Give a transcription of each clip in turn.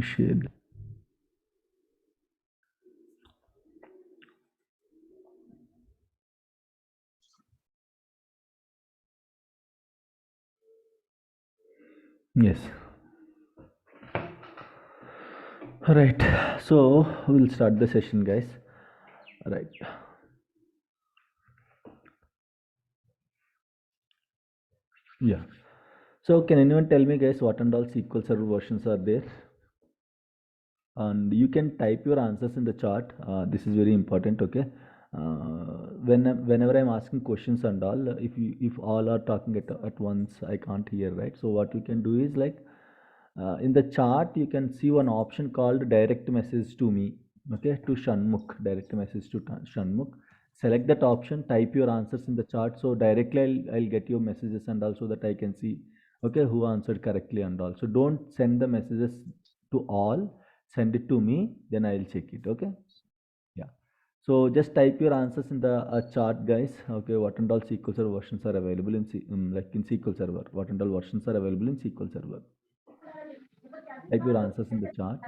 share. Yes. All right. So we'll start the session, guys. All right. Yeah. So can anyone tell me, guys, what and all SQL Server versions are there? And you can type your answers in the chat. This is very important. Okay. Whenever I'm asking questions and all, if all are talking at once, I can't hear, right? So what we can do is like in the chart you can see one option called direct message to me, okay, to Shanmukh, direct message to Shanmukh. Select that option, type your answers in the chart, so directly I'll get your messages and also that I can see, okay, who answered correctly and all. So don't send the messages to all, send it to me, then I'll check it. Okay. Yeah. So just type your answers in the chart, guys. Okay, what and all SQL Server versions are available in like in SQL Server, what and all versions are available in SQL Server. Type your answers in the chat.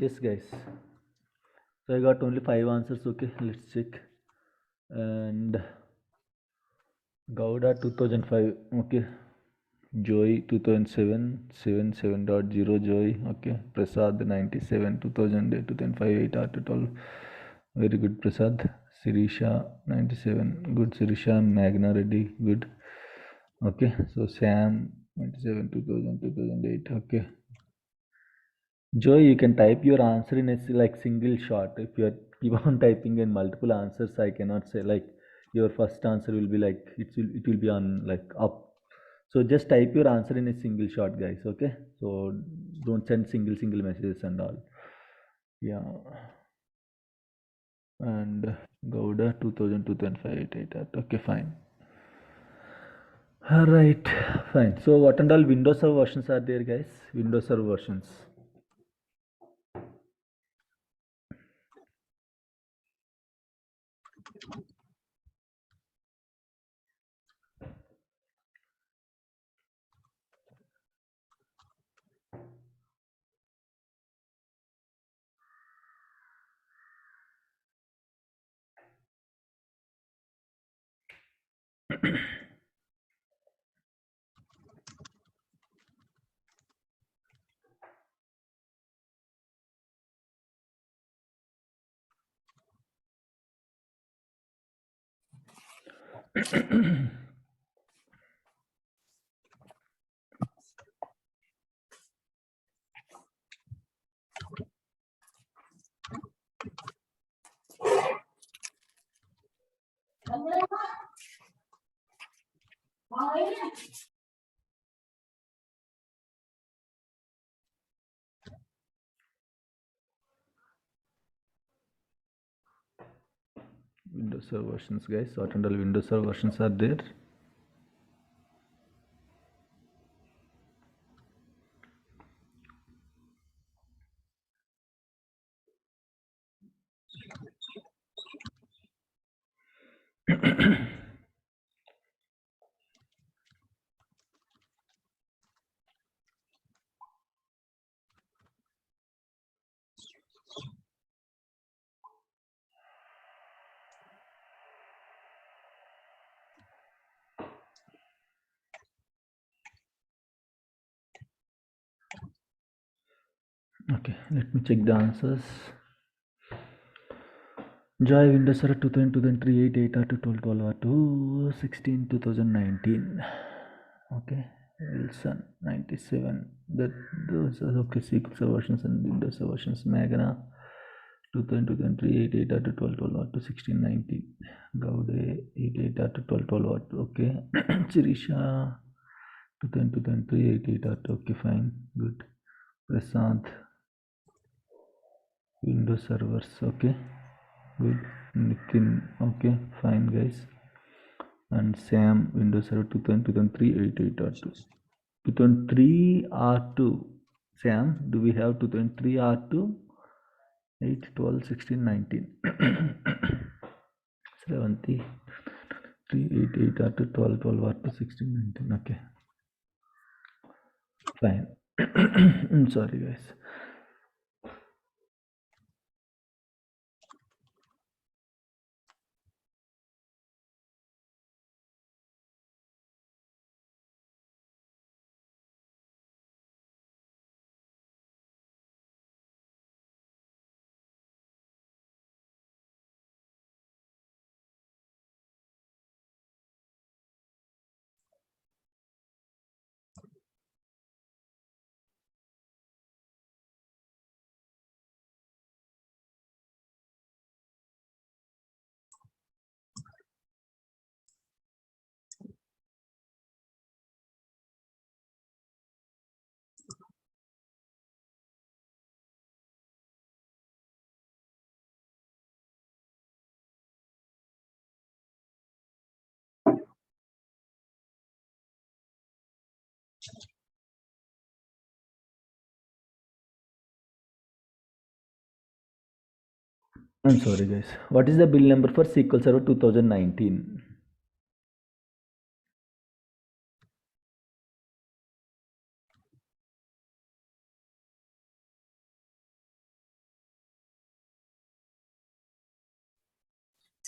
Yes, guys. So I got only 5 answers. Okay, let's check. And Gouda 2005. Okay. Joy 2007 77.0 Joy. Okay. Prasad 97 2008 2005 8 out of 12. Very good, Prasad. Sirisha 97. Good, Sirisha. Magna Reddy. Good. Okay. So Sam 97 2000 2008. Okay. Joy, you can type your answer in a like single shot. If you are keep on typing in multiple answers, I cannot say like your first answer will be like it will be on like up. So just type your answer in a single shot, guys. Okay. So don't send single messages and all. Yeah. And Gouda 2000 2005. Okay, fine. All right, fine. So what and all Windows Server versions are there, guys? Windows Server versions. Windows Server versions, guys. What and all Windows Server versions are there? Okay, let me check the answers. Joy Windows Server 2003 8 8 R2 12 12 R2 16 2019. Okay, Wilson 97. That those are okay. SQL Server versions and Windows Server versions. Magna 2003 8 8 R2 12 12 R2 16 19. Gaude 8 8 R2 12 12 R2. Okay, Chirisha 2003 8 8 R2. Okay, fine, good. Prasad Windows servers. Okay, good. Nitin. Okay, fine, guys. And Sam Windows Server 2003 8 8 R2. 2003 R2. Sam, do we have 2003 R2? 8 12 16 19. 70 3 8 8 R2 12 12 R2 16 19. Okay, fine. I'm sorry, guys. I'm sorry, guys. What is the bill number for SQL Server 2019?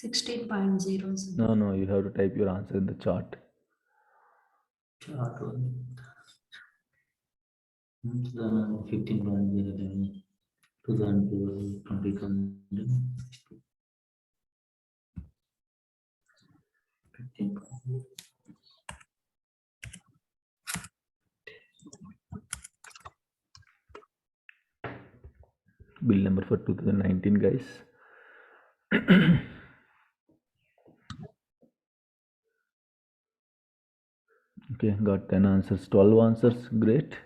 16.0. No, no, you have to type your answer in the chat. Chart 15.0, 2020, Bill number for 2019, guys. Okay, got 10 answers, 12 answers. Great.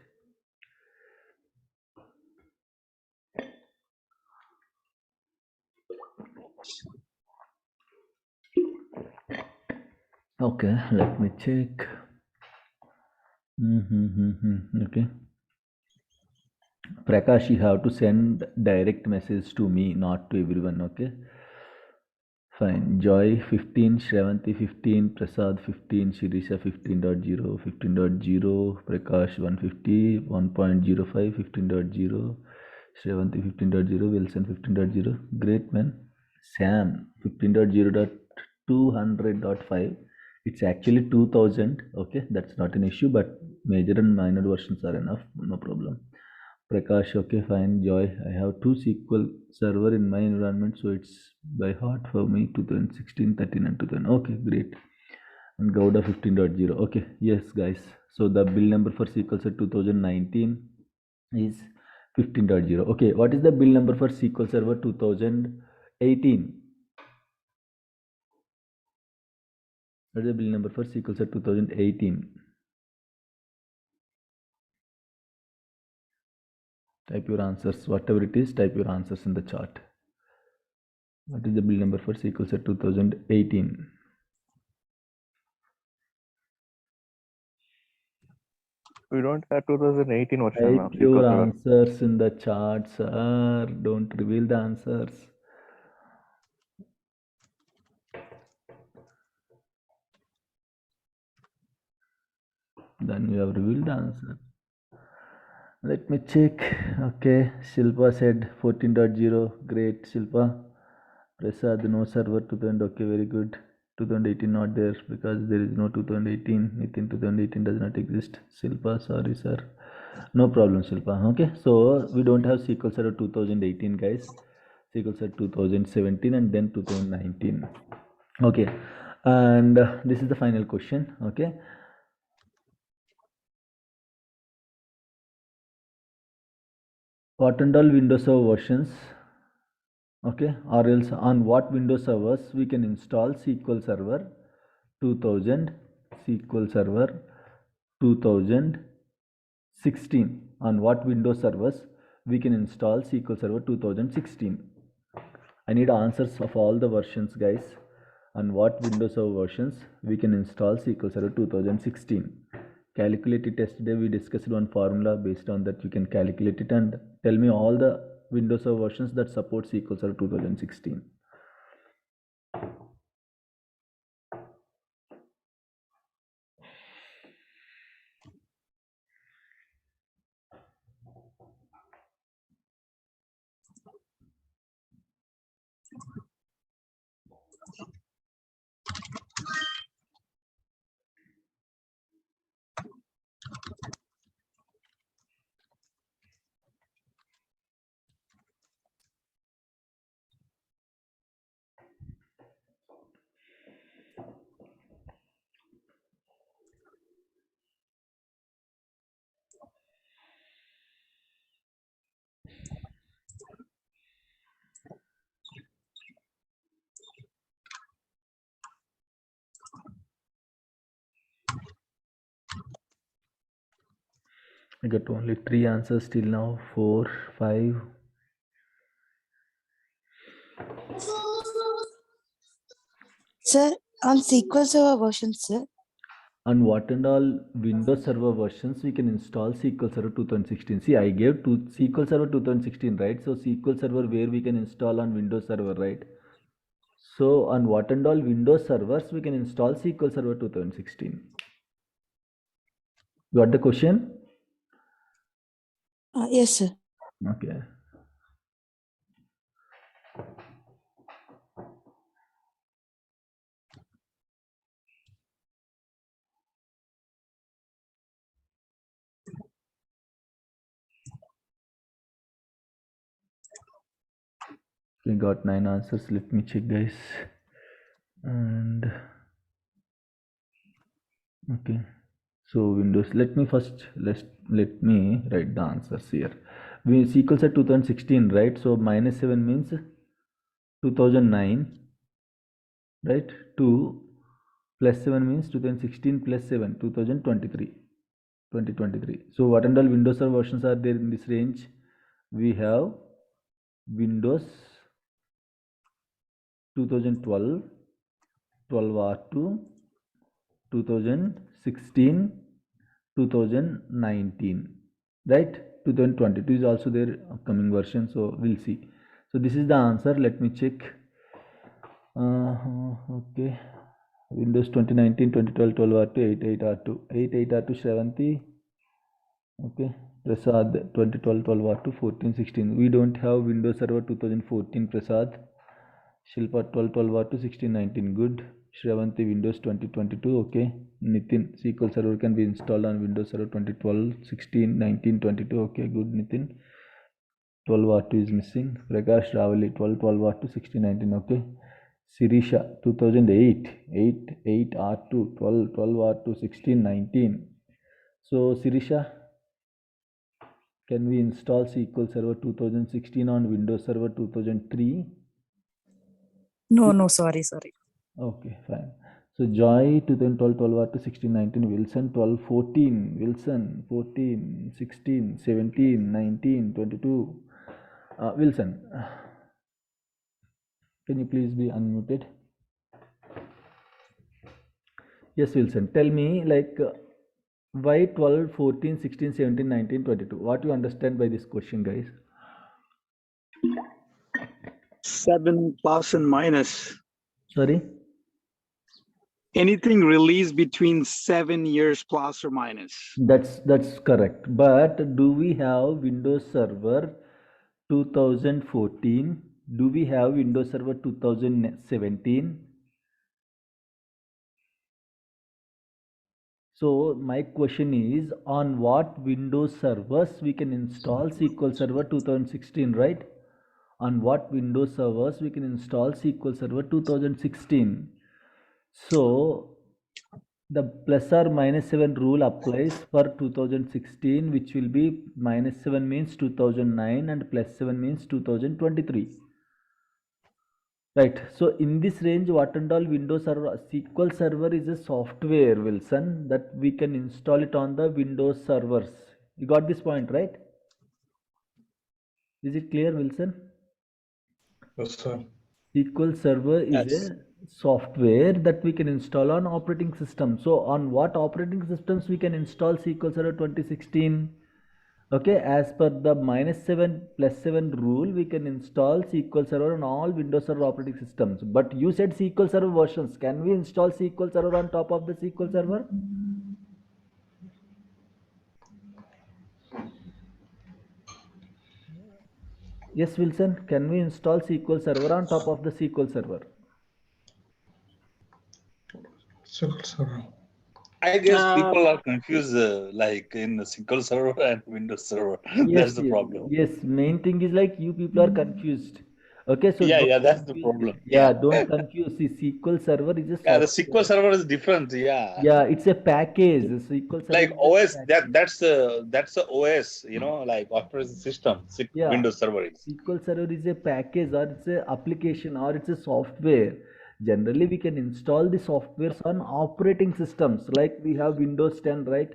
Okay, let me check. Okay. Prakash, you have to send direct message to me, not to everyone. Okay. Fine. Joy 15, Shravanti 15, Prasad 15, Shirisha 15.0, 15.0, Prakash 150, 1.05, 15.0, Shravanti 15.0, Wilson 15.0. Great, man. Sam 15.0.200.5. It's actually 2000. Okay, that's not an issue, but major and minor versions are enough. No problem. Prakash, okay, fine. Joy, I have two SQL server in my environment, so it's by heart for me 2016, 13, and 2000. Okay, great. And Gouda 15.0. Okay, yes, guys. So the bill number for SQL Server 2019 is 15.0. Okay, what is the bill number for SQL Server 2018? What is the bill number for SQL Server 2018? Type your answers, whatever it is, type your answers in the chat. What is the bill number for SQL Server 2018? We don't have 2018 version now. Type your SQL Server. answers in the chat, sir. Don't reveal the answers. Then you have revealed the answer. Let me check. Okay, Shilpa said 14.0. Great, Shilpa. Prasad, no server 2000. Okay, very good. 2018 not there because there is no 2018. Nitin 2018 does not exist. Shilpa, sorry, sir. No problem, Shilpa. Okay, so we don't have SQL Server 2018, guys. SQL Server 2017 and then 2019. Okay, and this is the final question. Okay, what and all Windows Server versions? Okay, or else on what Windows servers we can install SQL Server 2000, SQL Server 2016? On what Windows servers we can install SQL Server 2016? I need answers of all the versions, guys. On what Windows Server versions we can install SQL Server 2016? Calculate it. Yesterday we discussed one formula. Based on that you can calculate it and tell me all the Windows Server versions that support SQL Server 2016. I got only 3 answers till now. 4, 5. Sir, on SQL Server version, sir. On what and all Windows Server versions we can install SQL Server 2016? See, I gave SQL Server 2016, right? So SQL Server where we can install on Windows Server, right? So on what and all Windows servers we can install SQL Server 2016? Got the question? Yes, sir. Okay. We got 9 answers. Let me check, guys. And okay. So Windows. Let me write the answers here. We SQL Server 2016, right? So -7 means 2009, right? 2 plus 7 means 2016 plus 7, 2023. 2023. So what and all Windows Server versions are there in this range? We have Windows 2012, 12R2, 2016, 2019, right? 2022 is also their upcoming version, so we'll see. So this is the answer. Let me check. Okay, Windows 2019, 2012, 12R2, 88R2, 88R2 Shravanti. Okay, Prasad 2012, 12R2, 14, 16. We don't have Windows Server 2014, Prasad. Shilpa 12, 12R2, 16, 19. Good. Shravanti Windows 2022. Okay. Nitin SQL Server can be installed on Windows Server 2012, 16, 19, 22. Okay, good. Nitin 12R2 is missing. Prakash Ravali 12, 12R2, 16, 19. Okay. Sirisha 2008, 8R2, 12, 12R2, 16, 19. So Sirisha, can we install SQL Server 2016 on Windows Server 2003? No, sorry. Okay, fine. So Joy 2012, 12 to 16, 19, Wilson 12, 14, Wilson 14, 16, 17, 19, 22. Wilson, can you please be unmuted? Yes, Wilson, tell me why 12, 14, 16, 17, 19, 22? What you understand by this question, guys? 7 plus and minus. Sorry? Anything released between 7 years plus or minus. That's correct. But do we have Windows Server 2014? Do we have Windows Server 2017? So my question is, on what Windows servers we can install SQL Server 2016, right? On what Windows servers we can install SQL Server 2016. So the plus or minus 7 rule applies for 2016, which will be minus 7 means 2009 and plus 7 means 2023. Right. So in this range, what and all Windows Server SQL Server is a software, Wilson, that we can install it on the Windows servers. You got this point, right? Is it clear, Wilson? Yes, sir. SQL Server is Yes. a software that we can install on operating system. So on what operating systems we can install SQL Server 2016? Okay, as per the minus 7 plus 7 rule, we can install SQL Server on all Windows Server operating systems. But you said SQL Server versions. Can we install SQL Server on top of the SQL Server? Yes, Wilson. Can we install SQL Server on top of the SQL Server? SQL Server. I guess Uh, people are confused, like in the SQL Server and Windows Server. Yes, That's the yes, problem. yes. Main thing is like you people are confused. Okay, so Yeah, don't yeah, that's the confuse. problem. Yeah, Yeah. don't confuse. See, SQL Server is a Yeah, the SQL software. Server is different. Yeah. Yeah, it's a package. SQL Server Like is a OS, package. that's the OS, like operating system. Yeah, Windows Server is. SQL Server is a package or it's a application or it's a software. Generally, we can install the softwares on operating systems like we have Windows 10, right?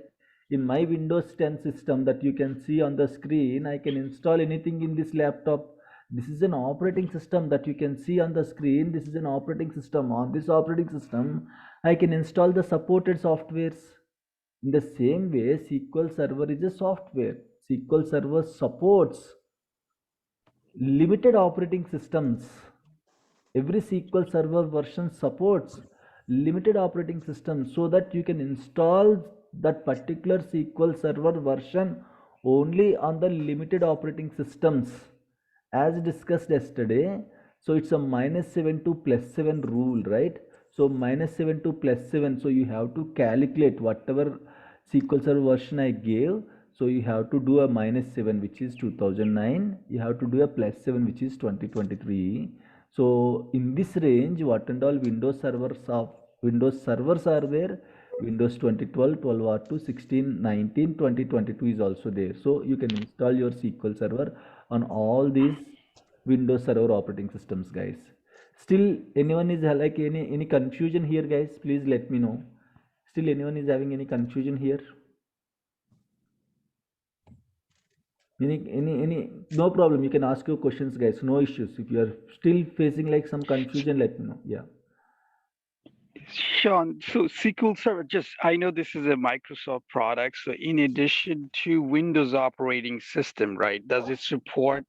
In my Windows 10 system that you can see on the screen, I can install anything in this laptop. This is an operating system that you can see on the screen. This is an operating system. On this operating system, I can install the supported softwares. In the same way, SQL Server is a software. SQL Server supports limited operating systems. Every SQL Server version supports limited operating systems so that you can install that particular SQL Server version only on the limited operating systems as discussed yesterday. So it's a minus 7 to plus 7 rule, right? So minus 7 to plus 7, so you have to calculate whatever SQL Server version I gave. So you have to do a minus 7, which is 2009. You have to do a plus 7, which is 2023. So in this range, what and all Windows servers are there? Windows 2012, 12R2, 16, 19, 2022 is also there. So you can install your SQL Server on all these Windows Server operating systems, guys. Still, anyone is like any confusion here, guys? Please let me know. Still, anyone is having any confusion here? Any no problem. You can ask your questions, guys. No issues. If you are still facing like some confusion, let me know. Yeah. Sean, so SQL Server, just I know this is a Microsoft product. So in addition to Windows operating system, right? Does it support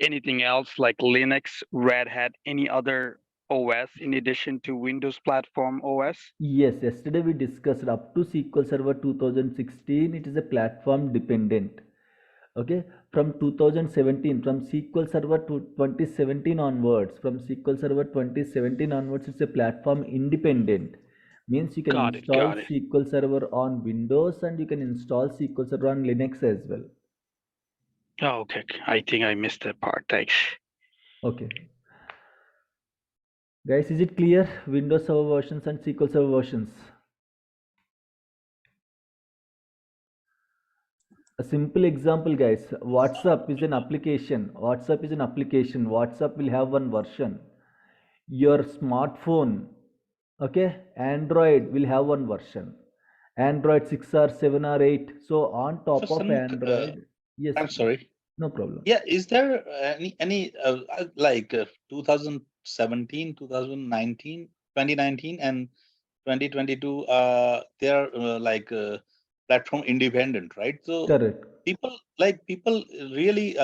anything else like Linux, Red Hat, any other OS in addition to Windows platform OS? Yes, yesterday we discussed up to SQL Server 2016, it is a platform dependent. Okay, from 2017, from SQL Server to 2017 onwards, from SQL Server 2017 onwards, it's a platform independent. Means you can Got it. install Got it. SQL Server on Windows and you can install SQL Server on Linux as well. Oh, okay. I think I missed that part. Thanks. Okay. Guys, is it clear? Windows Server versions and SQL Server versions. A simple example, guys. WhatsApp is an application. WhatsApp will have one version. Your smartphone, okay, Android will have one version. Android 6 or 7 or 8. So on So top of Sanmuk, Android, yes, I'm sorry. no problem. Yeah, is there any like 2017, 2019, 2019, and 2022? They're like platform independent, right? So Correct. people really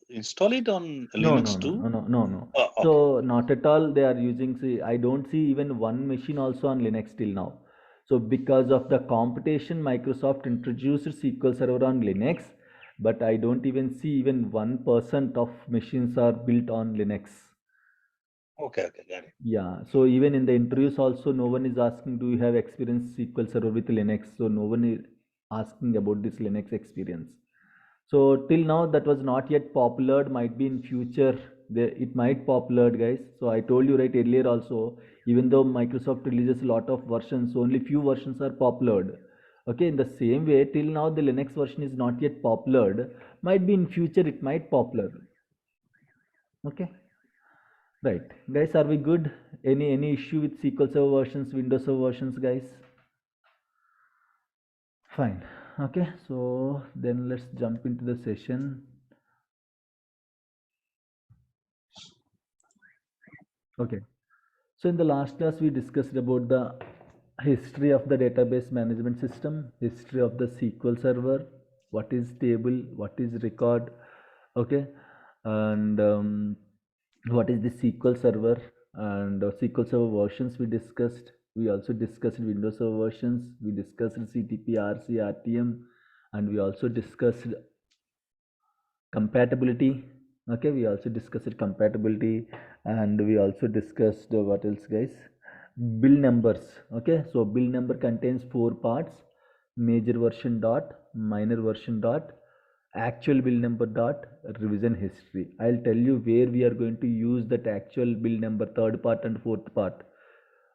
install it on No, Linux too. no. Oh, okay. So not at all they are using, see, I don't see even one machine also on Linux till now. So because of the competition, Microsoft introduced SQL Server on Linux, but I don't even see even 1% of machines are built on Linux. Okay, okay, got it. Yeah, so even in the interviews also, no one is asking, do you have experience SQL Server with Linux? So no one is asking about this Linux experience. So till now that was not yet popular. Might be in future there it might popular, guys. So I told you right earlier also, even though Microsoft releases a lot of versions, only few versions are popular. Okay, in the same way, till now the Linux version is not yet popular. Might be in future it might popular. Okay. Right, guys, are we good? Any issue with SQL Server versions, Windows Server versions, guys? Fine. Okay, so then let's jump into the session. Okay, so in the last class we discussed about the history of the database management system, history of the SQL Server, what is table, what is record, okay, and what is the SQL Server, and SQL Server versions we discussed. We also discussed Windows Server versions. We discussed CTP, RC, RTM, and we also discussed compatibility. Okay, we also discussed compatibility, and we also discussed what else, guys? Build numbers. Okay, so build number contains 4 parts: major version dot, minor version dot, actual build number dot, revision history. I'll tell you where we are going to use that actual build number, third part and fourth part.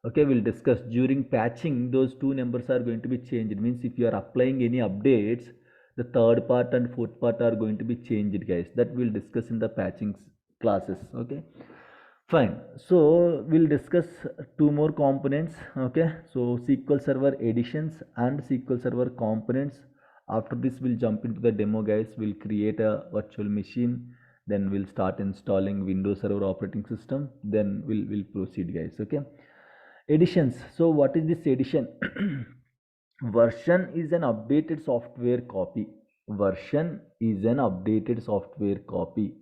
Okay, we'll discuss during patching. Those two numbers are going to be changed. It means if you are applying any updates, the third part and fourth part are going to be changed, guys. That we'll discuss in the patching classes. Okay, fine. So we'll discuss two more components. Okay, so SQL Server editions and SQL Server components. After this we'll jump into the demo, guys. We'll create a virtual machine, then we'll start installing Windows Server operating system, then we'll proceed, guys. Okay, editions. So what is this edition? Version is an updated software copy. Version is an updated software copy,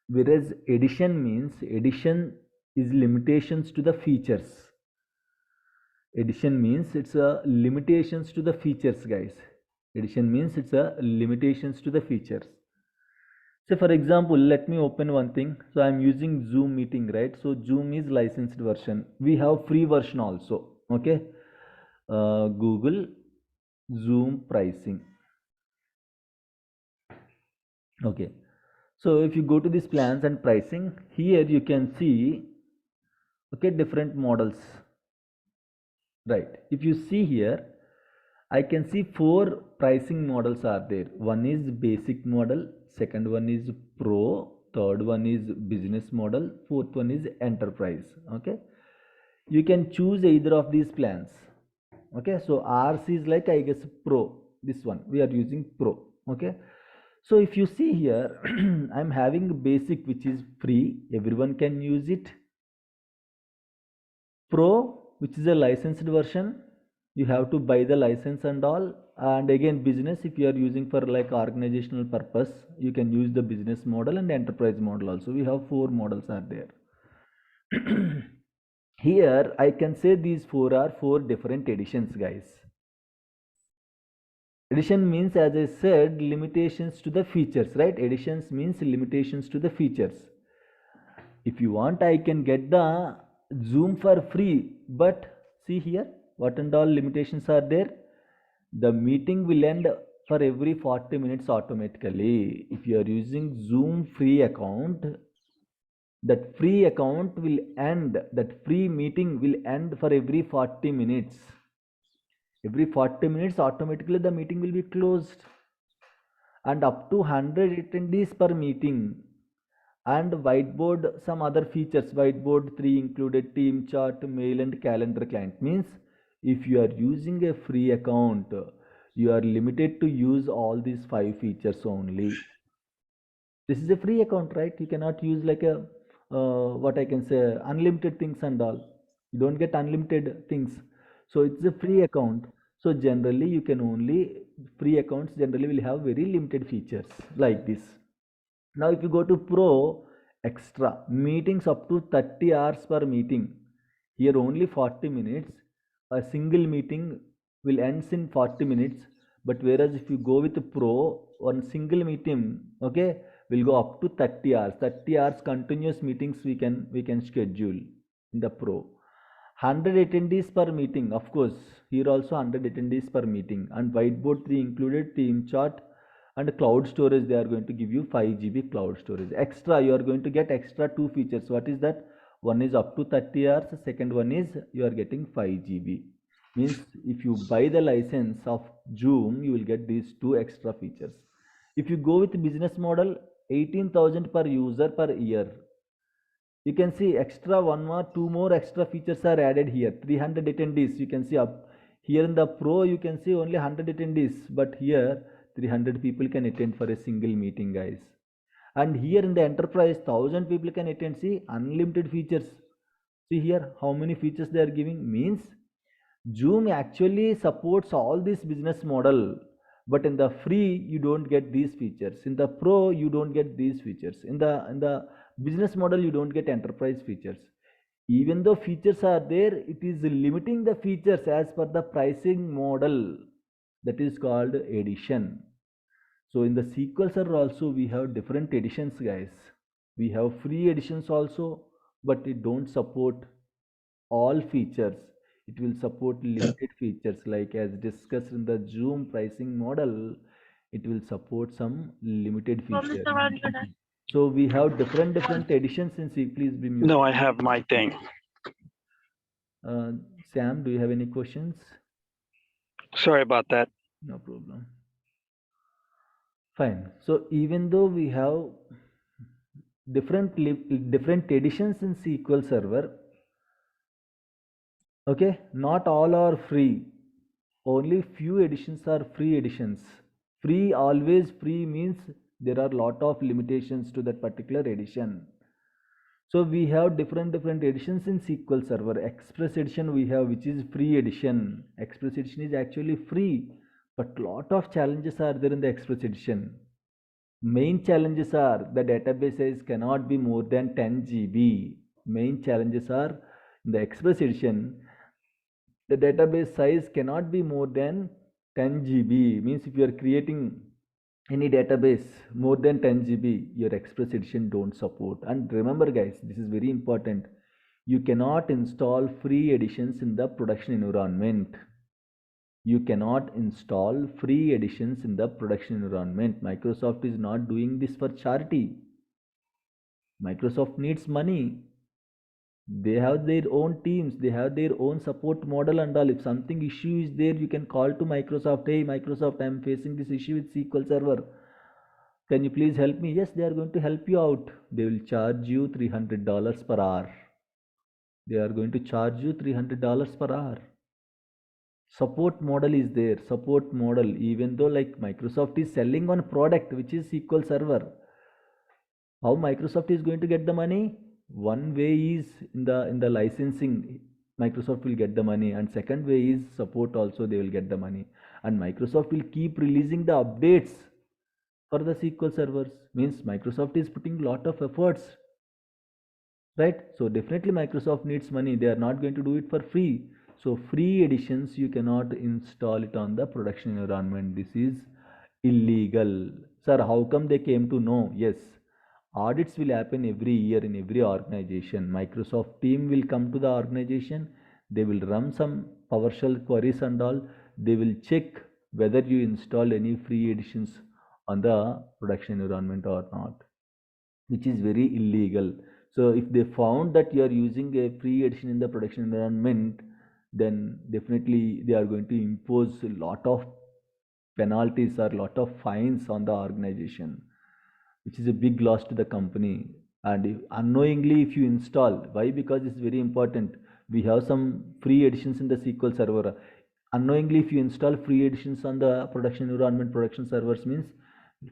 whereas edition means edition is limitations to the features. Edition means it's a limitations to the features, guys. Edition means it's a limitations to the features. So for example, let me open one thing. So I'm using Zoom meeting, right? So Zoom is licensed version. We have free version also. Okay, Google Zoom pricing. Okay, so if you go to these plans and pricing, here you can see, okay, different models, right? If you see here, I can see 4 pricing models are there. One is basic model, second one is pro, third one is business model, fourth one is enterprise. Okay, you can choose either of these plans. Okay, so ours is like, I guess, pro. This one we are using pro. Okay, so if you see here, I'm having basic, which is free, everyone can use it. Pro, which is a licensed version, you have to buy the license and all. And again, business, if you are using for like organizational purpose, you can use the business model, and enterprise model also. We have 4 models are there. Here I can say these 4 are 4 different editions, guys. Edition means, as I said, limitations to the features, right? Editions means limitations to the features. If you want, I can get the Zoom for free, but see here what and all limitations are there. The meeting will end for every 40 minutes automatically. If you are using Zoom free account, that free account will end, that free meeting will end for every 40 minutes. Every 40 minutes automatically the meeting will be closed, and up to 100 attendees per meeting. And whiteboard, some other features, whiteboard 3 included, team chart, mail and calendar client. Means if you are using a free account, you are limited to use all these 5 features only. This is a free account, right? You cannot use like a what I can say, unlimited things and all. You don't get unlimited things. So it's a free account. So generally you can only, free accounts generally will have very limited features like this. Now if you go to pro, extra, meetings up to 30 hours per meeting. Here only 40 minutes. A single meeting will ends in 40 minutes. But whereas if you go with pro, one single meeting, okay, will go up to 30 hours. 30 hours continuous meetings we can schedule in the Pro. 100 attendees per meeting, of course, here also 100 attendees per meeting, and whiteboard 3 included, team chart, and cloud storage. They are going to give you 5 GB cloud storage. Extra, you are going to get extra 2 features. What is that? One is up to 30 hours, second one is you are getting 5 GB. Means if you buy the license of Zoom, you will get these 2 extra features. If you go with business model, 18,000 per user per year. You can see extra 2 more extra features are added here. 300 attendees, you can see up here in the Pro, you can see only 100 attendees, but here 300 people can attend for a single meeting, guys. And here in the enterprise, 1000 people can attend. See, unlimited features. See here how many features they are giving. Means Zoom actually supports all this business model, but in the free you don't get these features. In the Pro you don't get these features. In the business model you don't get enterprise features. Even though features are there, it is limiting the features as per the pricing model, that is called edition. So in the SQL Server also we have different editions, guys. We have free editions also, but it don't support all features. It will support limited features, like as discussed in the Zoom pricing model, it will support some limited features. So we have different editions in C. Please be muted. No, I have my thing. Sam, do you have any questions? Sorry about that. No problem. Fine. So even though we have different editions in SQL Server, okay, not all are free. Only few editions are free editions. Free, always free means there are a lot of limitations to that particular edition. So we have different editions in SQL Server. Express edition we have, which is free edition. Express edition is actually free, but lot of challenges are there in the Express edition. Main challenges are the database size cannot be more than 10 GB. Main challenges are in the Express edition, the database size cannot be more than 10 GB. Means if you are creating any database more than 10 GB, your Express edition don't support. And remember, guys, this is very important. You cannot install free editions in the production environment. You cannot install free editions in the production environment. Microsoft is not doing this for charity. Microsoft needs money. They have their own teams, they have their own support model and all. If something issue is there, you can call to Microsoft. Hey Microsoft, I am facing this issue with SQL Server. Can you please help me? Yes, they are going to help you out. They will charge you $300 per hour. They are going to charge you $300 per hour. Support model is there. Support model, even though like Microsoft is selling one product which is SQL Server. How Microsoft is going to get the money? One way is in the licensing, Microsoft will get the money, and second way is support also, they will get the money. And Microsoft will keep releasing the updates for the SQL servers. Means Microsoft is putting lot of efforts, right? So definitely Microsoft needs money. They are not going to do it for free. So free editions you cannot install it on the production environment. This is illegal. Sir, how come they came to know? Yes, audits will happen every year in every organization. Microsoft team will come to the organization. They will run some PowerShell queries and all. They will check whether you installed any free editions on the production environment or not, which is very illegal. So if they found that you are using a free edition in the production environment, then definitely they are going to impose a lot of penalties or a lot of fines on the organization, which is a big loss to the company. And if, unknowingly if you install, why? Because it's very important. We have some free editions in the SQL Server. Unknowingly if you install free editions on the production environment, production servers, means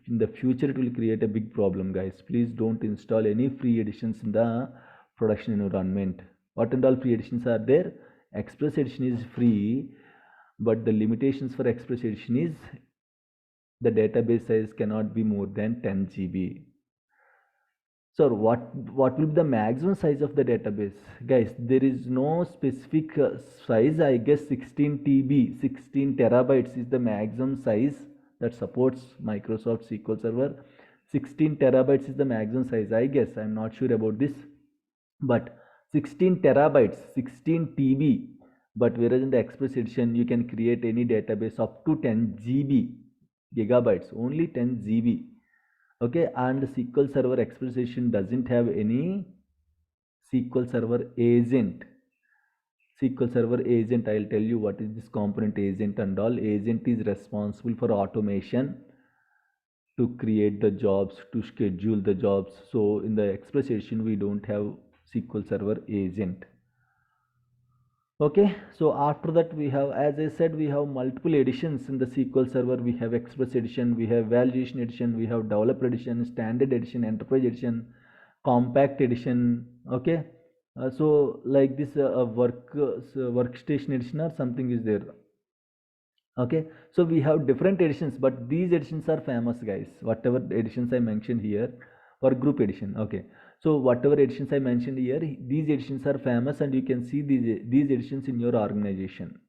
in the future it will create a big problem, guys. Please don't install any free editions in the production environment. What and all free editions are there? Express edition is free, but the limitations for Express edition is the database size cannot be more than 10 GB. So what will be the maximum size of the database? Guys, there is no specific size. I guess 16 TB, 16 terabytes is the maximum size that supports Microsoft SQL Server. 16 terabytes is the maximum size, I guess. I'm not sure about this, but 16 terabytes, 16 TB. But whereas in the Express edition, you can create any database up to 10 GB, gigabytes, only 10 GB. Okay, and SQL Server Express edition doesn't have any SQL Server agent. SQL Server agent, I'll tell you what is this component agent and all. Agent is responsible for automation, to create the jobs, to schedule the jobs. So in the Express edition, we don't have SQL Server agent. Okay, so after that we have, as I said, we have multiple editions in the SQL Server. We have Express edition, we have validation edition, we have developer edition, standard edition, enterprise edition, compact edition. Okay, so like this workstation edition or something is there. Okay, so we have different editions, but these editions are famous, guys. Whatever editions I mentioned here, or group edition. Okay, so whatever editions I mentioned here, these editions are famous, and you can see these editions in your organization.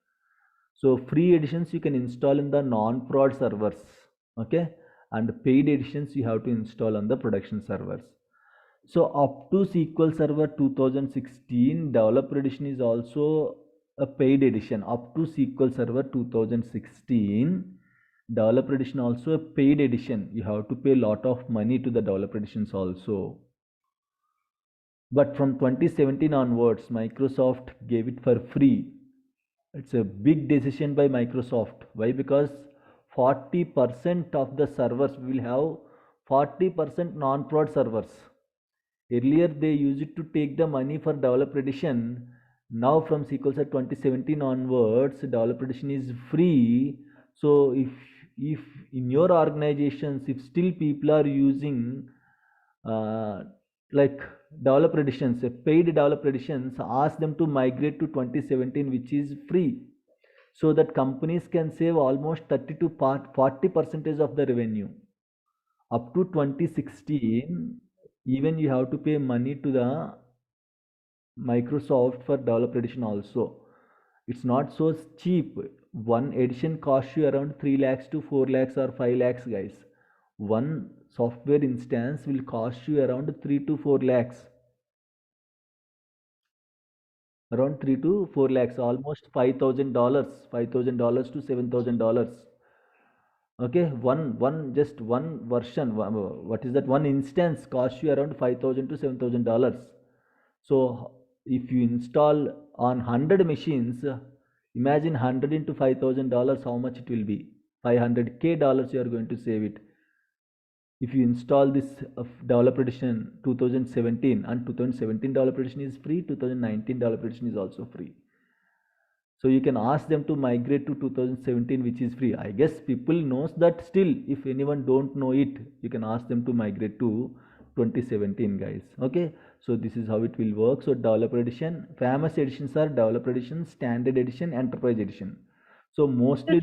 So free editions you can install in the non-prod servers. Okay, and paid editions you have to install on the production servers. So up to SQL Server 2016, developer edition is also a paid edition. Up to SQL Server 2016, developer edition also a paid edition. You have to pay a lot of money to the developer editions also. But from 2017 onwards, Microsoft gave it for free. It's a big decision by Microsoft. Why? Because 40% of the servers will have 40% non-prod servers. Earlier they used it to take the money for developer edition. Now from SQL Server 2017 onwards, developer edition is free. So if in your organizations, if still people are using like developer editions, paid developer editions, ask them to migrate to 2017, which is free, so that companies can save almost 30 to 40% of the revenue. Up to 2016, even you have to pay money to the Microsoft for developer edition also. It's not so cheap. One edition costs you around 3 lakhs to 4 lakhs or 5 lakhs, guys. One software instance will cost you around 3 to 4 lakhs. Around 3 to 4 lakhs, almost $5,000, $5,000 to $7,000. Okay, just one version, what is that, one instance costs you around $5,000 to $7,000. So if you install on 100 machines, imagine 100 into $5,000, how much it will be. $500K you are going to save it. If you install this developer edition 2017, and 2017 developer edition is free, 2019 developer edition is also free. So you can ask them to migrate to 2017, which is free. I guess people knows that. Still, if anyone don't know it, you can ask them to migrate to 2017, guys. Okay, so this is how it will work. So developer edition, famous editions are developer edition, standard edition, enterprise edition. So mostly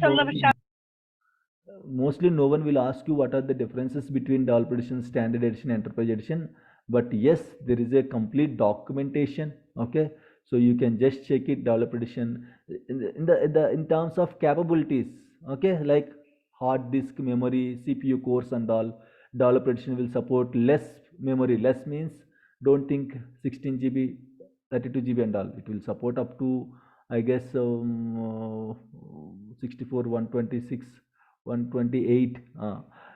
no one will ask you what are the differences between developer edition, standard edition, enterprise edition. But yes, there is a complete documentation. Okay, so you can just check it. Developer edition in terms of capabilities. Okay, like hard disk memory, CPU cores and all. Developer edition will support less memory. Less means don't think 16 GB, 32 GB and all. It will support up to, I guess, 64, 126, 128.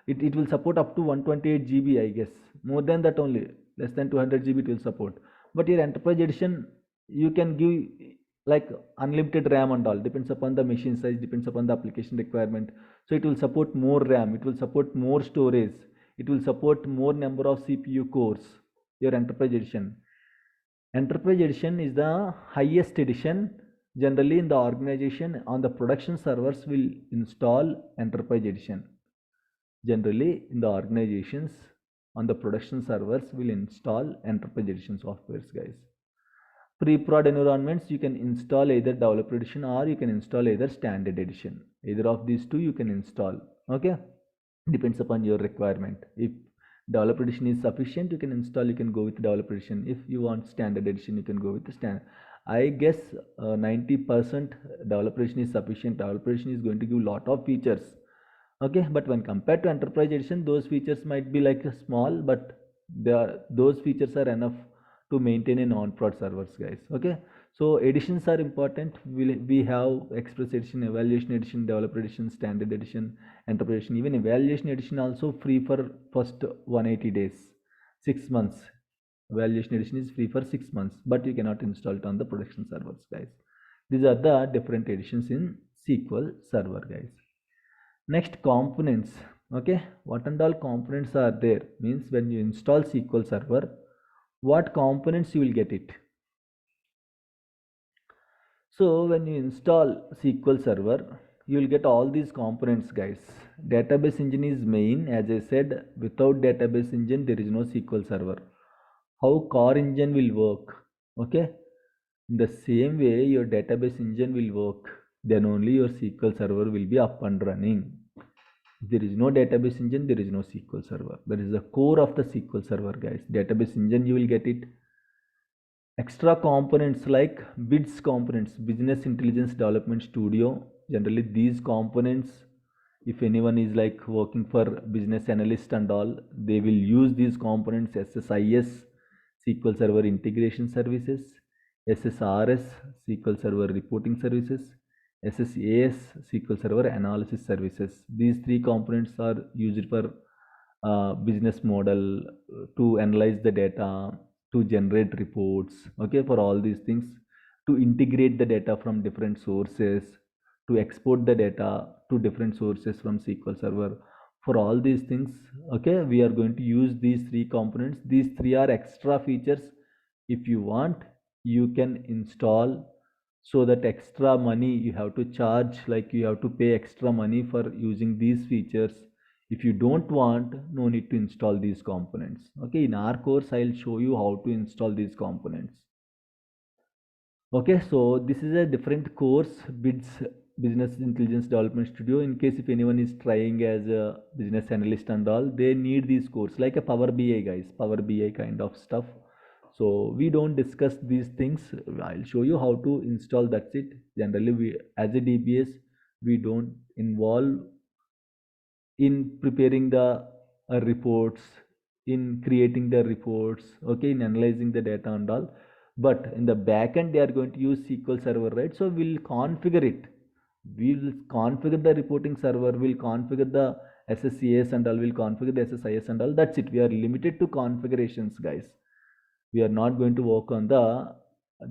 It will support up to 128 GB, I guess. More than that only, less than 200 GB it will support. But your enterprise edition, you can give like unlimited RAM and all. Depends upon the machine size, depends upon the application requirement. So it will support more RAM, it will support more storage, it will support more number of CPU cores, your enterprise edition. Enterprise edition is the highest edition. Generally in the organization, on the production servers will install enterprise edition. Generally in the organizations, on the production servers will install enterprise edition softwares, guys. Pre-prod environments, you can install either developer edition or you can install either standard edition. Either of these two you can install. Okay, depends upon your requirement. If developer edition is sufficient, you can install, you can go with developer edition. If you want standard edition, you can go with the standard. I guess 90% developer edition is sufficient. Developer edition is going to give lot of features. Okay, but when compared to enterprise edition, those features might be like small, but those features are enough to maintain a non-prod servers, guys. Okay, so editions are important. We have express edition, evaluation edition, developer edition, standard edition, enterprise edition. Even evaluation edition also free for first 180 days, 6 months. Evaluation edition is free for 6 months, but you cannot install it on the production servers, guys. These are the different editions in SQL Server, guys. Next, components. Okay, what and all components are there means when you install SQL Server, what components you will get it. So when you install SQL Server, you will get all these components, guys. Database engine is main. As I said, without database engine there is no SQL Server. How core engine will work? Okay, in the same way your database engine will work, then only your SQL Server will be up and running. If there is no database engine, there is no SQL Server. That is the core of the SQL Server, guys. Database engine, you will get it. Extra components like BIDS components, Business Intelligence Development Studio. Generally, these components, if anyone is like working for business analyst and all, they will use these components. SSIS, SQL Server Integration Services, SSRS, SQL Server Reporting Services, SSAS, SQL Server Analysis Services. These three components are used for business model, to analyze the data, to generate reports. Okay, for all these things, to integrate the data from different sources, to export the data to different sources from SQL Server. For all these things, okay, we are going to use these three components. These three are extra features. If you want, you can install, so that extra money you have to charge, like you have to pay extra money for using these features. If you don't want, no need to install these components. Okay, in our course I'll show you how to install these components. Okay, so this is a different course, BIDS, Business Intelligence Development Studio. In case if anyone is trying as a business analyst and all, they need this course, like a Power BI, guys, Power BI kind of stuff. So we don't discuss these things. I'll show you how to install, that's it. Generally, we as a DBS, we don't involve in preparing the reports, in creating the reports, okay, in analyzing the data and all. But in the backend, they are going to use SQL Server, right? So we'll configure it. We'll configure the reporting server, we'll configure the SSCS and all, we'll configure the SSIS and all. That's it. We are limited to configurations, guys. We are not going to work on the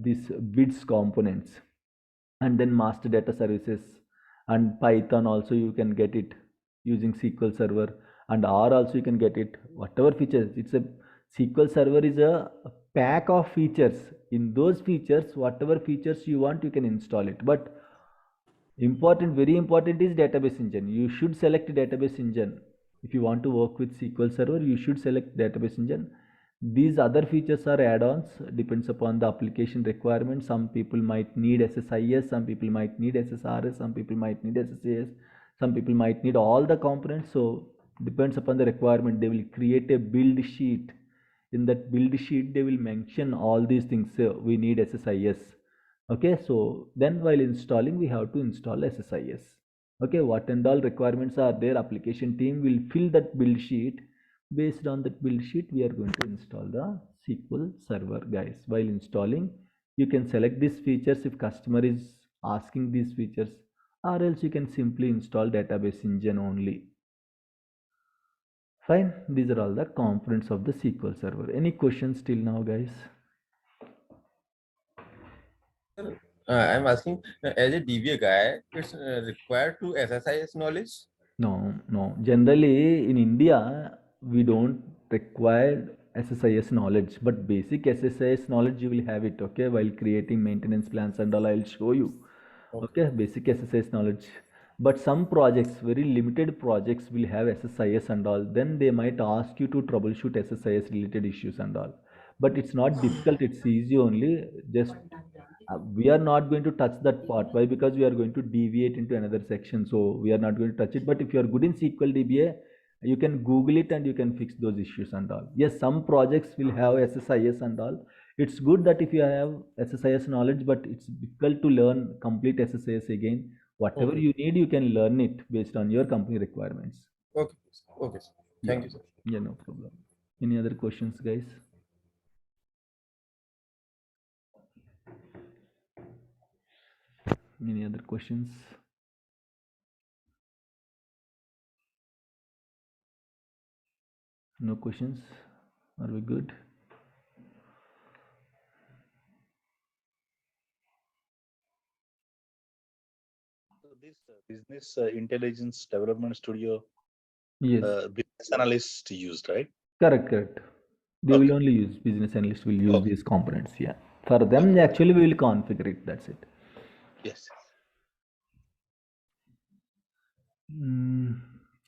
these BIDS components. And then master data services and Python also you can get it using SQL Server, and R also you can get it. Whatever features, it's a SQL Server is a pack of features. In those features, whatever features you want, you can install it. But important, very important is database engine. You should select database engine. If you want to work with SQL Server, you should select database engine. These other features are add-ons, depends upon the application requirement. Some people might need SSIS, some people might need SSRS, some people might need SSAS, some people might need all the components. So depends upon the requirement. They will create a build sheet. In that build sheet, they will mention all these things. So we need SSIS. Okay, so then while installing, we have to install SSIS. Okay, what and all requirements are there, application team will fill that build sheet. Based on that build sheet, we are going to install the SQL Server, guys. While installing, you can select these features if customer is asking these features, or else you can simply install database engine only. Fine, these are all the components of the SQL Server. Any questions till now, guys? I'm asking, as a DBA guy, it's required to SSIS knowledge? No, no. Generally, in India, we don't require SSIS knowledge, but basic SSIS knowledge you will have it, okay, while creating maintenance plans and all, I'll show you. Okay, basic SSIS knowledge. But some projects, very limited projects will have SSIS and all, then they might ask you to troubleshoot SSIS related issues and all. But it's not difficult, it's easy only. Just we are not going to touch that part. Why? Because we are going to deviate into another section, so we are not going to touch it. But if you are good in SQL DBA, you can Google it and you can fix those issues and all. Yes, some projects will have SSIS and all. It's good that if you have SSIS knowledge, but it's difficult to learn complete SSIS again. Whatever Okay. you need, you can learn it based on your company requirements. Okay. Okay, sir. Thank you, sir. Yeah, no problem. Any other questions, guys? Any other questions? No questions? Are we good? So this business intelligence development studio, Yes, business analyst used, right? correct. They will Okay. only use, business analyst will use Okay. these components. Yeah. For them, Okay. actually, we will configure it. That's it. Yes. Mm,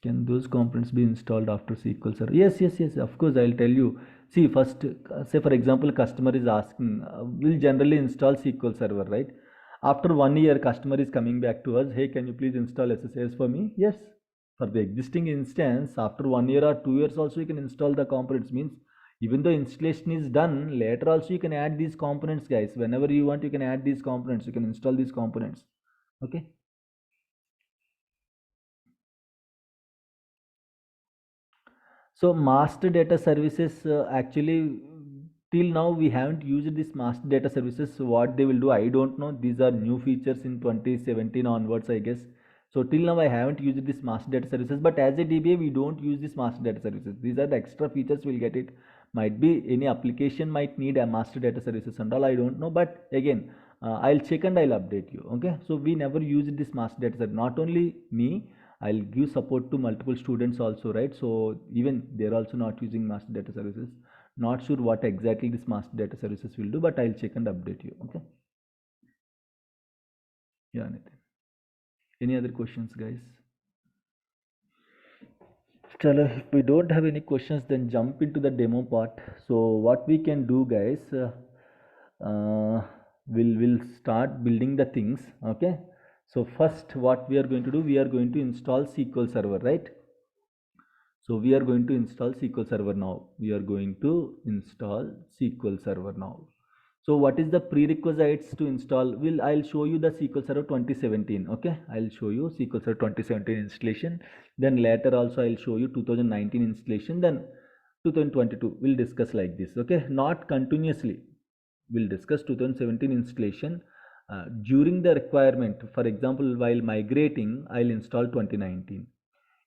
can those components be installed after SQL Server? Yes. Of course, I'll tell you. See, first, say for example, customer is asking, we'll generally install SQL Server, right? After 1 year, customer is coming back to us. Hey, can you please install SSAS for me? Yes. For the existing instance, after 1 year or 2 years, also you can install the components. Means even though installation is done, later also you can add these components, guys. Whenever you want, you can add these components. You can install these components. Okay. So master data services, actually till now we haven't used this master data services. So what they will do, I don't know. These are new features in 2017 onwards, I guess. So till now I haven't used this master data services, but as a DBA we don't use this master data services. These are the extra features we'll get it. Might be any application might need a master data services and all, I don't know. But again, I'll check and I'll update you. Okay. So we never used this master data service. Not only me, I'll give support to multiple students also, right? So even they're also not using master data services. Not sure what exactly this master data services will do, but I'll check and update you. Okay. Yeah, Nitin. Any other questions, guys? Chalo, if we don't have any questions, then jump into the demo part. So what we can do, guys, we'll start building the things. Okay. So first, what we are going to do, we are going to install SQL Server, right? So we are going to install SQL Server now. We are going to install SQL Server now. So what is the prerequisites to install? I'll show you the SQL Server 2017. Okay, I'll show you SQL Server 2017 installation. Then later also I'll show you 2019 installation. Then 2022 we'll discuss like this. Okay, not continuously. We'll discuss 2017 installation. During the requirement, for example, while migrating, I'll install 2019.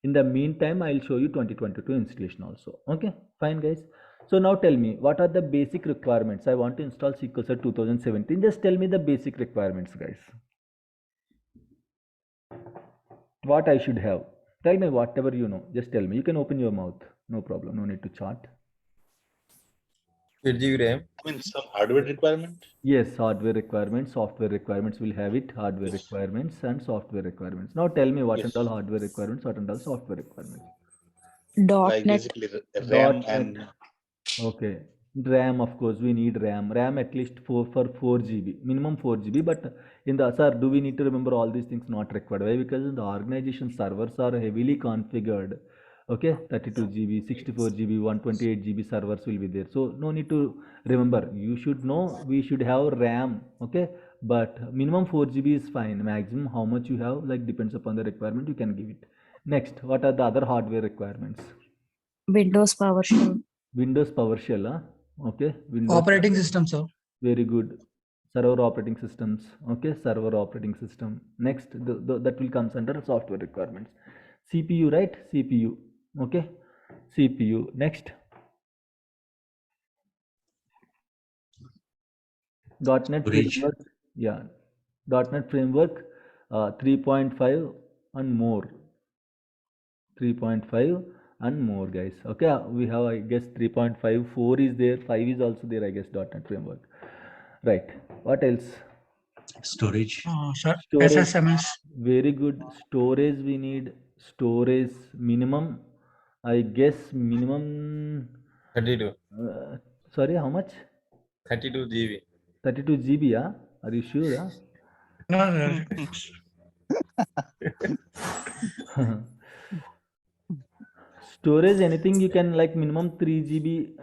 In the meantime, I'll show you 2022 installation also. Okay, fine, guys. So now tell me, what are the basic requirements? I want to install SQL Server 2017. Just tell me the basic requirements, guys. What I should have. Tell me whatever you know. Just tell me. You can open your mouth. No problem. No need to chat. 8 GB RAM. I mean, some hardware requirement. Yes, hardware requirements, software requirements will have it. Hardware Yes. requirements and software requirements. Now tell me what Yes. and all hardware requirements, what and all software requirements. Like .NET. basically RAM .NET. and Okay. RAM, of course, we need RAM. RAM at least 4 GB, minimum 4 GB. But in the sir, do we need to remember all these things? Not required. Why? Because in the organization servers are heavily configured. Okay, 32 GB, 64 GB, 128 GB servers will be there. So no need to remember. You should know we should have RAM. Okay, but minimum 4 GB is fine. Maximum how much you have, like depends upon the requirement. You can give it. Next, what are the other hardware requirements? Windows PowerShell. Windows PowerShell, huh? Okay, Windows. Operating system, sir. Very good. Server operating systems. Okay, server operating system. Next, that will comes under software requirements. CPU, right? CPU. Okay, CPU. Next, .NET Storage. framework. Yeah, .NET framework 3.5 and more. 3.5 and more, guys. Okay, we have, I guess, 3.5, 4 is there, 5 is also there, I guess. .NET framework, right? What else? Storage. Sir, Storage. SSMS. Very good. Storage, we need storage minimum, I guess, minimum 32. Sorry, how much? 32 GB. 32 GB, yeah? Are you sure? No, Storage, anything you can, like minimum 3 GB,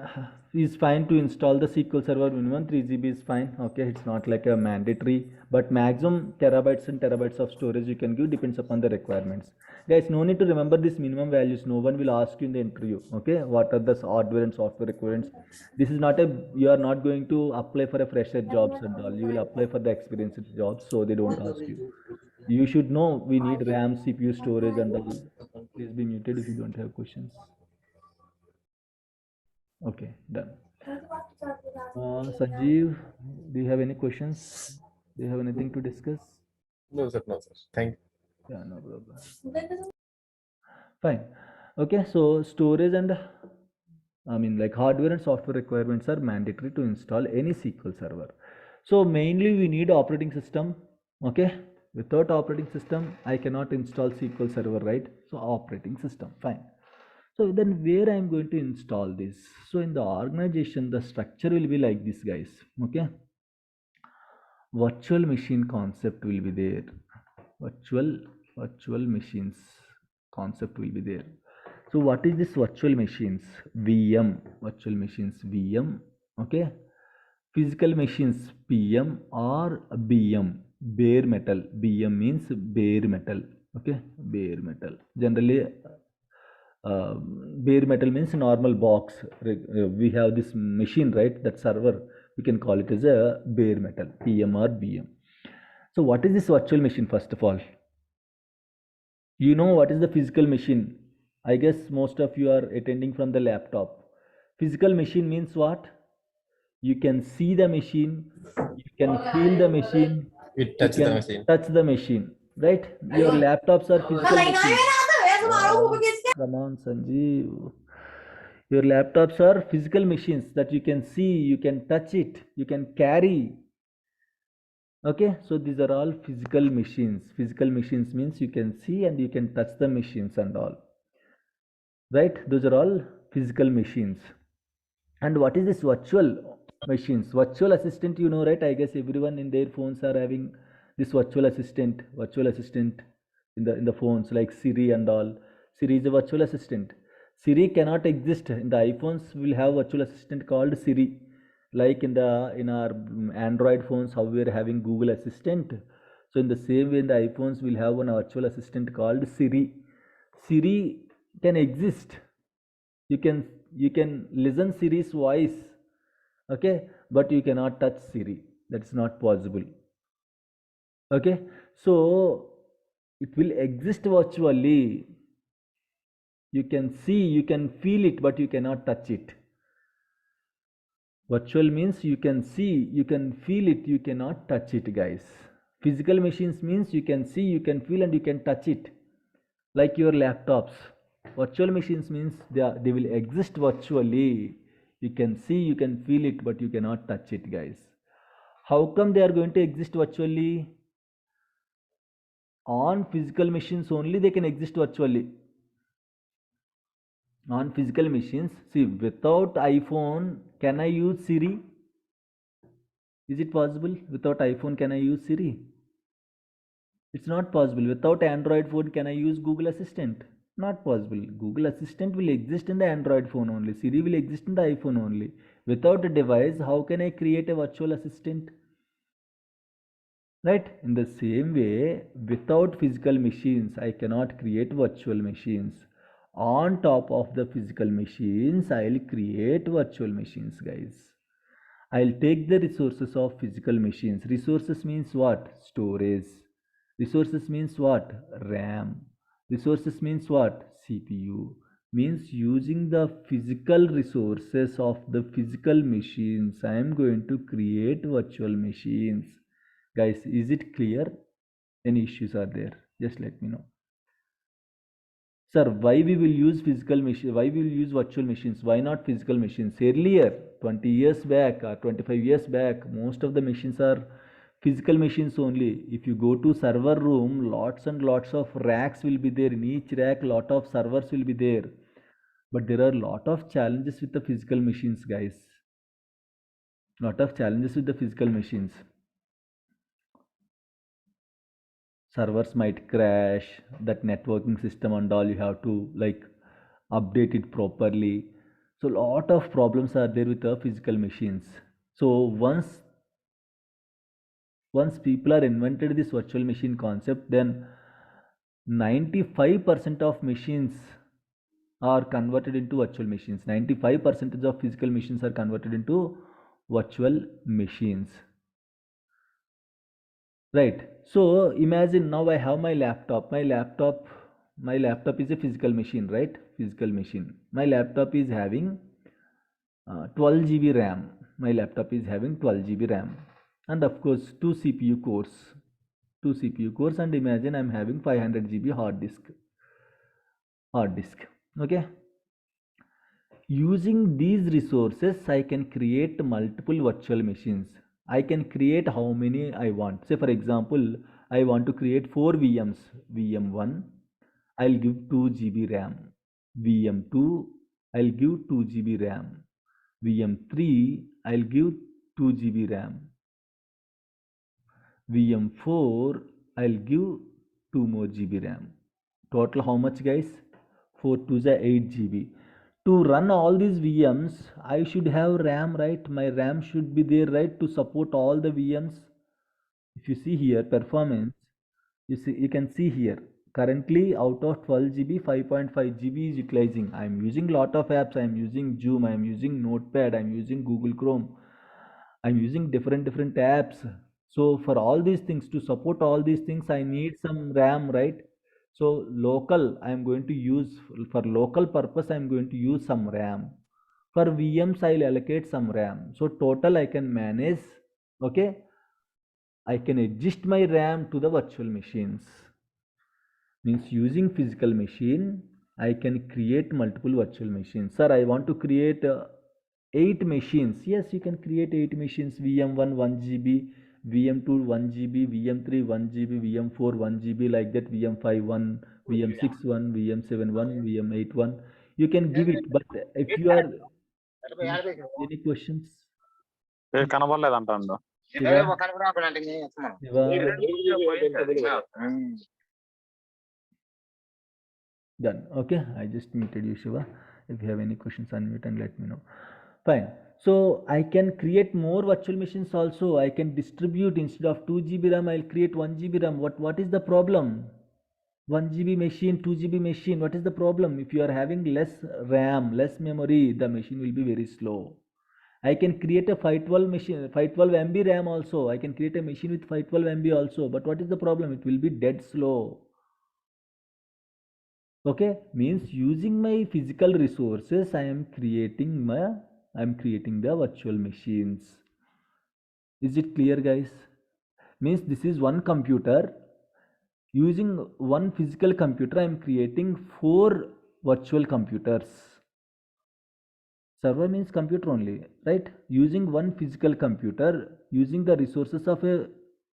is fine to install the SQL Server minimum 3 GB is fine. Okay, it's not like a mandatory, but maximum terabytes and terabytes of storage you can give depends upon the requirements. Guys, no need to remember these minimum values. No one will ask you in the interview. Okay, what are the hardware and software requirements? This is not a, you are not going to apply for a fresher jobs and all. You will apply for the experienced jobs, so they don't ask you. You should know we need RAM, CPU, storage, and all. Please be muted if you don't have questions. Okay, done. Sanjeev, do you have any questions? Do you have anything to discuss? No, sir. No, sir. Thank you. Yeah, no problem. Fine. Okay, so storage and like hardware and software requirements are mandatory to install any SQL server. So mainly we need operating system. Okay, without operating system, I cannot install SQL server, right? So operating system, fine. So then where I am going to install this? So in the organization, the structure will be like this, guys. Okay. Virtual machine concept will be there. Virtual machines concept will be there. So what is this virtual machines? VM, virtual machines, VM. Okay. Physical machines, PM or BM, bare metal. BM means bare metal. Okay, bare metal. Generally, bare metal means normal box. We have this machine, right? That server, we can call it as a bare metal, PM or BM. So what is this virtual machine? First of all, you know what is the physical machine? I guess most of you are attending from the laptop. Physical machine means what? You can see the machine, you can feel the machine, You you touch the can machine. touch the machine, right? Your laptops are physical machines. Come on, Sanjeev. Your laptops are physical machines that you can see, you can touch it, you can carry. Okay, so these are all physical machines. Physical machines means you can see and you can touch the machines and all. Right? Those are all physical machines. And what is this virtual machines? Virtual assistant, you know, right? I guess everyone in their phones are having this virtual assistant in the phones like Siri and all. Siri is a virtual assistant. Siri cannot exist in the iPhones. Will have virtual assistant called Siri, like in our Android phones how we are having Google Assistant. So in the same way in the iPhones we'll have one virtual assistant called Siri. Siri can exist. You can listen Siri's voice, okay, but you cannot touch Siri. That's not possible. Okay, so it will exist virtually. You can see, you can feel it, but you cannot touch it. Virtual means you can see, you can feel it, you cannot touch it, guys. Physical machines means you can see, you can feel, and you can touch it, like your laptops. Virtual machines means they will exist virtually. You can see, you can feel it, but you cannot touch it, guys. How come they are going to exist virtually? On physical machines only they can exist virtually. On physical machines, see, without iPhone, can I use Siri? Is it possible? Without iPhone, can I use Siri? It's not possible. Without Android phone, can I use Google Assistant? Not possible. Google Assistant will exist in the Android phone only. Siri will exist in the iPhone only. Without a device, how can I create a virtual assistant? Right? In the same way, without physical machines, I cannot create virtual machines. On top of the physical machines, I'll create virtual machines, guys. I'll take the resources of physical machines. Resources means what? Storage. Resources means what? RAM. Resources means what? CPU. Means using the physical resources of the physical machines, I am going to create virtual machines. Guys, is it clear? Any issues are there? Just let me know. Sir, why we will use physical machine? Why we will use virtual machines? Why not physical machines? Earlier, 20 years back or 25 years back, most of the machines are physical machines only. If you go to server room, lots and lots of racks will be there. In each rack, lot of servers will be there. But there are lot of challenges with the physical machines, guys. Lot of challenges with the physical machines. Servers might crash, that networking system and all, you have to like update it properly. So a lot of problems are there with the physical machines. So once people are invented this virtual machine concept, then 95% of machines are converted into virtual machines. 95% of physical machines are converted into virtual machines. Right. So imagine now I have my laptop. My laptop is a physical machine, right? Physical machine. My laptop is having 12 GB RAM. My laptop is having 12 GB RAM. And of course, two CPU cores. Two CPU cores, and imagine I'm having 500 GB hard disk. Okay. Using these resources, I can create multiple virtual machines. I can create how many I want. Say, for example, I want to create 4 VMs. VM1, I'll give 2 GB RAM. VM2, I'll give 2 GB RAM. VM3, I'll give 2 GB RAM. VM4, I'll give 2 more GB RAM. Total how much, guys? 4 2 are 8 GB. To run all these VMs, I should have RAM, right? My RAM should be there, right, to support all the VMs. If you see here, performance, you can see here. Currently, out of 12 GB, 5.5 GB is utilizing. I am using lot of apps. I am using Zoom. I am using Notepad. I am using Google Chrome. I'm using different apps. So for all these things, to support all these things, I need some RAM, right? So local, I'm going to use, for local purpose, I'm going to use some RAM. For VMs, I'll allocate some RAM. So total I can manage, okay? I can adjust my RAM to the virtual machines. Means using physical machine, I can create multiple virtual machines. Sir, I want to create 8 machines. Yes, you can create 8 machines. VM1 1 GB, VM2 1 GB, VM3 1 GB, VM4 1 GB, like that. VM5 1, VM6 1, VM7 1, VM8 1. You can give it, but if you are any questions? Shiva? Shiva? Done. Okay, I just muted you, Shiva. If you have any questions, unmute and let me know. Fine. So I can create more virtual machines also. I can distribute, instead of 2 GB RAM, I'll create 1 GB RAM. What is the problem? 1 GB machine, 2 GB machine. What is the problem? If you are having less RAM, less memory, the machine will be very slow. I can create a 512 machine, 512 MB RAM also. I can create a machine with 512 MB also. But what is the problem? It will be dead slow. Okay, means using my physical resources, I am creating the virtual machines. Is it clear, guys? Means this is one computer. Using one physical computer, I am creating 4 virtual computers. Server means computer only, right? Using one physical computer, using the resources of a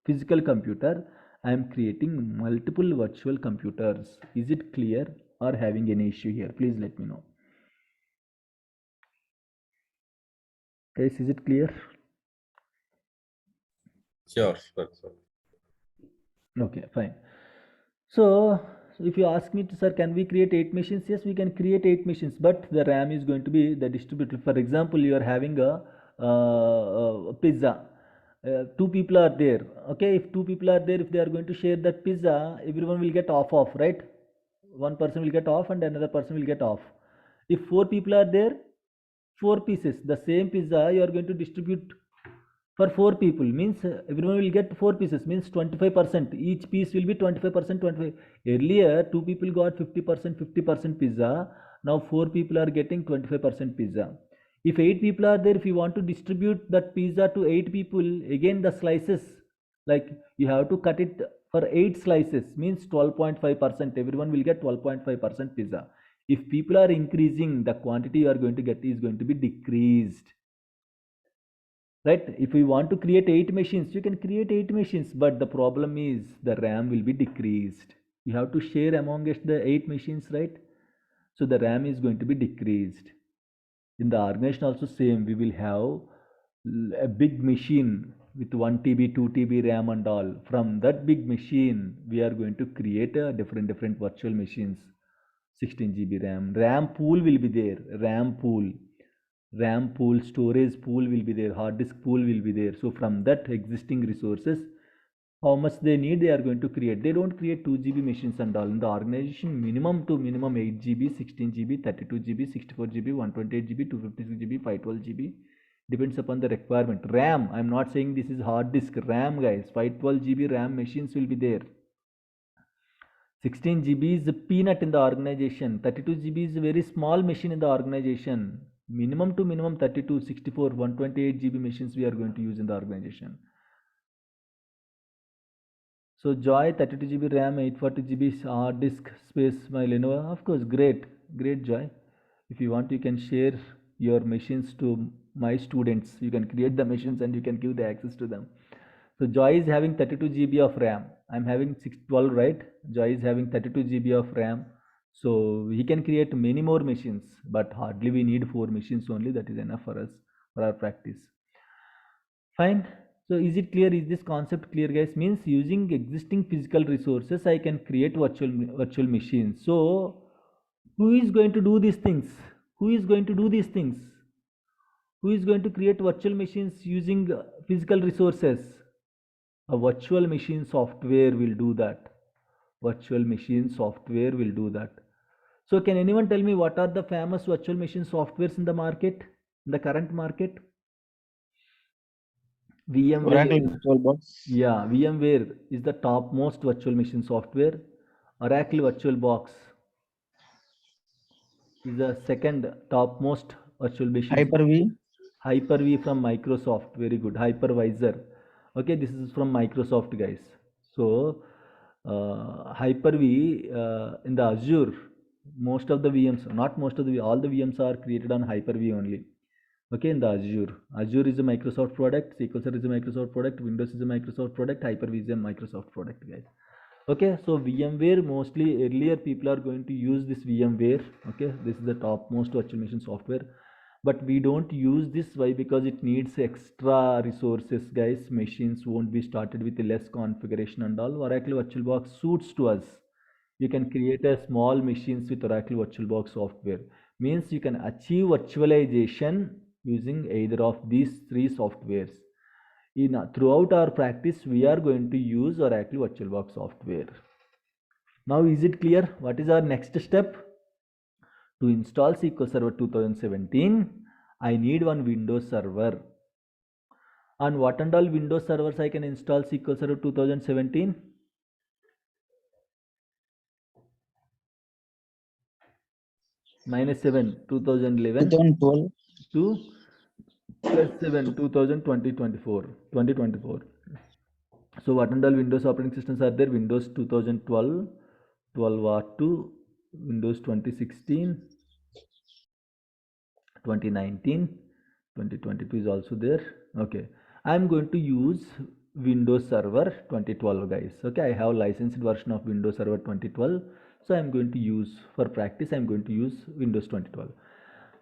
physical computer, I am creating multiple virtual computers. Is it clear or having any issue here? Please let me know. Guys, is it clear? Sure. Okay, fine. So if you ask me to, sir, can we create 8 machines? Yes, we can create 8 machines, but the RAM is going to be the distributed. For example, you are having a pizza. 2 people are there. Okay, if 2 people are there, if they are going to share that pizza, everyone will get off, right? One person will get off and another person will get off. If 4 people are there, 4 pieces, the same pizza you are going to distribute for 4 people, means everyone will get 4 pieces, means 25%. Each piece will be 25%, 25. Earlier 2 people got 50%, 50% pizza. Now 4 people are getting 25% pizza. If 8 people are there, if you want to distribute that pizza to 8 people, again the slices, like you have to cut it for 8 slices, means 12.5%. Everyone will get 12.5% pizza. If people are increasing, the quantity you are going to get is going to be decreased. Right? If we want to create 8 machines, you can create 8 machines, but the problem is the RAM will be decreased. You have to share amongst the 8 machines, right? So the RAM is going to be decreased. In the organization also same, we will have a big machine with 1 TB, 2 TB RAM and all. From that big machine, we are going to create a different virtual machines. 16 GB RAM. RAM pool will be there. RAM pool. RAM pool, storage pool will be there, hard disk pool will be there. So from that existing resources, how much they need, they are going to create. They don't create 2 GB machines and all. In the organization, minimum to minimum 8 GB, 16 GB, 32 GB, 64 GB, 128 GB, 256 GB, 512 GB. Depends upon the requirement. RAM, I'm not saying this is hard disk. RAM, guys, 512 GB RAM machines will be there. 16 GB is a peanut in the organization. 32 GB is a very small machine in the organization. Minimum to minimum 32, 64, 128 GB machines we are going to use in the organization. So Joy, 32 GB RAM, 840 GB hard disk space, my Lenovo. Of course, great, great Joy. If you want, you can share your machines to my students. You can create the machines and you can give the access to them. So Joy is having 32 GB of RAM. I'm having 612, right? Joy is having 32 GB of RAM. So he can create many more machines, but hardly we need 4 machines only. That is enough for us, for our practice. Fine. So is it clear? Is this concept clear, guys? Means using existing physical resources, I can create virtual machines. So who is going to do these things? Who is going to do these things? Who is going to create virtual machines using physical resources? A virtual machine software will do that. Virtual machine software will do that. So can anyone tell me what are the famous virtual machine softwares in the market, in the current market? VMware. Yeah, VMware is the topmost virtual machine software. Oracle VirtualBox is the second topmost virtual machine. Hyper-V. Hyper-V from Microsoft, very good. Hypervisor. Okay, this is from Microsoft, guys. So Hyper-V in the Azure, most of the VMs, not most of the, all the VMs are created on Hyper-V only. Okay, in the Azure is a Microsoft product, SQL Server is a Microsoft product, Windows is a Microsoft product, Hyper-V is a Microsoft product, guys. Okay, so VMware, mostly earlier people are going to use this VMware. Okay, this is the topmost virtual machine software, but we don't use this. Why? Because it needs extra resources, guys. Machines won't be started with less configuration and all. Oracle VirtualBox suits to us. You can create a small machines with Oracle VirtualBox software. Means you can achieve virtualization using either of these 3 softwares. Throughout our practice, we are going to use Oracle VirtualBox software. Now, is it clear? What is our next step? To install SQL Server 2017, I need one Windows server. On what and all Windows servers I can install SQL Server 2017? -7 2011 2012. to +7 2024. So what and all Windows operating systems are there? Windows 2012, 12R2, Windows 2016, 2019, 2022 is also there. Okay, I'm going to use Windows Server 2012, guys. Okay, I have licensed version of Windows Server 2012, so I'm going to use, for practice, I'm going to use Windows 2012.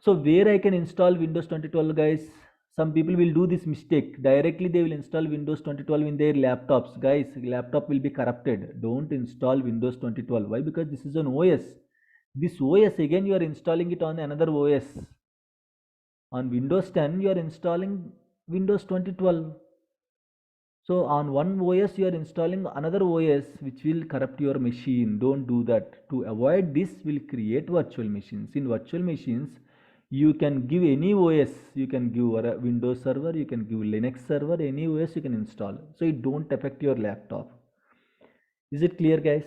So where I can install Windows 2012, guys? Some people will do this mistake. Directly they will install Windows 2012 in their laptops. Guys, laptop will be corrupted. Don't install Windows 2012. Why? Because this is an OS. This OS, again you are installing it on another OS. On Windows 10 you are installing Windows 2012. So on one OS you are installing another OS which will corrupt your machine. Don't do that. To avoid this, will create virtual machines. In virtual machines, you can give any OS. You can give a Windows server, you can give Linux server, any OS you can install. So it don't affect your laptop. Is it clear, guys?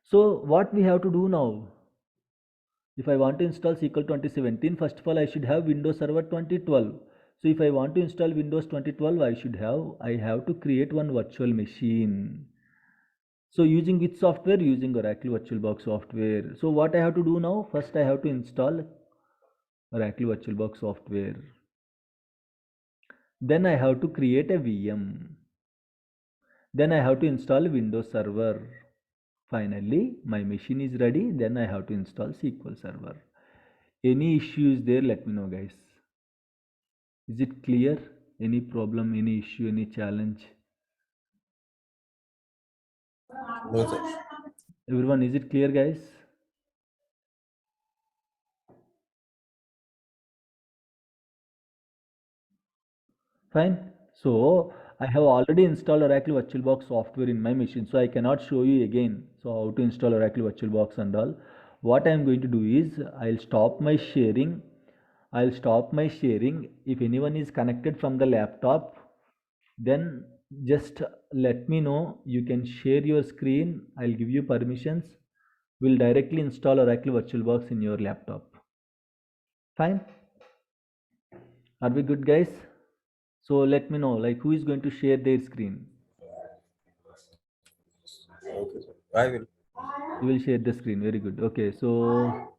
So what we have to do now? If I want to install SQL 2017, first of all I should have Windows Server 2012. So if I want to install Windows 2012, I have to create one virtual machine. So using which software? Using Oracle VirtualBox software. So what I have to do now? First I have to install Oracle VirtualBox software. Then I have to create a VM. Then I have to install Windows Server. Finally, my machine is ready. Then I have to install SQL Server. Any issues there? Let me know, guys. Is it clear? Any problem, any issue, any challenge? No, sir. Everyone, is it clear, guys? Fine. So I have already installed Oracle VirtualBox software in my machine, so I cannot show you again. So how to install Oracle VirtualBox and all. What I am going to do is I'll stop my sharing. I'll stop my sharing. If anyone is connected from the laptop, then just let me know. You can share your screen. I'll give you permissions. We'll directly install Oracle VirtualBox in your laptop. Fine. Are we good, guys? So let me know, like, who is going to share their screen. Okay, sir. I will. You will share the screen. Very good. Okay, so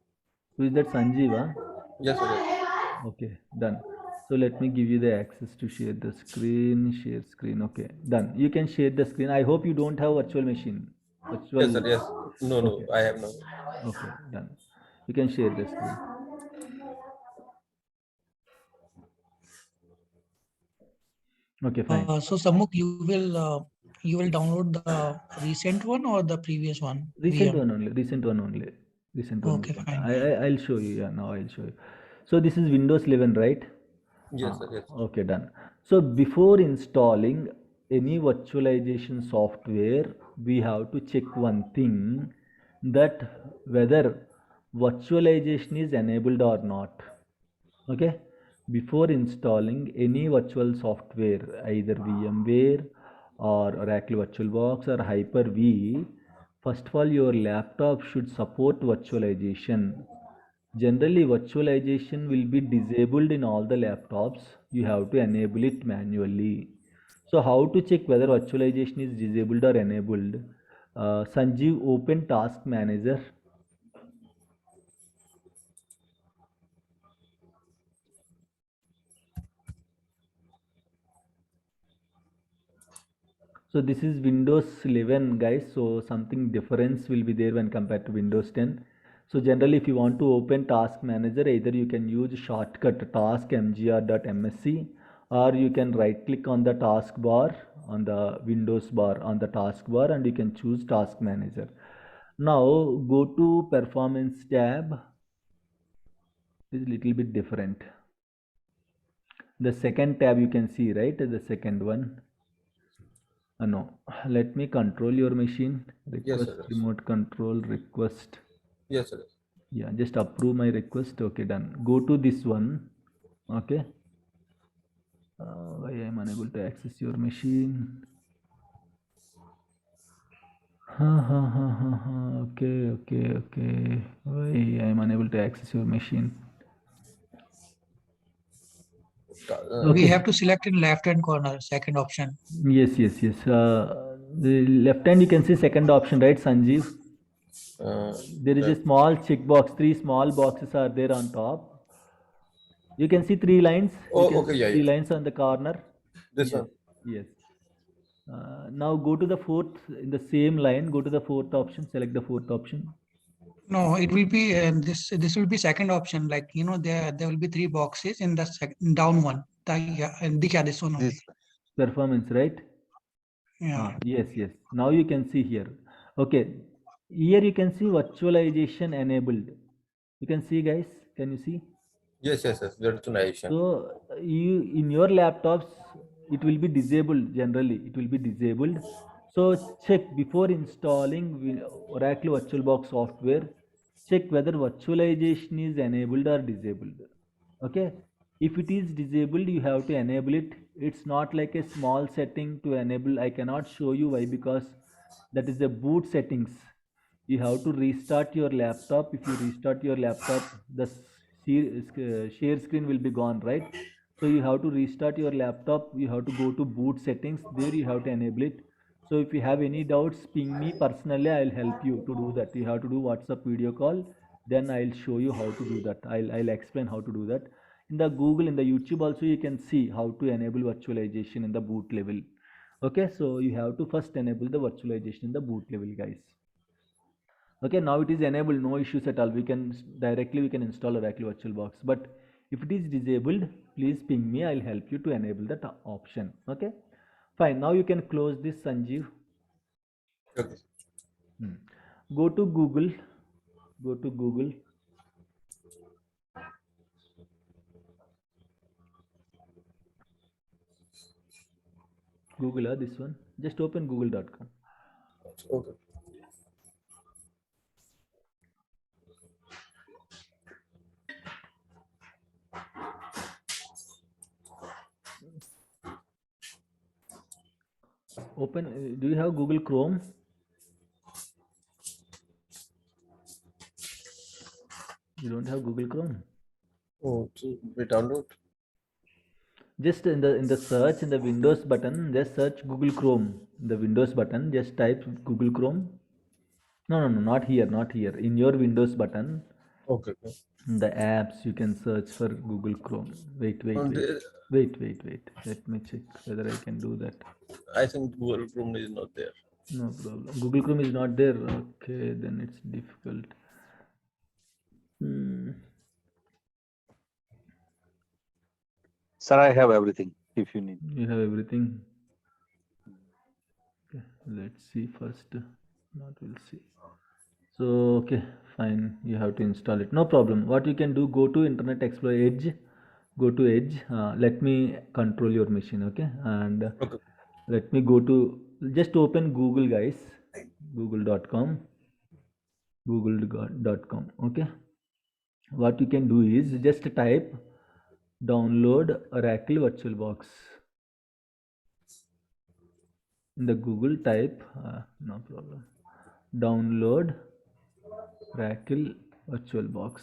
who is that? Sanjeev? Huh? Yes, sir. Yes. Okay, done. So let me give you the access to share the screen. Share screen. Okay, done. You can share the screen. I hope you don't have virtual machine. Yes, sir. Virtual. Yes. No, no, Okay. I have no. Okay, done. You can share the screen. Okay, fine. So Samukh, you will download the recent one or the previous one? Recent VM. one only. Recent one only. Recent one. Okay, fine. I'll show you. Yeah, now I'll show you. So this is Windows 11, right? Yes, sir. Yes. Okay, done. So before installing any virtualization software, we have to check one thing, that whether virtualization is enabled or not. Okay, before installing any virtual software, either VMware or Oracle VirtualBox or Hyper-V, first of all your laptop should support virtualization. Generally, virtualization will be disabled in all the laptops. You have to enable it manually. So how to check whether virtualization is disabled or enabled? Sanjeev, open Task Manager. So this is Windows 11, guys. So something difference will be there when compared to Windows 10. So generally, if you want to open Task Manager, either you can use shortcut task mgr.msc, or you can right click on the taskbar on the Windows bar on the taskbar, and you can choose Task Manager. Now go to Performance tab. Is little bit different. The second tab you can see, right? The second one. No, let me control your machine. Yes, Request sir. Yes. remote control request. Yes, sir. Yeah, just approve my request. Okay, done. Go to this one. Okay. Why I am unable to access your machine? Okay, okay, okay. Why I am unable to access your machine? Uh, We Okay. have to select in left-hand corner, second option. Yes, yes, yes. The left hand you can see second option, right, Sanjeev? There is a small checkbox. 3 small boxes are there on top. You can see 3 lines. You Oh, can okay. see Yeah, 3 yeah. lines on the corner. This Yes, one. yes. Now go to the fourth, in the same line, go to the fourth option, select the fourth option. No, it will be this will be second option. Like there will be 3 boxes in the down one. Yeah, this one only. This Performance, right? Yeah. Yes, yes. Now you can see here. Okay. Here you can see virtualization enabled. You can see, guys. Can you see? Yes, yes, yes. Virtualization. So you in your laptops it will be disabled. Generally it will be disabled. So check before installing Oracle VirtualBox software. Check whether virtualization is enabled or disabled. Okay. If it is disabled, you have to enable it. It's not like a small setting to enable. I cannot show you why, because that is the boot settings. You have to restart your laptop. If you restart your laptop, the share screen will be gone, right? So you have to restart your laptop. You have to go to boot settings. There you have to enable it. So if you have any doubts, ping me personally. I'll help you to do that. You have to do WhatsApp video call. Then I'll show you how to do that. I'll explain how to do that. In the Google, in the YouTube also, you can see how to enable virtualization in the boot level. Okay, so you have to first enable the virtualization in the boot level, guys. Okay, now it is enabled, no issues at all. We can directly install Oracle VirtualBox. But if it is disabled, please ping me. I'll help you to enable that option. Okay, fine. Now you can close this, Sanjeev. Okay. Go to Google. Go to Google. Google, this one. Just open google.com. Okay. Open, do you have Google Chrome? You don't have Google Chrome? Oh, so we download. Just in the search, in the Windows button, just search Google Chrome. In the Windows button, just type Google Chrome. No, not here, not here. In your Windows button, Okay. in the apps, you can search for Google Chrome. Wait. Let me check whether I can do that. I think Google Chrome is not there. No problem. Google Chrome is not there. Okay, then it's difficult. Sir, I have everything if you need. You have everything. Okay, let's see first. Not we'll see. So okay, fine. You have to install it. No problem. What you can do? Go to Internet Explorer Edge. Go to Edge. Let me control your machine. Okay, and Okay. let me go to. Just open Google, guys. Google.com. Google.com. Okay. What you can do is just type download Oracle VirtualBox. In the Google type, no problem. Download Oracle VirtualBox.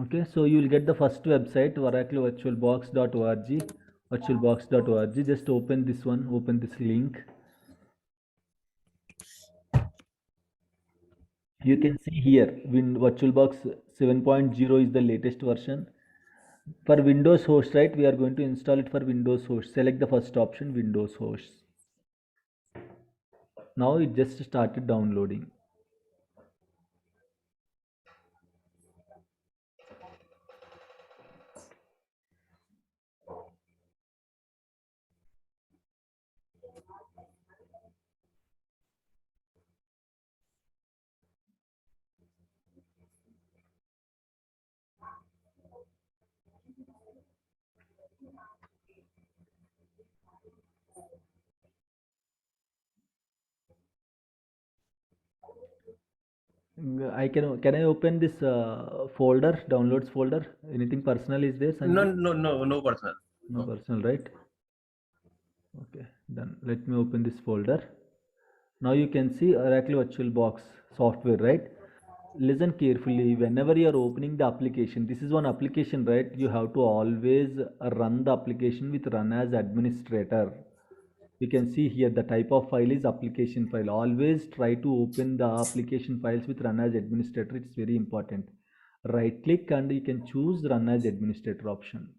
Okay, so you will get the first website, oraclevirtualbox.org, virtualbox.org. Just open this one, open this link. You can see here, VirtualBox 7.0 is the latest version. For Windows host, right, we are going to install it for Windows host. Select the first option, Windows host. Now it just started downloading. Can I open this folder, downloads folder? Anything personal is there, Sanjay? No personal. No personal, right? Okay, done. Let me open this folder. Now you can see Oracle VirtualBox software, right? Listen carefully. Whenever you are opening the application, this is one application, right? You have to always run the application with run as administrator. You can see here the type of file is application file. Always try to open the application files with run as administrator. It's very important. Right click and you can choose run as administrator option.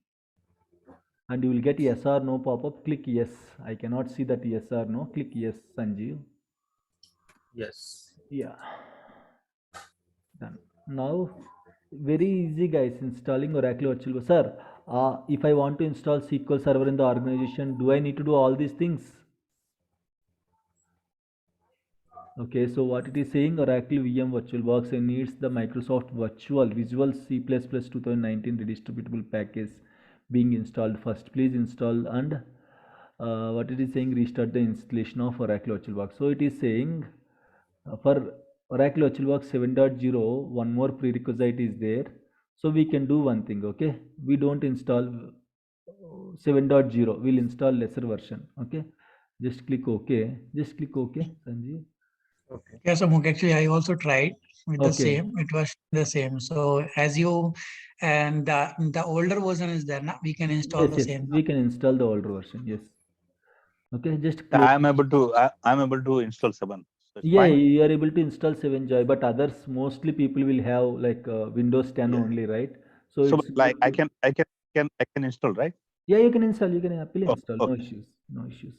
And you will get yes or no pop-up. Click yes. I cannot see that yes or no. Click yes, Sanjeev. Yes. Yeah. Done. Now, very easy, guys. Installing Oracle VirtualBox. Sir, if I want to install SQL Server in the organization, do I need to do all these things? Okay, so what it is saying, Oracle VM VirtualBox needs the Microsoft Visual C++ 2019 redistributable package being installed first. Please install and what it is saying, restart the installation of Oracle VirtualBox. So it is saying for Oracle VirtualBox 7.0, one more prerequisite is there. So we can do one thing, okay? We don't install 7.0, we'll install lesser version, okay? Just click OK. Just click OK, Sanjeev. Okay. Yes, Amok, actually, I also tried with the Okay. same. It was the same. So as you, and the older version is there now, we can install Yes, the yes, same. we can install the older version, yes. Okay, just I'm able to install 7. So it's yeah, fine. you are able to install 7 Joy, but others, mostly people will have like Windows 10 Yeah. only, right? So So it's like good to- I can install, right? Yeah, you can install, you can happily Oh, install, no okay. issues, no issues.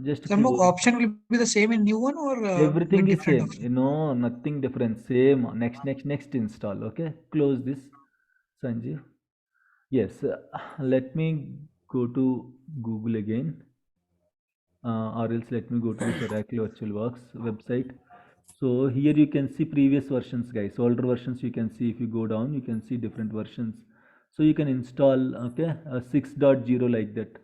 Just So Amok, close. option will be the same in new one or Everything with is different same, option? no, nothing different, same. Next install. Okay, close this, Sanjeev. Yes, let me go to Google again, or else let me go to this Oracle VirtualBox website. So here you can see previous versions, guys. Older versions you can see. If you go down, you can see different versions. So you can install, okay, 6.0 like that.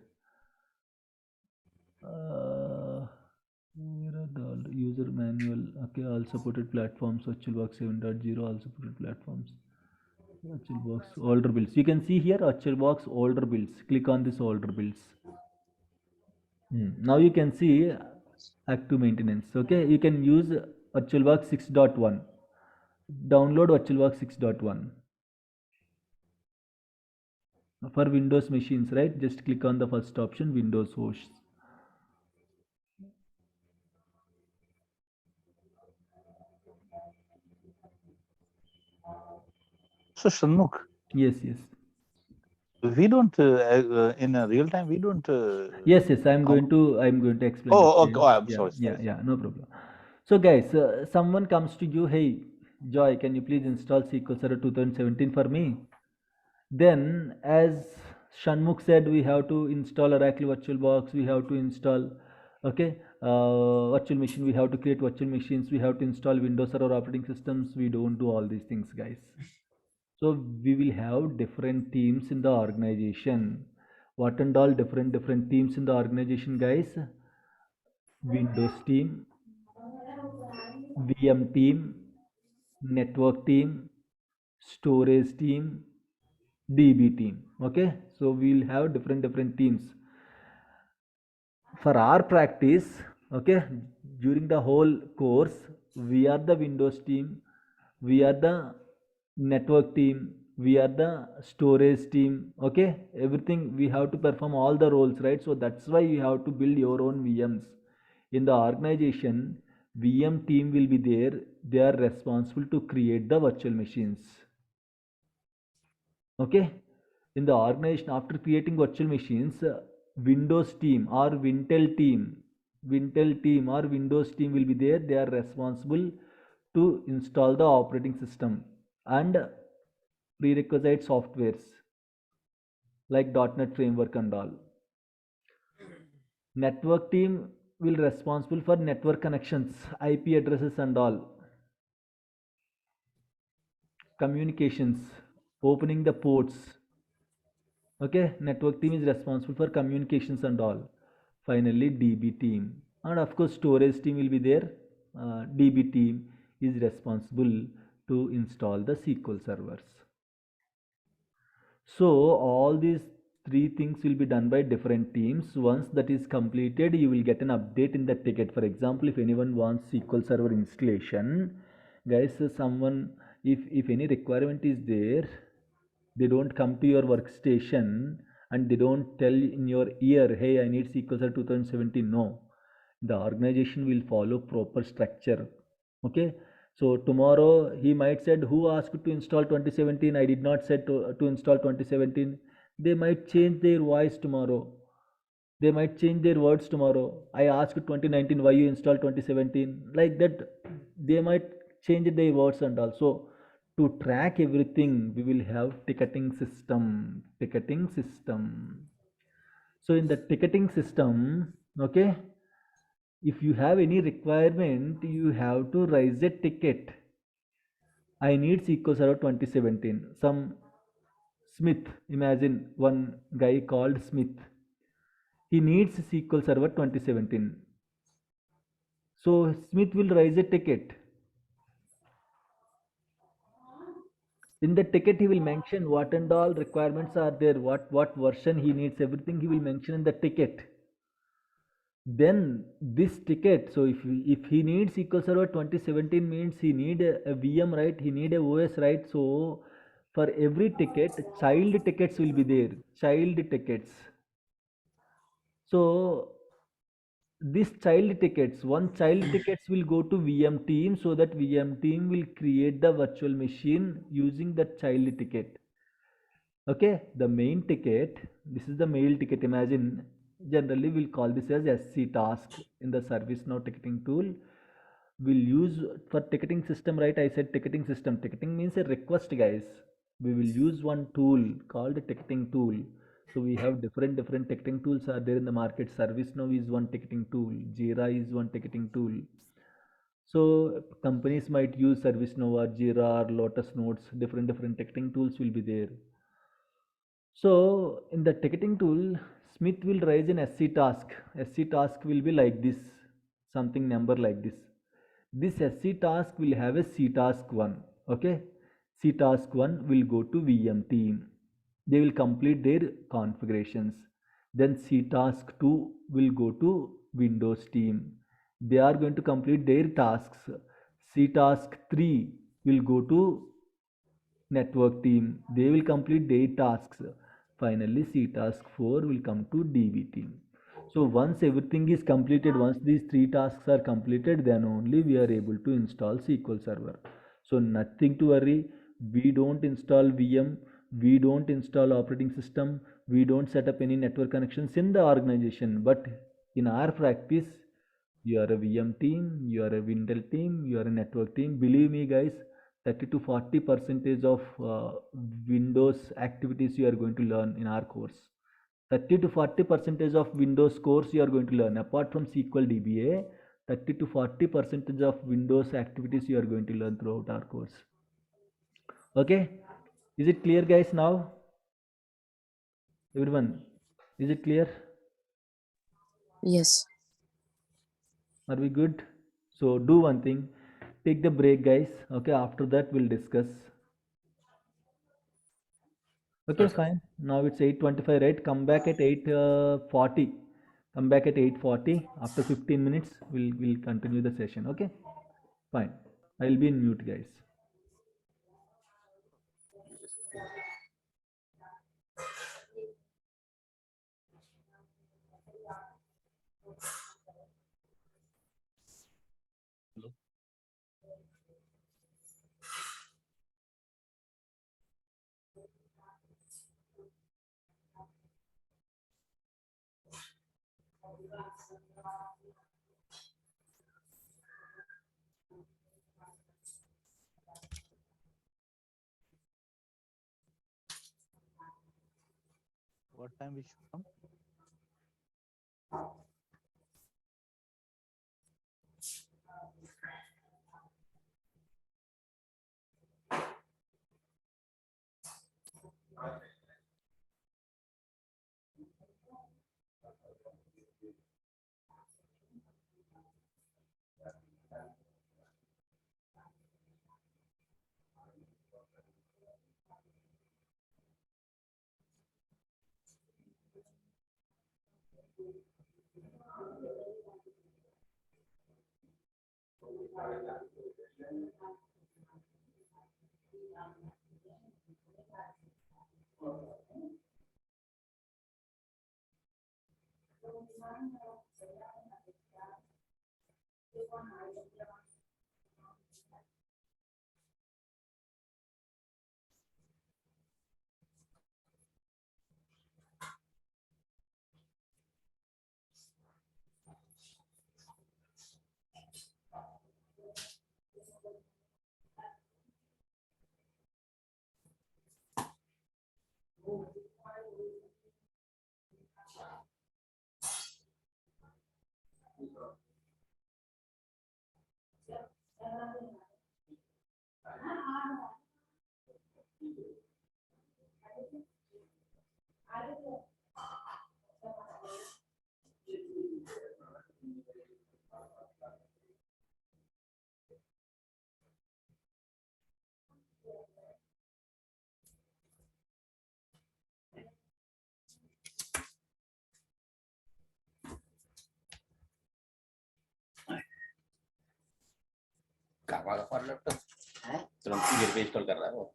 Where are the user manual? Okay, all supported platforms. VirtualBox 7.0 all supported platforms. VirtualBox older builds. You can see here VirtualBox older builds. Click on this older builds. Now you can see active maintenance. Okay, you can use VirtualBox 6.1. Download VirtualBox 6.1 for Windows machines, right? Just click on the first option, Windows hosts. So Shanmukh, Yes, yes. we don't in real time. We don't. Yes, I'm going to explain Oh, it to okay. you. Oh, I'm Yeah, sorry. yeah, Sorry. yeah, no problem. So guys, someone comes to you, hey, Joy, can you please install SQL Server 2017 for me? Then, as Shanmukh said, we have to install Oracle VirtualBox, we have to install, okay, virtual machine, we have to create virtual machines, we have to install Windows Server operating systems. We don't do all these things, guys. So we will have different teams in the organization. What and all different teams in the organization, guys? Windows team, VM team, network team, storage team, DB team. Okay, so we'll have different teams. For our practice, okay, during the whole course, we are the Windows team, we are the network team, we are the storage team. Okay, everything we have to perform all the roles, right? So that's why you have to build your own VMs in the organization. VM team will be there. They are responsible to create the virtual machines. Okay, in the organization, after creating virtual machines, Windows team or Wintel team or Windows team will be there. They are responsible to install the operating system and prerequisite softwares like .NET framework and all. Network team will responsible for network connections, IP addresses and all. Communications, opening the ports. Okay, network team is responsible for communications and all. Finally, DB team, and of course storage team will be there. DB team is responsible to install the SQL servers. So all these three things will be done by different teams. Once that is completed, you will get an update in the ticket. For example, if anyone wants SQL server installation, guys, someone, if any requirement is there, they don't come to your workstation and they don't tell in your ear, hey, I need SQL Server 2017. No, the organization will follow proper structure. Okay, so tomorrow he might said, who asked to install 2017? I did not said to install 2017. They might change their voice tomorrow. They might change their words tomorrow. I asked 2019, why you install 2017? Like that, they might change their words and also. To track everything, we will have ticketing system. So in the ticketing system, okay, if you have any requirement, you have to raise a ticket. I need SQL Server 2017. Some Smith, imagine one guy called Smith. He needs SQL Server 2017. So Smith will raise a ticket. In the ticket, he will mention what and all requirements are there, what version he needs, everything he will mention in the ticket. Then this ticket, so if he needs SQL Server 2017 means he need a VM, right? He need a OS, right? So for every ticket, child tickets will be there. Child tickets. So this one child tickets will go to VM team, so that VM team will create the virtual machine using the child ticket. Okay, the main ticket, this is the mail ticket. Imagine, generally we'll call this as SC task in the ServiceNow ticketing tool. We'll use for ticketing system, right? I said ticketing system. Ticketing means a request, guys. We will use one tool called a ticketing tool. So we have different ticketing tools are there in the market. ServiceNow is one ticketing tool. Jira is one ticketing tool. So companies might use ServiceNow or Jira or Lotus Notes. Different ticketing tools will be there. So in the ticketing tool, Smith will raise an SC task. SC task will be like this, something number like this. This SC task will have a C task 1. Okay, C task 1 will go to VM team. They will complete their configurations. Then C task 2 will go to Windows team. They are going to complete their tasks. C task 3 will go to network team. They will complete their tasks. Finally, C task 4 will come to DB team. So once everything is completed, once these 3 tasks are completed, then only we are able to install SQL Server. So nothing to worry. We don't install VM. We don't install operating system. We don't set up any network connections in the organization. But in our practice, you are a VM team, you are a Windows team, you are a network team. Believe me, guys, 30 to 40 percentage of Windows activities you are going to learn in our course. 30 to 40 percentage of Windows course you are going to learn. Apart from SQL DBA, 30 to 40 percentage of Windows activities you are going to learn throughout our course. Okay, is it clear, guys? Now everyone, is it clear? Yes. Are we good? So do one thing, take the break, guys. Okay, after that we'll discuss. Okay, Sure, sir. fine. Now it's 8:25, right? Come back at 8:40. Come back at 8:40. After 15 minutes, we'll continue the session. Okay, fine. I'll be in mute, guys. What time we should come? वाला for laptop तुरंत मेरे पे install कर रहा है वो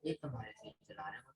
ये तुम्हारे से चला रहे हैं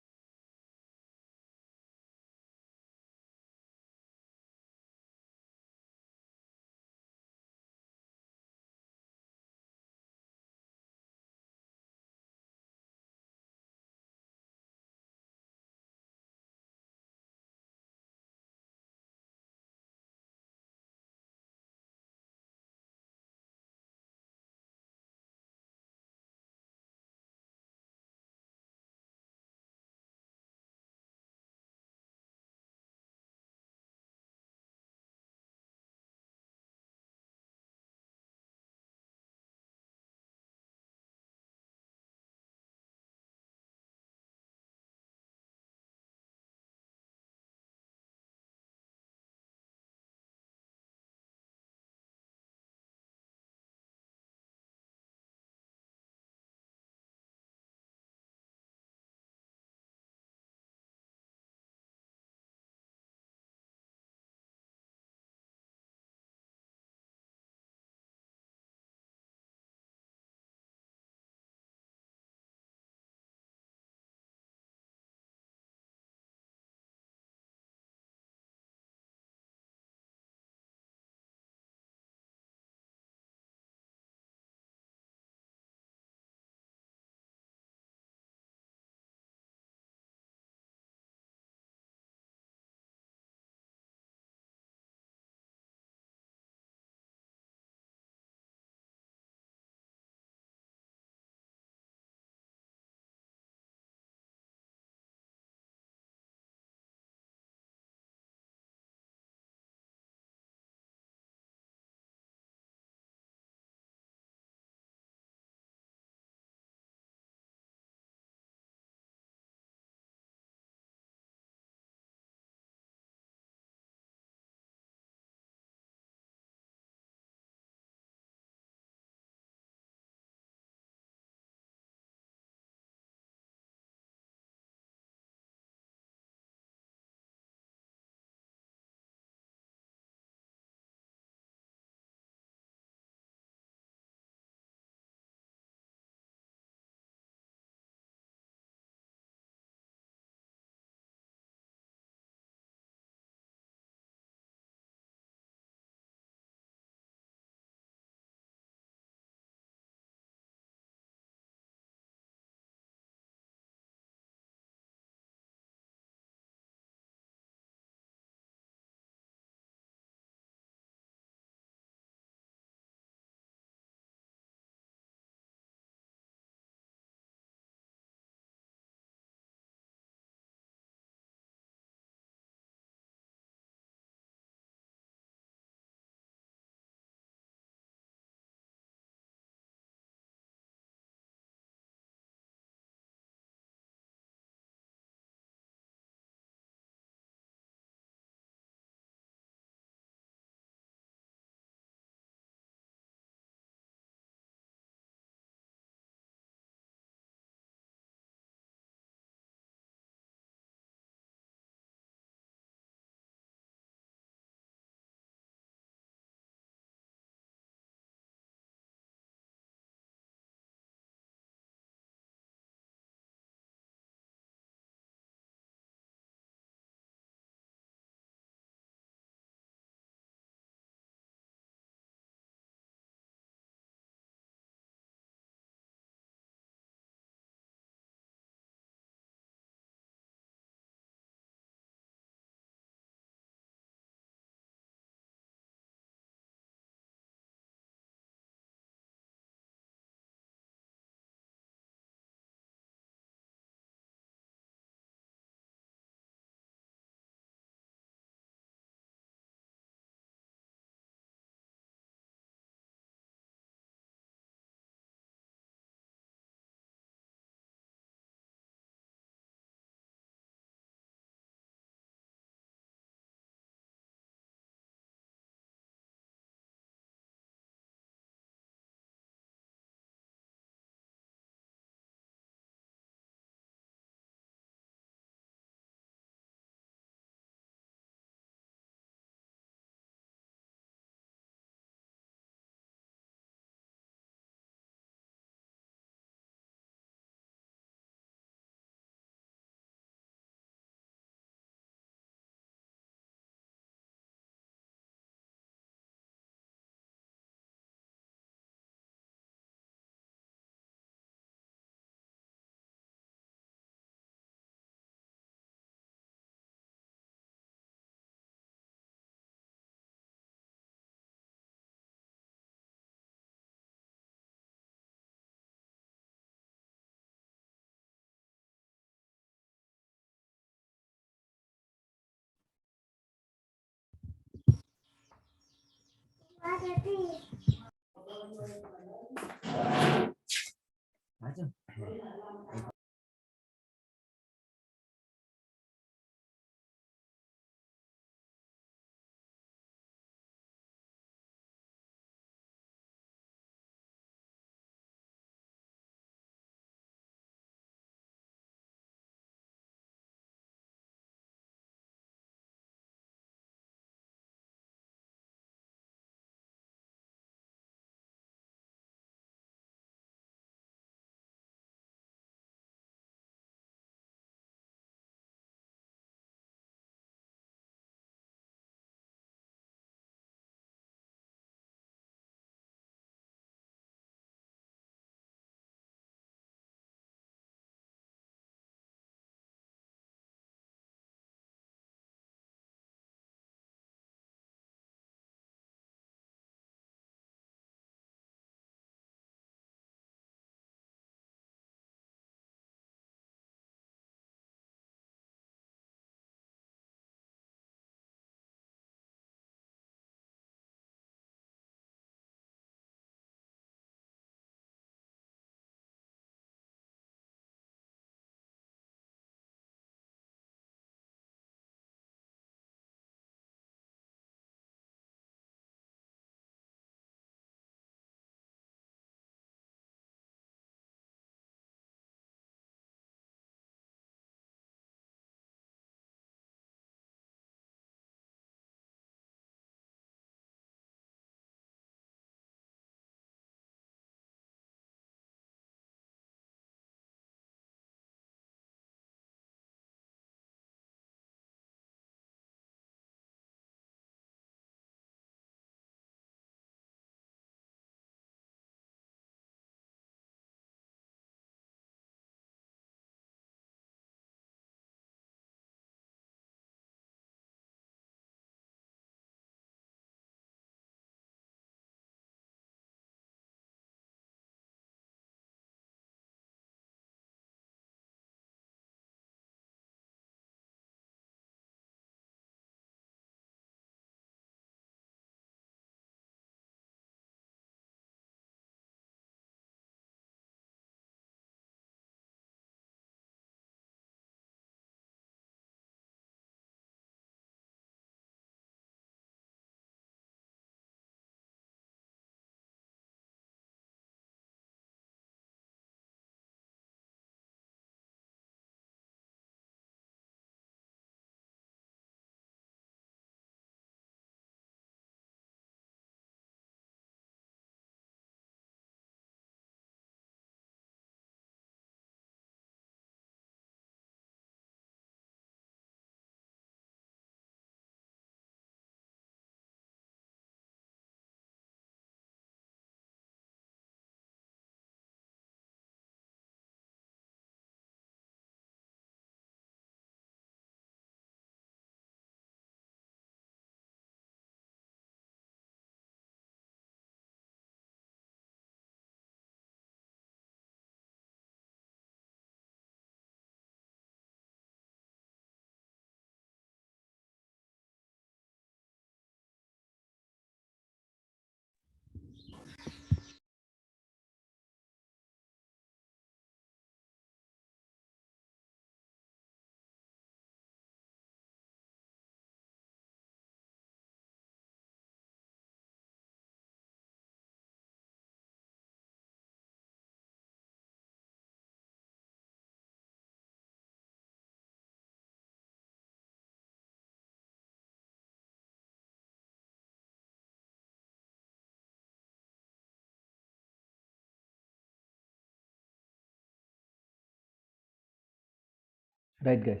Right, guys.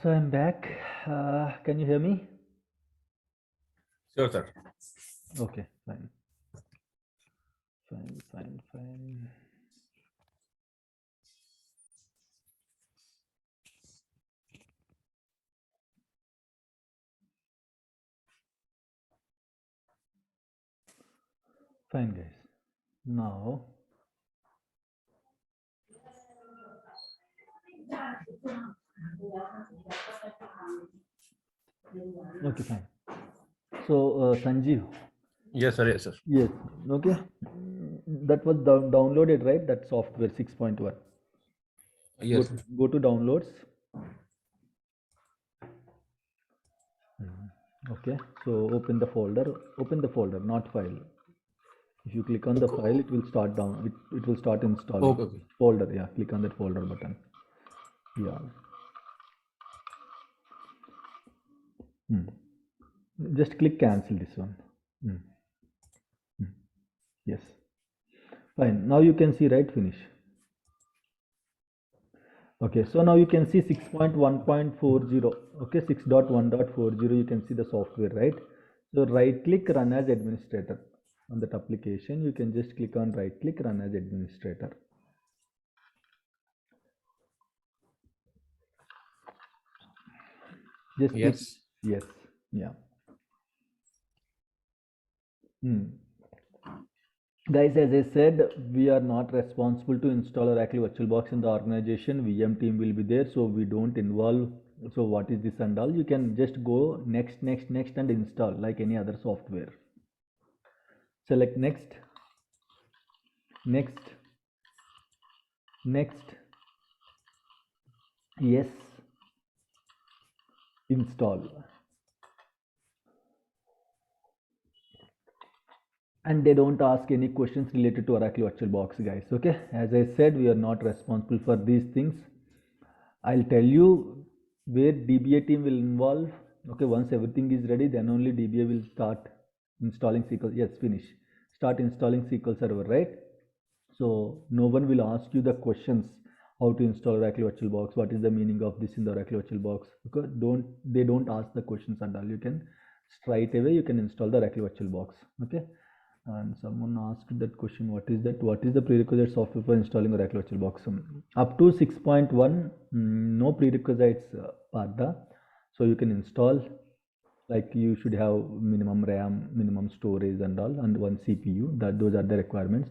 So I'm back. Can you hear me? Sure, sir. Okay, fine. Fine. Fine, guys. Now, okay, fine. So Sanjeev, Yes, sir. Yes, sir. yes, okay, that was downloaded, right? That software 6.1. Yes, sir. Go to downloads. Okay, so open the folder, not file. If you click on the file, it will start it will start installing. Okay. Folder, yeah, click on that folder button. Yeah. Just click cancel this one. Yes. Fine. Now you can see, right, finish. Okay, so now you can see 6.1.40. Okay, 6.1.40, you can see the software, right? So right click, run as administrator on that application. You can just click on right click, run as administrator. Just click, Yes. yes, yeah. Guys, as I said, we are not responsible to install Oracle VirtualBox in the organization. VM team will be there, so we don't involve. So what is this and all? You can just go next and install like any other software. Select next, yes, install. And they don't ask any questions related to Oracle VirtualBox, guys. Okay, as I said, we are not responsible for these things. I'll tell you where DBA team will involve. Okay, once everything is ready, then only DBA will start installing SQL. Yes, finish. Start installing SQL Server, right? So no one will ask you the questions how to install Oracle VirtualBox. What is the meaning of this in the Oracle VirtualBox? Because they don't ask the questions and all. You can straight away you can install the Oracle VirtualBox. Okay. And someone asked that question, what is that? What is the prerequisite software for installing Oracle VirtualBox? Up to 6.1, no prerequisites, Partha. So you can install, like you should have minimum RAM, minimum storage and all, and one CPU. Those are the requirements.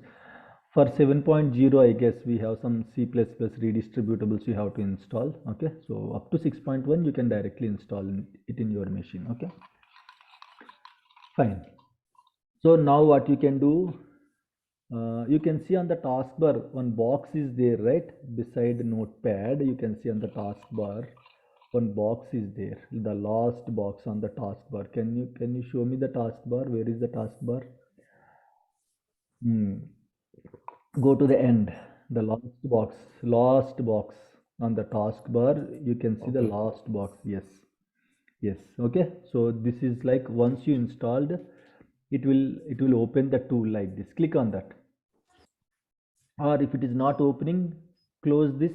For 7.0, I guess we have some C++ redistributables you have to install. Okay, so up to 6.1, you can directly install it in your machine. Okay, fine. So now what you can do, you can see on the taskbar one box is there, right? Beside notepad, you can see on the taskbar one box is there. The last box on the taskbar. Can you show me the taskbar? Where is the taskbar? Go to the end. The last box on the taskbar. You can see the last box. Yes. Okay. So this is like once you installed, it will open the tool like this. Click on that, or if it is not opening, close this.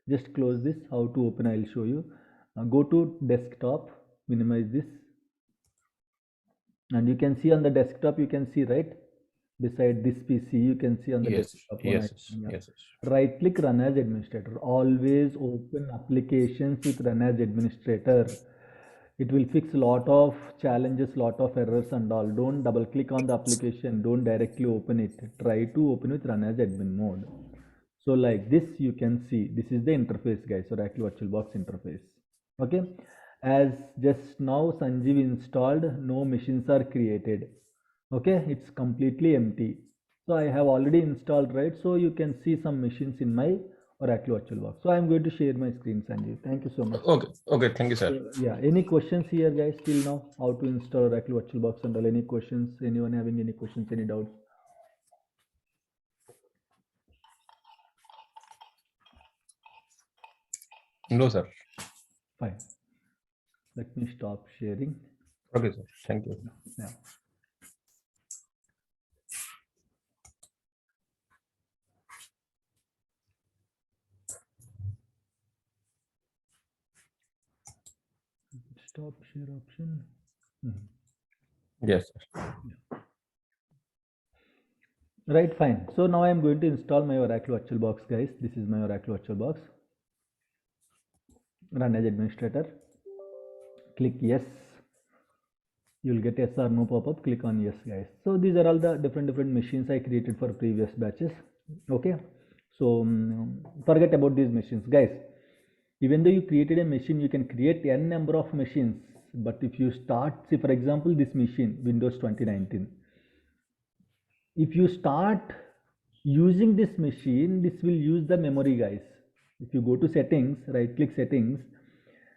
Just close this. How to open, I'll show you. Go to desktop, minimize this, and you can see on the desktop, you can see, right, beside this PC, you can see on the desktop one icon. Right click, run as administrator. Always open applications with run as administrator. It will fix a lot of challenges, lot of errors and all. Don't double click on the application. Don't directly open it. Try to open with run as admin mode. So like this, you can see this is the interface, guys. Oracle VirtualBox interface. Okay. As just now Sanjeev installed, no machines are created. Okay, it's completely empty. So I have already installed, right? So you can see some machines in my Oracle VirtualBox. So I'm going to share my screen, Sanjeev. Thank you so much. Okay. Thank you, sir. Yeah. Any questions here, guys? Till now, how to install Oracle VirtualBox and all? Any questions? Anyone having any questions? Any doubts? No, sir. Fine. Let me stop sharing. Okay, sir. Thank you. Yeah. Stop share option. Yes, sir. Right, fine. So now I'm going to install my Oracle VirtualBox, guys. This is my Oracle VirtualBox. Run as administrator. Click yes. You'll get yes or no pop-up. Click on yes, guys. So these are all the different machines I created for previous batches. Okay. So forget about these machines, guys. Even though you created a machine, you can create n number of machines But if you start, say for example, this machine, Windows 2019, if you start using this machine, this will use the memory, guys. If you go to settings, right click settings,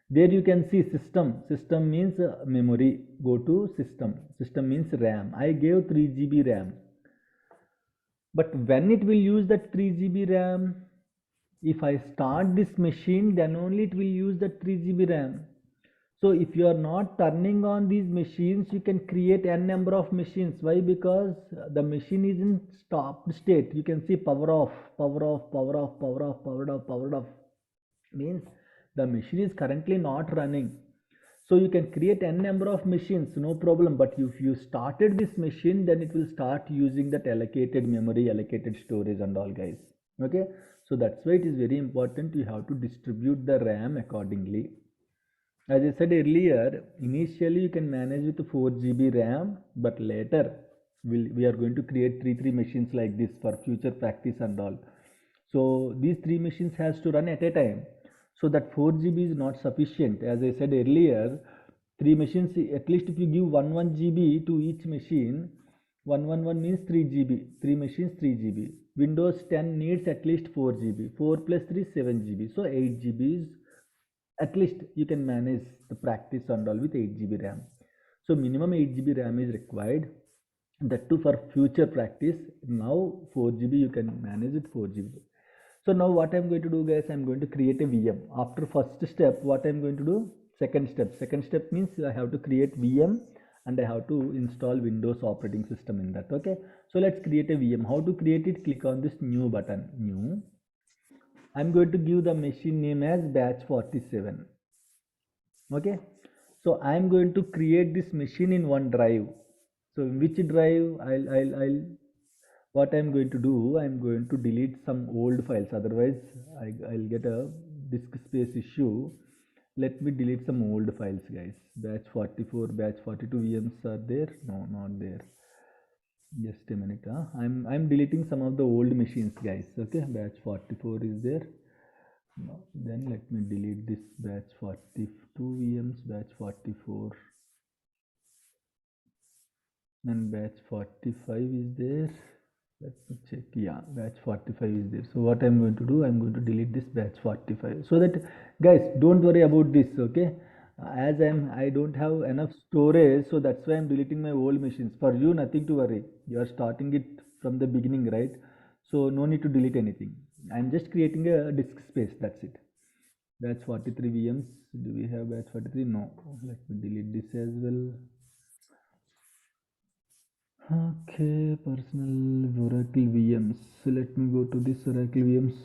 there you can see system means memory. Go to system means RAM. I gave 3 GB RAM, but when it will use that 3 GB RAM, if I start this machine, then only it will use that 3 GB RAM. So if you are not turning on these machines, you can create n number of machines. Why? Because the machine is in stopped state. You can see power off, power off, power off, power off, power off, power off. Means the machine is currently not running. So you can create n number of machines, no problem. But if you started this machine, then it will start using that allocated memory, allocated storage and all, guys. Okay. So that's why it is very important. You have to distribute the RAM accordingly. As I said earlier, initially you can manage with 4 GB RAM, but later we are going to create three machines like this for future practice and all. So these 3 machines has to run at a time. So that 4 GB is not sufficient. As I said earlier, 3 machines, at least if you give 1 GB to each machine, 1 means 3 GB, 3 machines 3 GB. Windows 10 needs at least 4 GB, 4 plus 3 7 GB. So 8 GB is at least you can manage the practice and all with 8 GB RAM. So minimum 8 GB RAM is required. That too for future practice. Now 4 GB you can manage with 4 GB. So now what I'm going to do, guys, I'm going to create a VM. After first step, what I'm going to do? Second step means I have to create VM and I have to install Windows operating system in that. Okay. So let's create a VM. How to create it? Click on this new button, new. I'm going to give the machine name as batch 47. Okay. So I'm going to create this machine in one drive. So in which drive? What I'm going to do, I'm going to delete some old files, otherwise I'll get a disk space issue. Let me delete some old files, guys. Batch 44, batch 42 VMs are there? No, not there. Just a minute. I'm deleting some of the old machines, guys. Okay, batch 44 is there. No, then let me delete this batch 42 VMs, batch 44. And batch 45 is there. Let me check. Yeah, batch 45 is there. So what I'm going to do, I'm going to delete this batch 45, so that, guys, don't worry about this. Okay, as I don't have enough storage, so that's why I'm deleting my old machines. For you, nothing to worry. You are starting it from the beginning, right? So no need to delete anything. I'm just creating a disk space. That's it. Batch 43 VMs. Do we have batch 43? No. Let me delete this as well. Okay, personal Oracle VMs. So let me go to this Oracle VMs.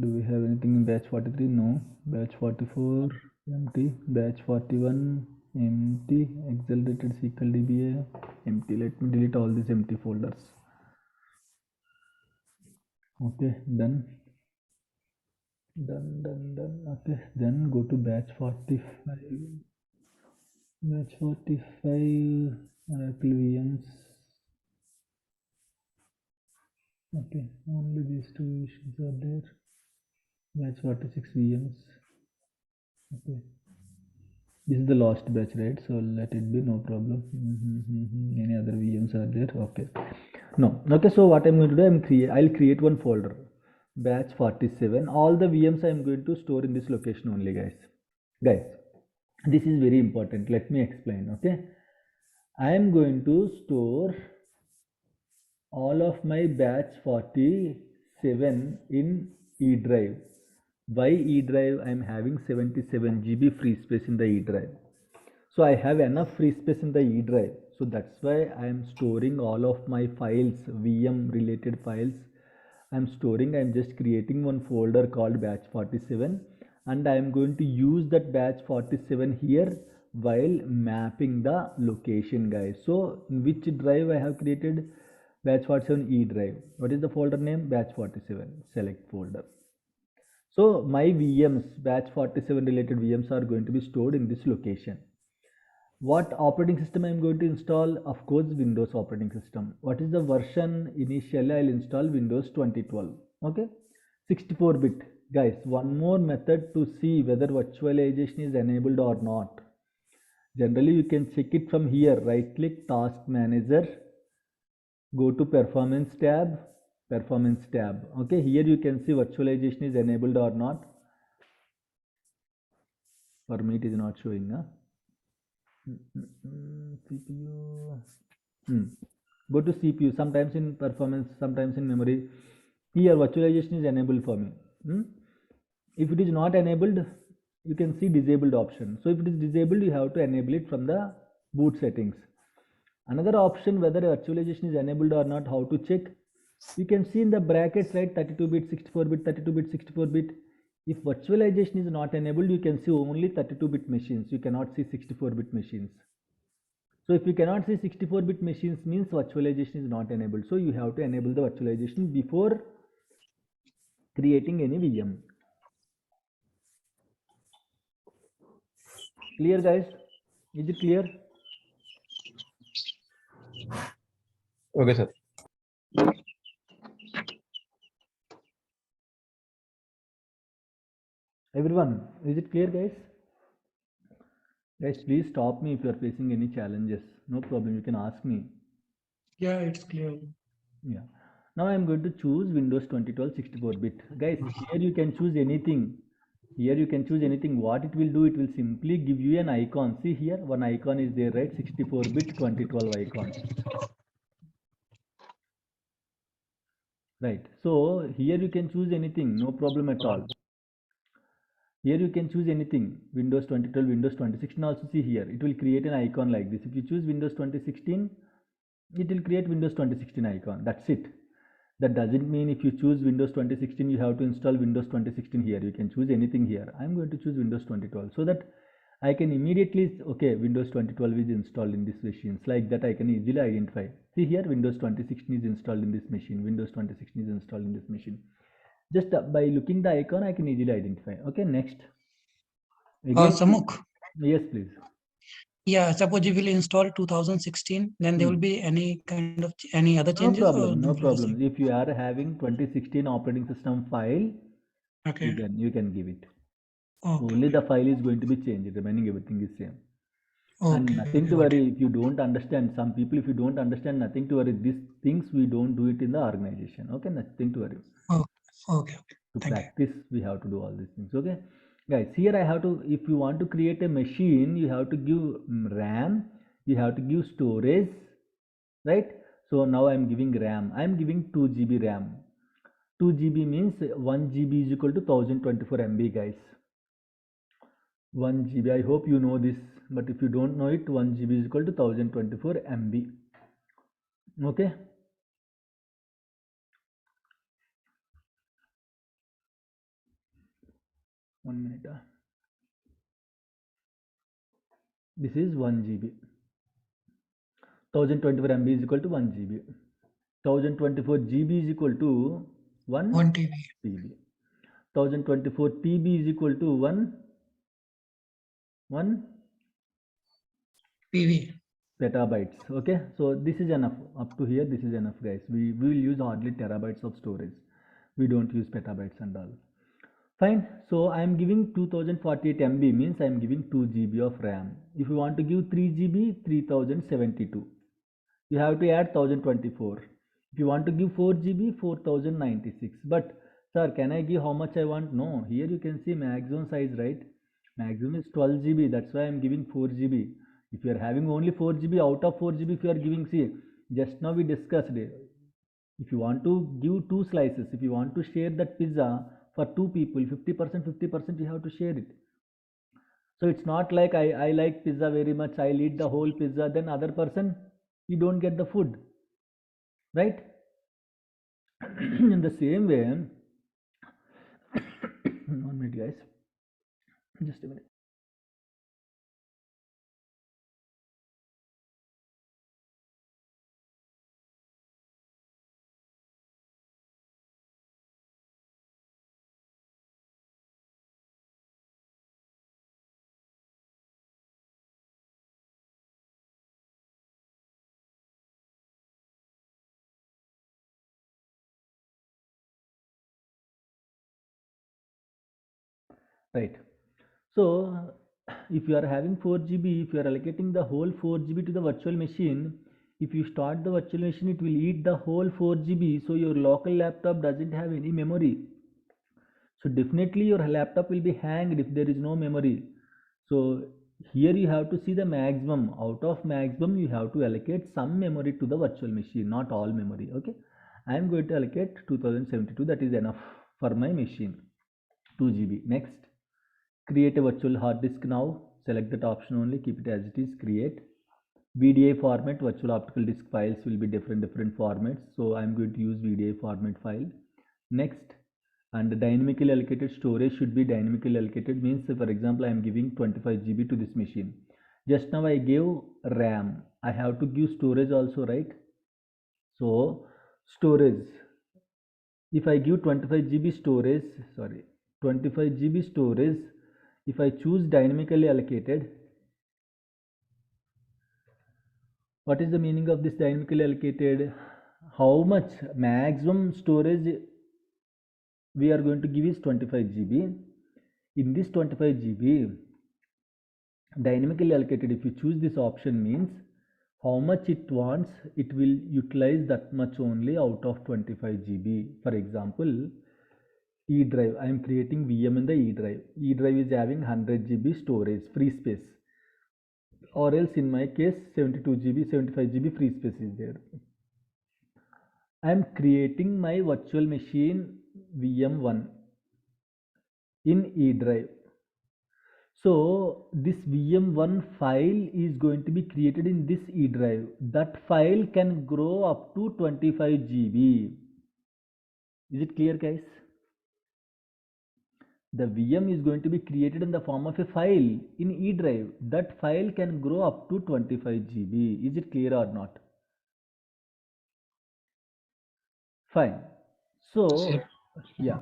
Do we have anything in batch 43? No. Batch 44 empty. Batch 41 empty. Accelerated SQL DBA empty. Let me delete all these empty folders. Okay, done. Done. Okay, then go to batch 45. Batch 45 Oracle VMs. Okay, only these two issues are there. Batch 46 VMs. Okay, this is the last batch, right? So let it be, no problem. Any other VMs are there? Okay, no. Okay, so what I'm going to do, I'll create one folder, batch 47. All the VMs I'm going to store in this location only, guys. This is very important. Let me explain. Okay, I am going to store all of my batch 47 in E drive. Why E drive? I am having 77 GB free space in the E drive. So I have enough free space in the E drive. So that's why I am storing all of my files, VM related files. I'm just creating one folder called batch 47, and I am going to use that batch 47 here while mapping the location, guys. So in which drive I have created? Batch 47 E drive. What is the folder name? Batch 47. Select folder. So my VMs, batch 47 related VMs are going to be stored in this location. What operating system I am going to install? Of course, Windows operating system. What is the version? Initially, I'll install Windows 2012. Okay, 64-bit. Guys, one more method to see whether virtualization is enabled or not. Generally, you can check it from here. Right click Task Manager, go to Performance tab, Okay, here you can see virtualization is enabled or not. For me, it is not showing. CPU. Go to CPU. Sometimes in performance, sometimes in memory. Here, virtualization is enabled for me. If it is not enabled, you can see disabled option. So if it is disabled, you have to enable it from the boot settings. Another option, whether virtualization is enabled or not, how to check. You can see in the brackets, right, 32-bit, 64-bit, 32-bit, 64-bit. If virtualization is not enabled, you can see only 32-bit machines. You cannot see 64-bit machines. So if you cannot see 64-bit machines, means virtualization is not enabled. So you have to enable the virtualization before creating any VM. Clear, guys? Is it clear? Okay, sir. Everyone, is it clear, guys? Guys, please stop me if you are facing any challenges. No problem, you can ask me. Yeah, it's clear. Yeah. Now I'm going to choose Windows 2012 64-bit. Guys, here you can choose anything. Here you can choose anything. What it will do, it will simply give you an icon. See here, one icon is there, right? 64-bit 2012 icon. Right. So here you can choose anything, no problem at all. Here you can choose anything. Windows 2012, Windows 2016 also. See here, it will create an icon like this. If you choose Windows 2016, it will create Windows 2016 icon. That's it. That doesn't mean if you choose Windows 2016, you have to install Windows 2016 here. You can choose anything here. I'm going to choose Windows 2012 so that I can immediately, okay, Windows 2012 is installed in this machine. Like that I can easily identify. See here, Windows 2016 is installed in this machine. Windows 2016 is installed in this machine. Just by looking the icon, I can easily identify. Okay, next. Again, Samukh. yes, please. Yeah, suppose you will install 2016, then there will be any kind of any other changes? No problem. If you are having 2016 operating system file, okay, you can give it. Okay. Only the file is going to be changed. Remaining everything is same. And Okay, nothing to worry if you don't understand. Some people, if you don't understand, nothing to worry. These things we don't do it in the organization. Okay, nothing to worry. Okay. To Thank practice, we have to do all these things. Okay, guys. Here I have to. If you want to create a machine, you have to give RAM. You have to give storage, right? So now I am giving RAM. I am giving 2 GB RAM. 2 GB means 1 GB is equal to 1024 MB, guys. 1 GB. I hope you know this, but if you don't know it, 1 GB is equal to 1024 MB. Okay. One minute. This is 1 GB. 1024 MB is equal to 1 GB. 1024 GB is equal to 1 TB. 1024 TB is equal to 1 PV. petabytes. Okay, so this is enough. Up to here, this is enough, guys. We will use hardly terabytes of storage. We don't use petabytes and all. Fine. So I am giving 2048 MB means I am giving 2 GB of RAM. If you want to give 3 GB, 3072. You have to add 1024. If you want to give 4 GB, 4096. But sir, can I give how much I want? No. Here you can see maximum size, right? Maximum is 12 GB. That's why I am giving 4 GB. If you are having only 4 GB, out of 4 GB, if you are giving, see, just now we discussed it. If you want to give 2 slices, if you want to share that pizza for 2 people, 50%, 50%, you have to share it. So it's not like I like pizza very much, I'll eat the whole pizza, then other person, you don't get the food, right? In the same way, 1 minute, guys, just a minute. Right. So if you are having 4 GB, if you are allocating the whole 4 GB to the virtual machine, if you start the virtual machine, it will eat the whole 4 GB. So your local laptop doesn't have any memory. So definitely your laptop will be hanged if there is no memory. So here you have to see the maximum. Out of maximum, you have to allocate some memory to the virtual machine, not all memory. Okay, I am going to allocate 2072. That is enough for my machine. 2 GB. Next, create a virtual hard disk now. Select that option only. Keep it as it is. Create. VDA format. Virtual optical disk files will be different formats. So I am going to use VDA format file. Next, and dynamically allocated storage should be dynamically allocated, means for example I am giving 25 GB to this machine. Just now I gave RAM, I have to give storage also, right? So storage, if I give 25 GB storage, 25 GB storage, if I choose dynamically allocated, what is the meaning of this dynamically allocated? How much maximum storage we are going to give is 25 GB. In this 25 GB dynamically allocated, if you choose this option, means how much it wants, it will utilize that much only out of 25 GB. For example, E drive, I am creating VM in the E drive. E drive is having 100 GB storage free space, or else in my case 72 GB, 75 GB free space is there. I am creating my virtual machine VM1 in E drive. So this VM1 file is going to be created in this E drive. That file can grow up to 25 GB. Is it clear, guys? The VM is going to be created in the form of a file in E drive. That file can grow up to 25 GB. Is it clear or not? Fine. So yeah,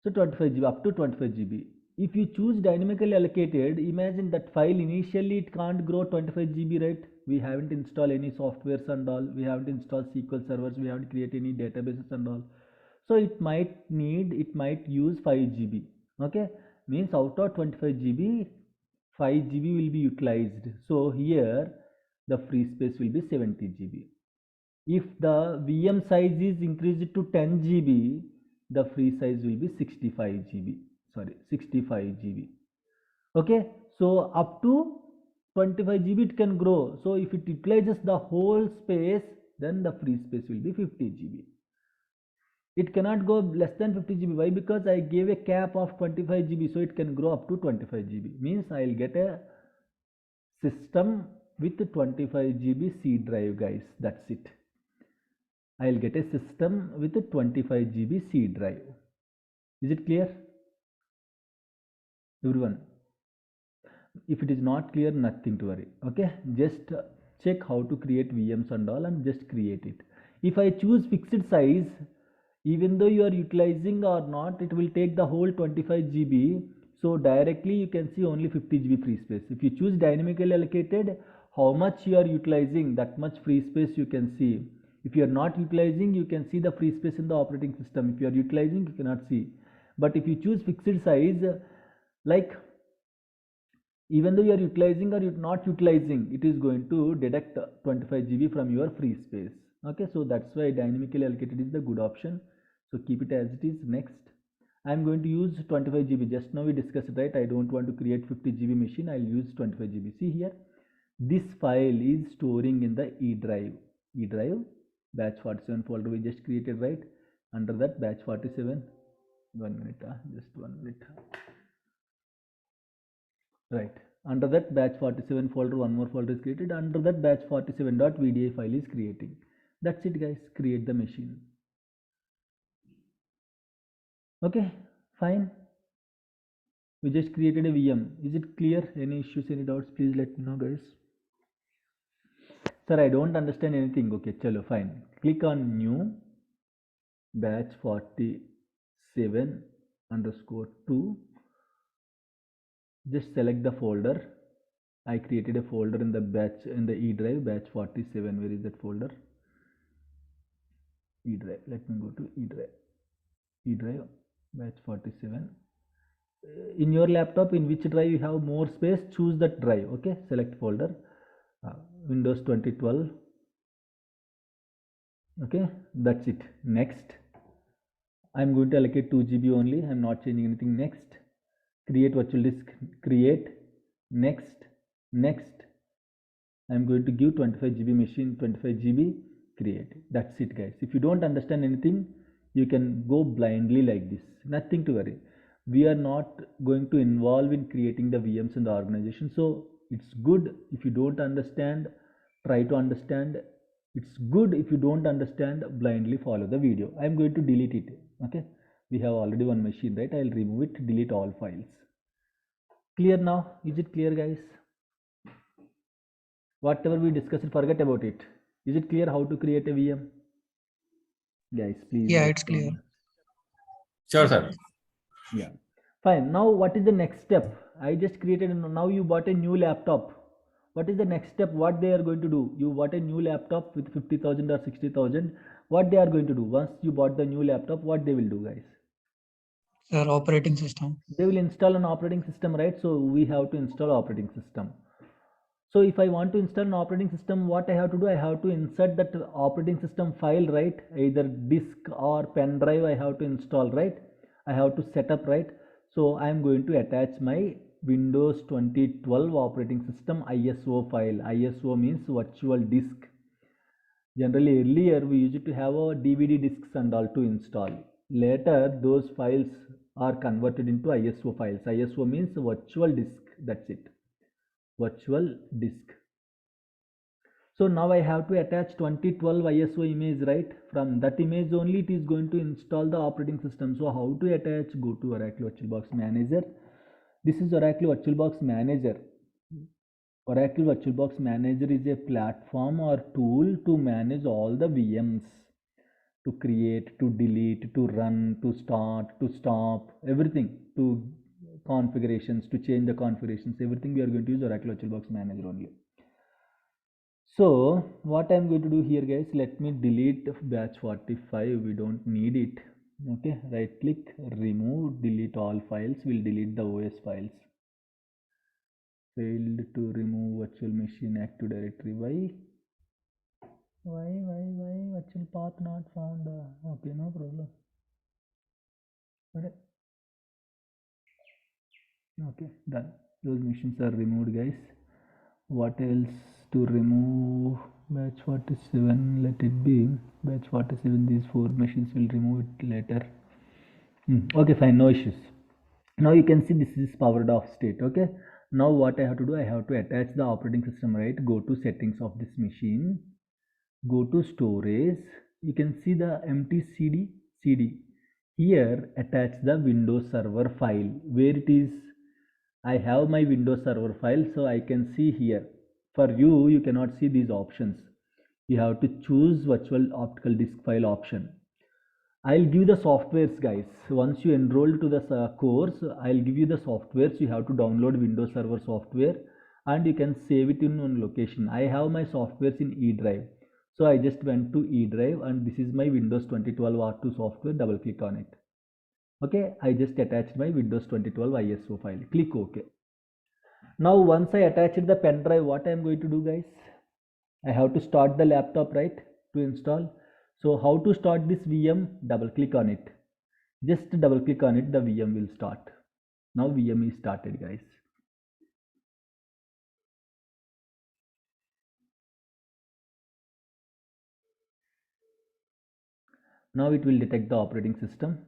so 25 GB, up to 25 GB. If you choose dynamically allocated, imagine that file initially it can't grow 25 GB, right? We haven't installed any softwares and all. We haven't installed SQL servers. We haven't created any databases and all. So it might use 5 GB. Okay, means out of 25 GB, 5 GB will be utilized. So here the free space will be 70 GB. If the VM size is increased to 10 GB, the free size will be 65 GB. 65 GB. Okay, so up to 25 GB it can grow. So if it utilizes the whole space, then the free space will be 50 GB. It cannot go less than 50 GB. Why? Because I gave a cap of 25 GB, so it can grow up to 25 GB. Means I'll get a system with 25 GB C drive, guys. That's it. I'll get a system with 25 GB C drive. Is it clear, everyone? If it is not clear, nothing to worry. Okay, just check how to create VMs and all, and just create it. If I choose fixed size, even though you are utilizing or not, it will take the whole 25 GB. So directly you can see only 50 GB free space. If you choose dynamically allocated, how much you are utilizing, that much free space you can see. If you are not utilizing, you can see the free space in the operating system. If you are utilizing, you cannot see. But if you choose fixed size, like even though you are utilizing or you're not utilizing, it is going to deduct 25 GB from your free space. Okay, so that's why dynamically allocated is the good option. So keep it as it is. Next, I'm going to use 25 GB. Just now we discussed, right? I don't want to create 50 GB machine. I'll use 25 GB. See here, this file is storing in the E drive. E drive batch 47 folder we just created, right? Under that batch 47. 1 minute, just 1 minute. Right, under that batch 47 folder, one more folder is created. Under that batch 47.vda file is creating. That's it, guys. Create the machine. Okay, fine. We just created a VM. Is it clear? Any issues, any doubts? Please let me know, guys. Sir, I don't understand anything. Okay, chalo, fine. Click on new batch 47 underscore 2. Just select the folder. I created a folder in the batch, in the E drive, batch 47. Where is that folder? E drive. Let me go to E drive. E drive batch 47. in your laptop, in which drive you have more space, choose that drive. Okay, select folder, Windows 2012. Okay, that's it. Next, I'm going to allocate 2 GB only. I'm not changing anything. Next, create virtual disk, create. Next, next, I'm going to give 25 GB machine, 25 GB, create. That's it, guys. If you don't understand anything, you can go blindly like this. Nothing to worry. We are not going to involve in creating the VMs in the organization. So it's good if you don't understand, try to understand. It's good if you don't understand, blindly follow the video. I'm going to delete it. Okay. We have already one machine, right? I'll remove it, delete all files. Clear now? Is it clear, guys? Whatever we discussed, forget about it. Is it clear how to create a VM? Guys, please. Yeah, it's clear. Sure, sir. Yeah. Fine. Now, what is the next step? I just created, now you bought a new laptop. What is the next step? What they are going to do? You bought a new laptop with 50,000 or 60,000. What they are going to do? Once you bought the new laptop, what they will do, guys? Sir, operating system. They will install an operating system, right? So we have to install operating system. So if I want to install an operating system, what I have to do? I have to insert that operating system file, right? Either disk or pen drive I have to install, right? I have to set up, right? So I am going to attach my Windows 2012 operating system ISO file. ISO means virtual disk. Generally earlier we used to have a DVD disks and all to install. Later those files are converted into ISO files. ISO means virtual disk. That's it. Virtual disk. So now I have to attach 2012 ISO image, right? From that image only it is going to install the operating system. So how to attach? Go to Oracle VirtualBox Manager. This is Oracle VirtualBox Manager. Oracle VirtualBox Manager is a platform or tool to manage all the VMs, to create, to delete, to run, to start, to stop, everything, to configurations, to change the configurations, everything we are going to use Oracle VirtualBox Manager only. So what I'm going to do here, guys, let me delete batch 45. We don't need it. Okay, right click, remove, delete all files. We'll delete the OS files. Failed to remove virtual machine active directory. Why virtual path not found? Okay, no problem. Okay, done. Those machines are removed, guys. What else to remove? Batch 47, let it be. Batch 47, these 4 machines will remove it later. Okay, fine, no issues. Now you can see this is powered off state. Okay, now what I have to do, I have to attach the operating system, right? Go to settings of this machine, go to storage. You can see the empty CD. Here attach the Windows Server file. Where it is? I have my Windows Server file, so I can see here. For you cannot see these options. You have to choose virtual optical disk file option. I'll give the softwares, guys. Once you enroll to the course, I'll give you the softwares. You have to download Windows Server software and you can save it in one location. I have my softwares in E drive. So I just went to E drive and this is my Windows 2012 R2 software. Double click on it. Okay, I just attached my Windows 2012 ISO file. Click OK. Now once I attached the pen drive, what I am going to do, guys? I have to start the laptop, right, to install. So how to start this VM? Double click on it. Just double click on it, the VM will start. Now VM is started, guys. Now it will detect the operating system.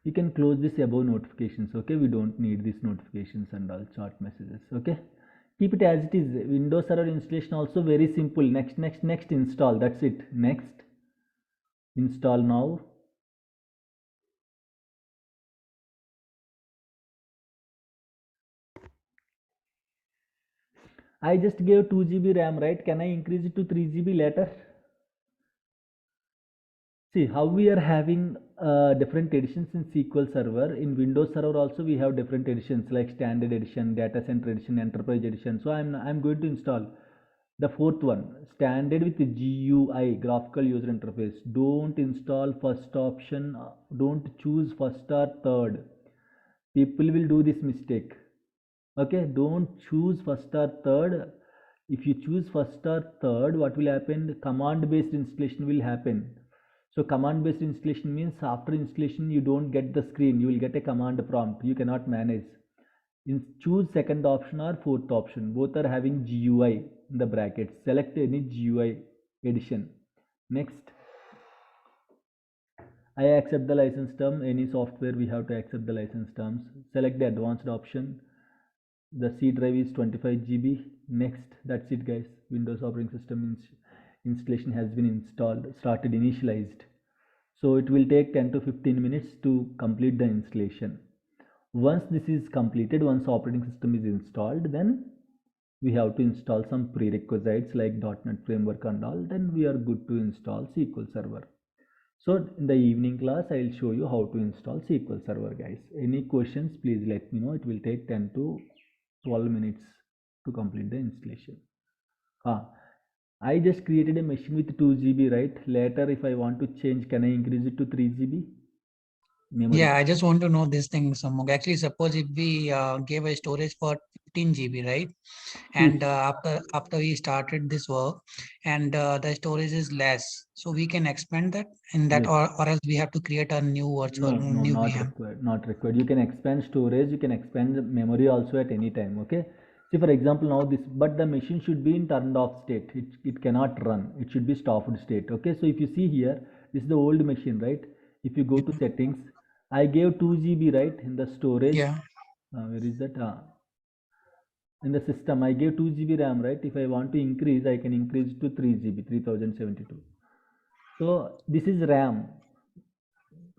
You can close this above notifications. Okay, we don't need these notifications and all chat messages. Okay, keep it as it is. Windows Server installation also very simple. Next install. That's it. Next install now. I just gave 2 GB RAM, right? Can I increase it to 3 GB later? See how we are having different editions in SQL Server. In Windows Server also we have different editions like Standard Edition, Data Center Edition, Enterprise Edition. So I'm going to install the fourth one, Standard with GUI, Graphical User Interface. Don't install first option. Don't choose first or third. People will do this mistake. Okay, don't choose first or third. If you choose first or third, what will happen? Command based installation will happen. So command based installation means after installation you don't get the screen, you will get a command prompt, you cannot manage. Choose second option or fourth option, both are having GUI in the brackets. Select any GUI edition. Next, I accept the license term. Any software we have to accept the license terms. Select the advanced option. The C drive is 25 GB. Next, that's it guys. Windows operating system installation has been installed, started, initialized. So it will take 10 to 15 minutes to complete the installation. Once this is completed, once operating system is installed, then we have to install some prerequisites like .NET framework and all. Then we are good to install SQL Server. So in the evening class, I'll show you how to install SQL Server guys. Any questions, please let me know. It will take 10 to 12 minutes to complete the installation. I just created a machine with 2 GB, right? Later, if I want to change, can I increase it to 3 GB? Memory. Yeah, I just want to know this thing, Samog. Actually, suppose if we gave a storage for 15 GB, right? And after we started this work, and the storage is less, so we can expand that in that, Yes. or else we have to create a new virtual No, new not VM. required. Not required. You can expand storage. You can expand memory also at any time. Okay. See, for example, now this, but the machine should be in turned off state. It cannot run. It should be stopped state. Okay. So if you see here, this is the old machine, right? If you go to settings, I gave 2 GB, right, in the storage. Yeah. Where is that? In the system, I gave 2 GB RAM, right? If I want to increase, I can increase to 3 GB, 3072. So this is RAM.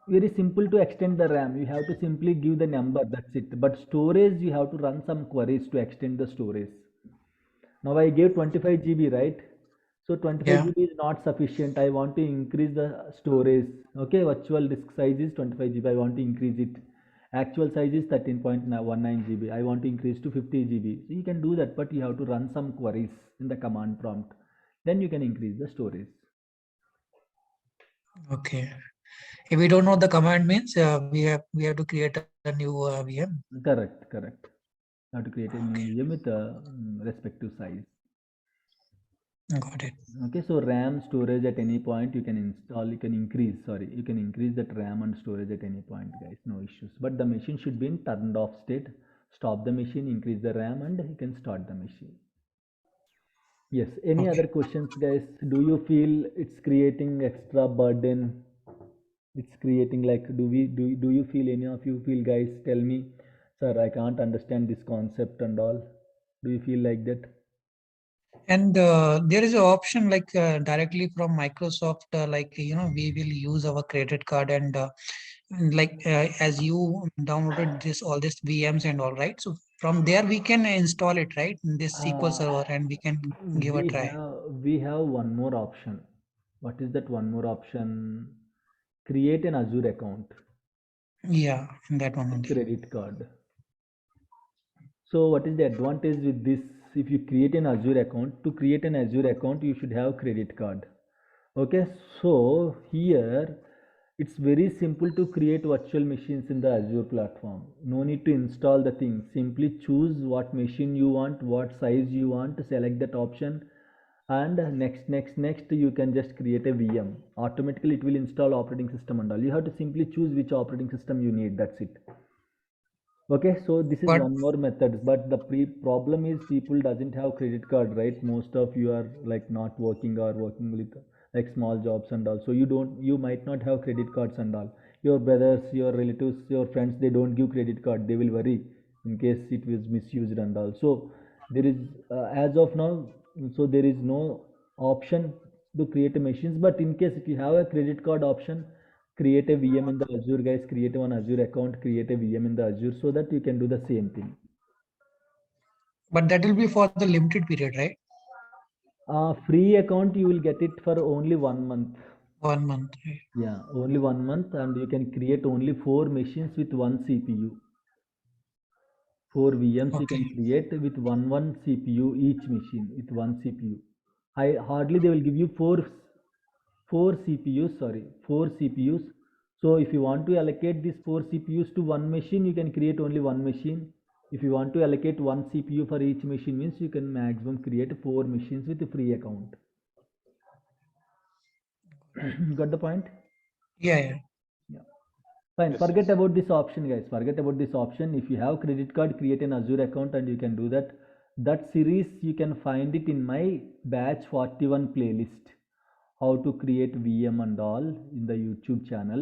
Very simple to extend the RAM. You have to simply give the number, that's it. But storage, you have to run some queries to extend the storage. Now I gave 25 GB, right? So 25 GB is not sufficient. I want to increase the storage. Okay, virtual disk size is 25 GB. I want to increase it. Actual size is 13.19 GB. I want to increase to 50 GB. So you can do that, but you have to run some queries in the command prompt. Then you can increase the storage. Okay. If we don't know the command means, we have to create a new VM. Correct. You have to create a new VM with a respective size. Got it. Okay, so RAM storage at any point you can install, you can increase that RAM and storage at any point guys, no issues. But the machine should be in turned off state. Stop the machine, increase the RAM, and you can start the machine. Yes, any other questions guys? Do you feel it's creating extra burden? It's creating like, do you feel, any of you feel guys, tell me, sir, I can't understand this concept and all. Do you feel like that? And there is an option like directly from Microsoft, like, we will use our credit card and like as you downloaded all these VMs and all, right? So from there we can install it, right? In this SQL Server, and we can give a try. We have one more option. What is that one more option? Create an Azure account. Yeah, that one only. Credit card. So what is the advantage with this? If you create an Azure account, to create an Azure account, you should have credit card. Okay, so here it's very simple to create virtual machines in the Azure platform. No need to install the thing. Simply choose what machine you want, what size you want, select that option, and next you can just create a VM. Automatically it will install operating system and all. You have to simply choose which operating system you need. That's it. Okay, so this is one more method, but the problem is people doesn't have credit card, right? Most of you are like not working or working with like small jobs and all. So you might not have credit cards and all. Your brothers, your relatives, your friends, they don't give credit card. They will worry in case it was misused and all. So there is as of now, so there is no option to create a machines. But in case if you have a credit card option, create a VM in the Azure guys, create one Azure account, create a VM in the Azure so that you can do the same thing. But that will be for the limited period, right? Free account, you will get it for only 1 month. 1 month. Right. Yeah, only 1 month, and you can create only 4 machines with 1 CPU. 4 VMs you Okay. can create with one CPU each machine with 1 CPU. Hardly they will give you four CPUs, sorry, 4 CPUs. So if you want to allocate these 4 CPUs to one machine, you can create only one machine. If you want to allocate 1 CPU for each machine, means you can maximum create 4 machines with a free account. Got the point? Yeah. Yeah. Fine. Yes, Forget yes. about this option, guys. Forget about this option. If you have credit card, create an Azure account and you can do that. That series you can find it in my batch 41 playlist. How to create VM and all in the YouTube channel.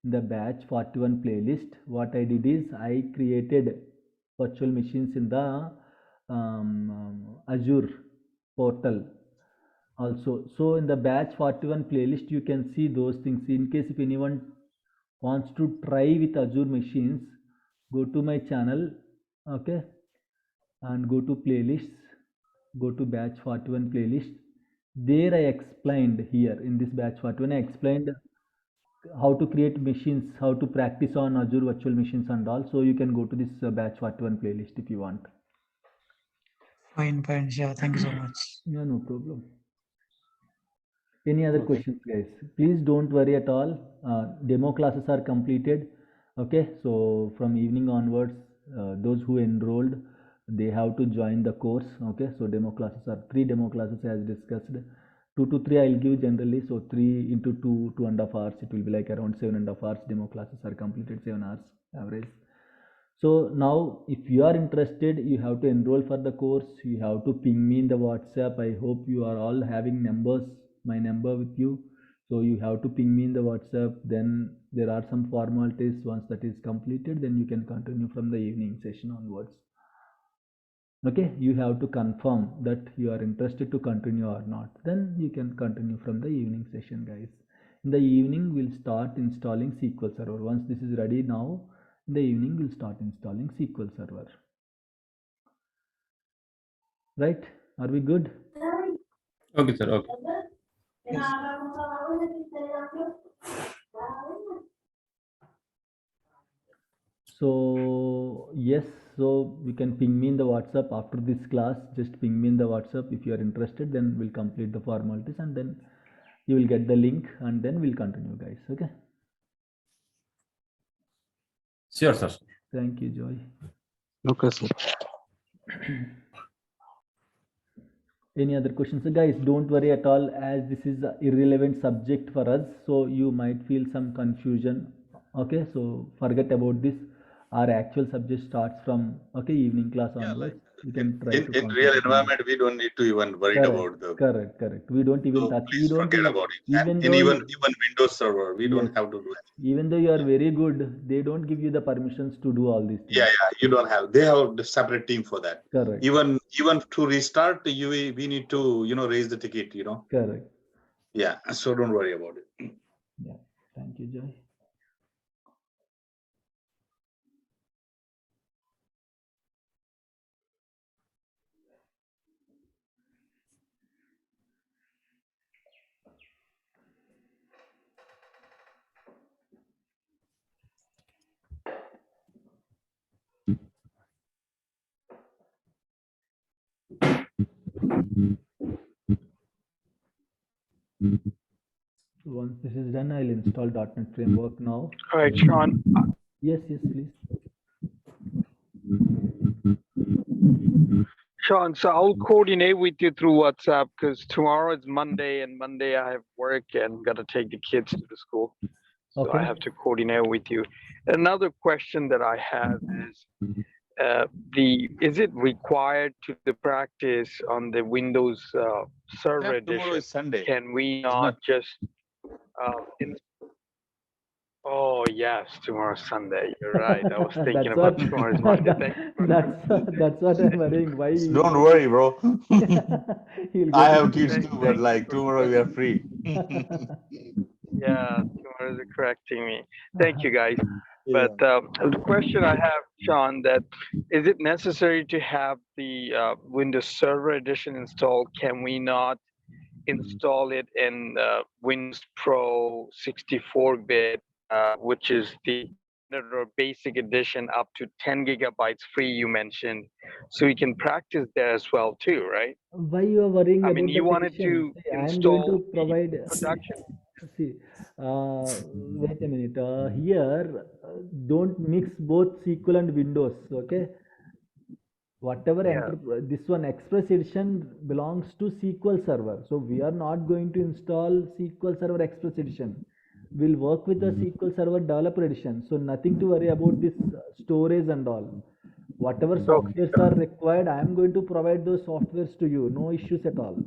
In the batch 41 playlist, what I did is I created virtual machines in the Azure portal also. So in the batch 41 playlist, you can see those things. In case if anyone wants to try with Azure machines, go to my channel, okay, and go to playlists, go to batch 41 playlist. There I explained here in this batch 41, I explained how to create machines, how to practice on Azure virtual machines and all. So you can go to this batch 41 playlist if you want. Fine. Yeah. Thank you so much. Yeah, no problem. Any other Okay. questions, guys? Please don't worry at all. Demo classes are completed. Okay, so from evening onwards, those who enrolled, they have to join the course. Okay, so demo classes are 3 demo classes as discussed. 2 to 3 I'll give generally. So 3 into 2, 2.5 hours. It will be like around 7.5 hours. Demo classes are completed, 7 hours average. So now if you are interested, you have to enroll for the course. You have to ping me in the WhatsApp. I hope you are all having numbers, my number with you. So you have to ping me in the WhatsApp. Then there are some formalities. Once that is completed, then you can continue from the evening session onwards. Okay, you have to confirm that you are interested to continue or not. Then you can continue from the evening session, guys. In the evening, we'll start installing SQL Server. Once this is ready now, in the evening, we'll start installing SQL Server. Right? Are we good? Okay, sir. Okay. Yes. So yes, so you can ping me in the WhatsApp after this class. Just ping me in the WhatsApp if you are interested. Then we'll complete the formalities and then you will get the link and then we'll continue, guys. Okay. Sure, sir. Thank you, Joy. Okay, sir. Any other questions? So guys, don't worry at all, as this is an irrelevant subject for us, so you might feel some confusion. Okay, so forget about this. Our actual subject starts from evening class onwards. You can try to in real concentrate on it. environment, we don't need to even worry about the. Correct. We don't even So touch. We please don't forget even, about it. even And in though even Windows Server, we yes, don't have to do it. even though you are very good, they don't give you the permissions to do all these things. Yeah, you don't have. They have a separate team for that. Correct. Even to restart, we need to raise the ticket. Correct. Yeah, so don't worry about it. Yeah. Thank you, Joy. So once this is done, I'll install .NET Framework now. All right, Sean. Yes, please. Sean, so I'll coordinate with you through WhatsApp because tomorrow is Monday and Monday I have work and got to take the kids to the school. So I have to coordinate with you. Another question that I have is, is it required to practice on the Windows Server Edition? Tomorrow is Sunday. Can we not just oh yes, tomorrow's Sunday. You're right. I was thinking about tomorrow's Monday. That's what I'm worrying. Why? Don't worry, bro. I have kids too, but Thank like tomorrow we are free. Yeah, tomorrow's correcting me. Thank you, guys. But the question I have, Sean, that is it necessary to have the Windows Server Edition installed? Can we not install it in Windows Pro 64-bit, which is the standard or basic edition up to 10 gigabytes free you mentioned. So you can practice there as well too, right? Why you are worrying I about mean, you that wanted edition? to See, I am going install to provide. the production. See, wait a minute. Here, don't mix both SQL and Windows. Okay, whatever Yeah. this one Express edition belongs to SQL Server. So we are not going to install SQL Server Express edition. We'll work with the SQL Server Developer edition. So nothing to worry about this storage and all. Whatever softwares are required, I am going to provide those softwares to you. No issues at all.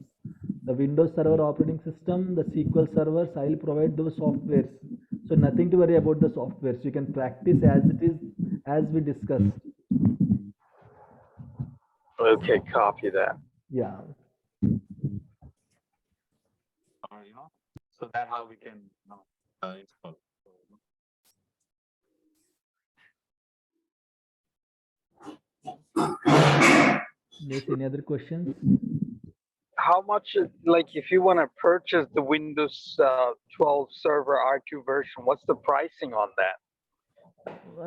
The Windows Server operating system, the SQL servers, I'll provide those softwares. So nothing to worry about the softwares. You can practice as it is, as we discussed. Okay, copy that. Yeah. So that's how we can install. Yes, any other questions? How much, like, if you want to purchase the Windows 12 Server R2 version, what's the pricing on that?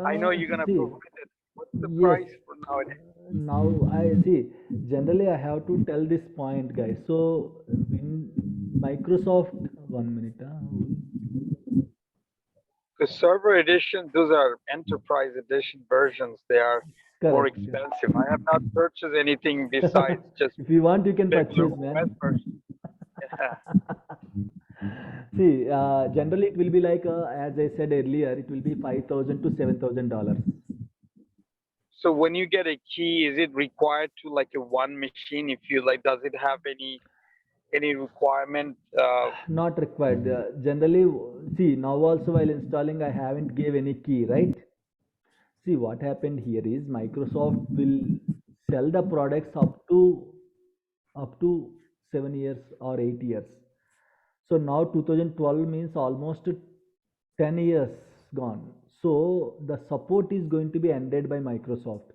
I know you're gonna See, provide it. What's the yes. price for nowadays? Now I see. Generally, I have to tell this point, guys. So, in Microsoft, 1 minute. The Server Edition, those are Enterprise Edition versions. They are more Correct. expensive. I have not purchased anything besides just If you want, you can regular purchase, OS man. version. Yeah. See, generally it will be like, as I said earlier, it will be $5,000 to $7,000. So when you get a key, is it required to like a one machine? If you like, does it have any requirement? Not required. Generally, see, now also while installing, I haven't gave any key, right? See, what happened here is Microsoft will sell the products up to 7 years or 8 years. So now 2012 means almost 10 years gone. So the support is going to be ended by Microsoft.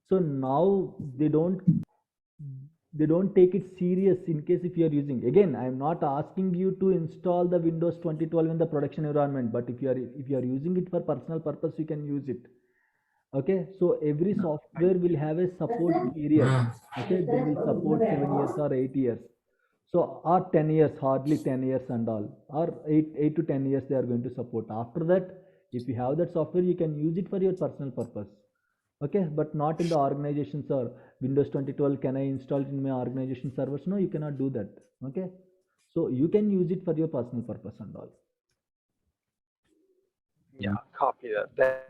So now they don't take it serious in case if you are using. Again, I am not asking you to install the Windows 2012 in the production environment, but if you are using it for personal purpose, you can use it. Okay, so every software will have a support period. Okay, they will support 7 years or 8 years. So or 10 years, hardly 10 years and all, or 8 to 10 years they are going to support. After that, if you have that software, you can use it for your personal purpose. Okay, but not in the organizations or Windows 2012. Can I install it in my organization servers? No, you cannot do that. Okay, so you can use it for your personal purpose and all. Yeah, copy that.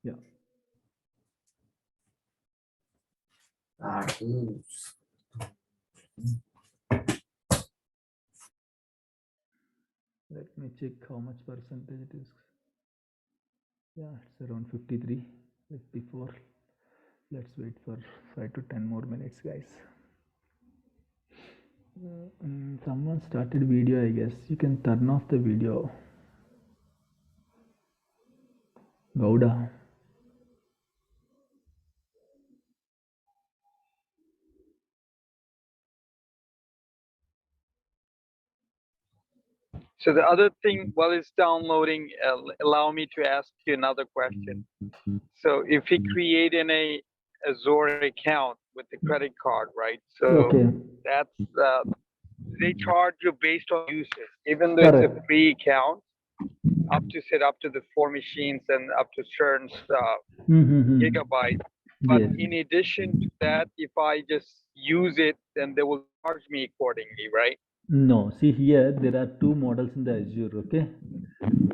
Yeah. Let me check how much percentage it is. Yeah, it's around 53, like before. Let's wait for 5 to 10 more minutes, guys. Someone started video, I guess. You can turn off the video. Gouda. So the other thing, while it's downloading, allow me to ask you another question. So if you create a Azure account with the credit card, right? So Okay. that's they charge you based on usage, even though it's a Correct. free account, up to set up to the 4 machines and up to certain gigabytes. But Yes. in addition to that, if I just use it, then they will charge me accordingly, right? No, see here there are two models in the Azure. Okay,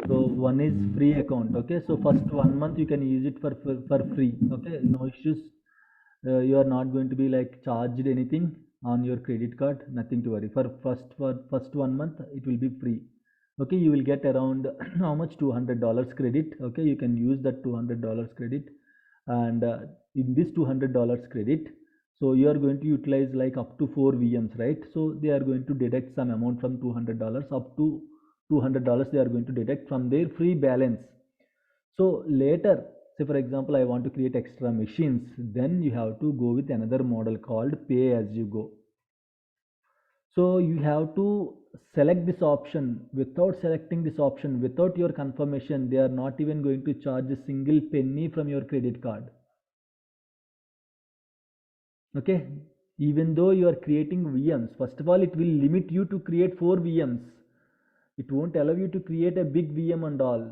so one is free account. Okay, so first 1 month you can use it for free. Okay, no issues. You are not going to be like charged anything on your credit card. Nothing to worry. For first 1 month it will be free. Okay, you will get around how much, $200 credit. Okay, you can use that $200 credit, and in this $200 credit, so you are going to utilize like up to 4 VMs, right? So they are going to deduct some amount from $200. Up to $200 they are going to deduct from their free balance. So later, say for example, I want to create extra machines, then you have to go with another model called pay as you go. So you have to select this option. Without selecting this option, without your confirmation, they are not even going to charge a single penny from your credit card. Okay, even though you are creating VMs, first of all, it will limit you to create 4 VMs. It won't allow you to create a big VM and all.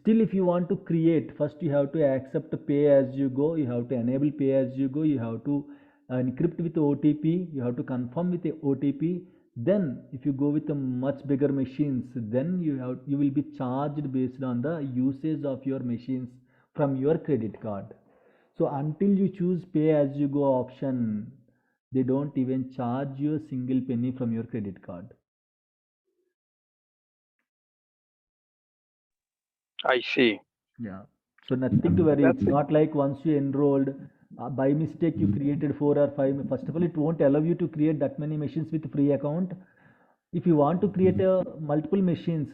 Still, if you want to create, first you have to accept pay as you go, you have to enable pay as you go, you have to encrypt with OTP, you have to confirm with the OTP. Then if you go with a much bigger machines, then you will be charged based on the usage of your machines from your credit card. So until you choose pay as you go option, they don't even charge you a single penny from your credit card. I see. Yeah. So nothing to worry. It's not like once you enrolled, by mistake you created 4 or 5. First of all, it won't allow you to create that many machines with free account. If you want to create a multiple machines,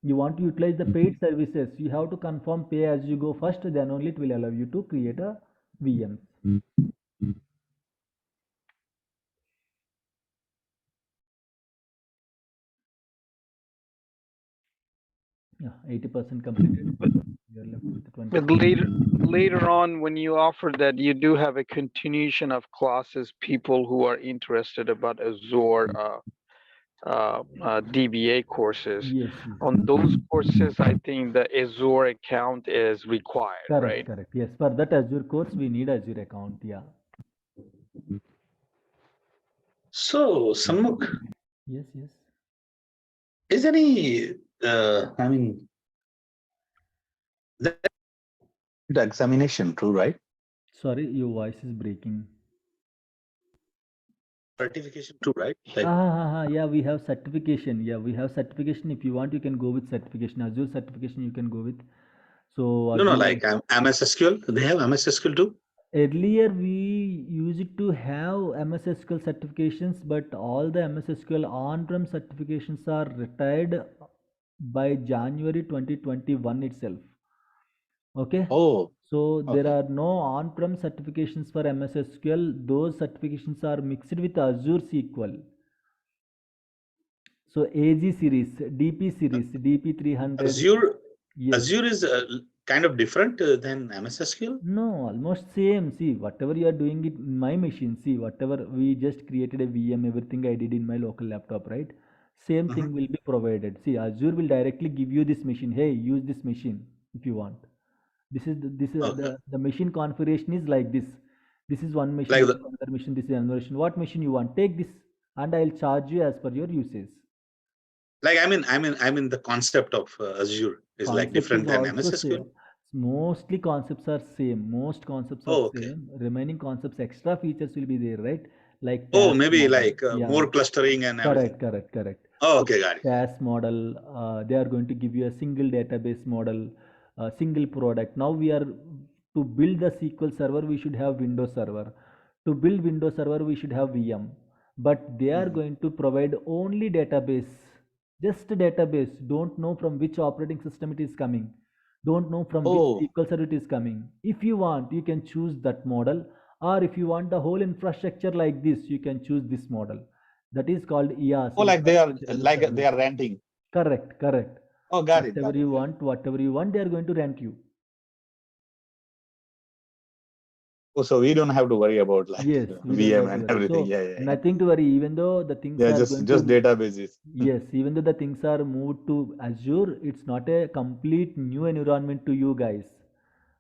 you want to utilize the paid services, you have to confirm pay as you go first, then only it will allow you to create a VM. Yeah, 80% completed. You're left with 20. But later on, when you offer that, you do have a continuation of classes, people who are interested about Azure DBA courses. Yes, yes. On those courses, I think the Azure account is required, Correct, right? correct. Yes, for that Azure course, we need Azure account. Yeah. So, Sanmukh, Yes, yes. is any, The examination, true, right? Sorry, your voice is breaking. certification too, right? Like, Yeah, we have certification. Yeah, we have certification. If you want, you can go with certification. Azure certification, you can go with. So no, Azure, like MS SQL. They have MS SQL too. earlier we used to have MS SQL certifications, but all the MS SQL on-prem certifications are retired by January 2021 itself. Okay. Oh, So there okay. are no on-prem certifications for MS SQL. Those certifications are mixed with Azure SQL. So AG series, DP series, DP 300. Azure, Yes. Azure is kind of different than MS SQL. No, almost same. See, whatever you are doing it in my machine, see, whatever we just created a VM, everything I did in my local laptop, right? Same thing will be provided. See, Azure will directly give you this machine. Hey, use this machine if you want. This is Okay. the machine configuration is like this. This is one machine, Like this is another machine, this is another machine. What machine you want? Take this, and I'll charge you as per your usage. Like I mean the concept of Azure is like Concept different is than also MS SQL. same. Mostly concepts are same. Most concepts are Oh, okay. same. Remaining concepts, extra features will be there, right? Like Oh, task maybe model. like more clustering and everything. Correct. Oh, So okay, got it. task model, they are going to give you a single database model, a single product. Now we are to build the SQL server, we should have Windows server. To build Windows server, we should have VM. But they are going to provide only database, just a database. Don't know from which operating system it is coming. Don't know from which Oh, SQL server it is coming. If you want, you can choose that model. Or if you want the whole infrastructure like this, you can choose this model. That is called IaaS, oh, like they are infrastructure as a service. renting. Correct. Oh, got it. Whatever you want, they are going to rent you. Oh, so we don't have to worry about like Yes, we don't VM have to and worry. everything. So Yeah. nothing to worry, even though the things Yeah, are just going just to, databases. yes, even though the things are moved to Azure, it's not a complete new environment to you guys.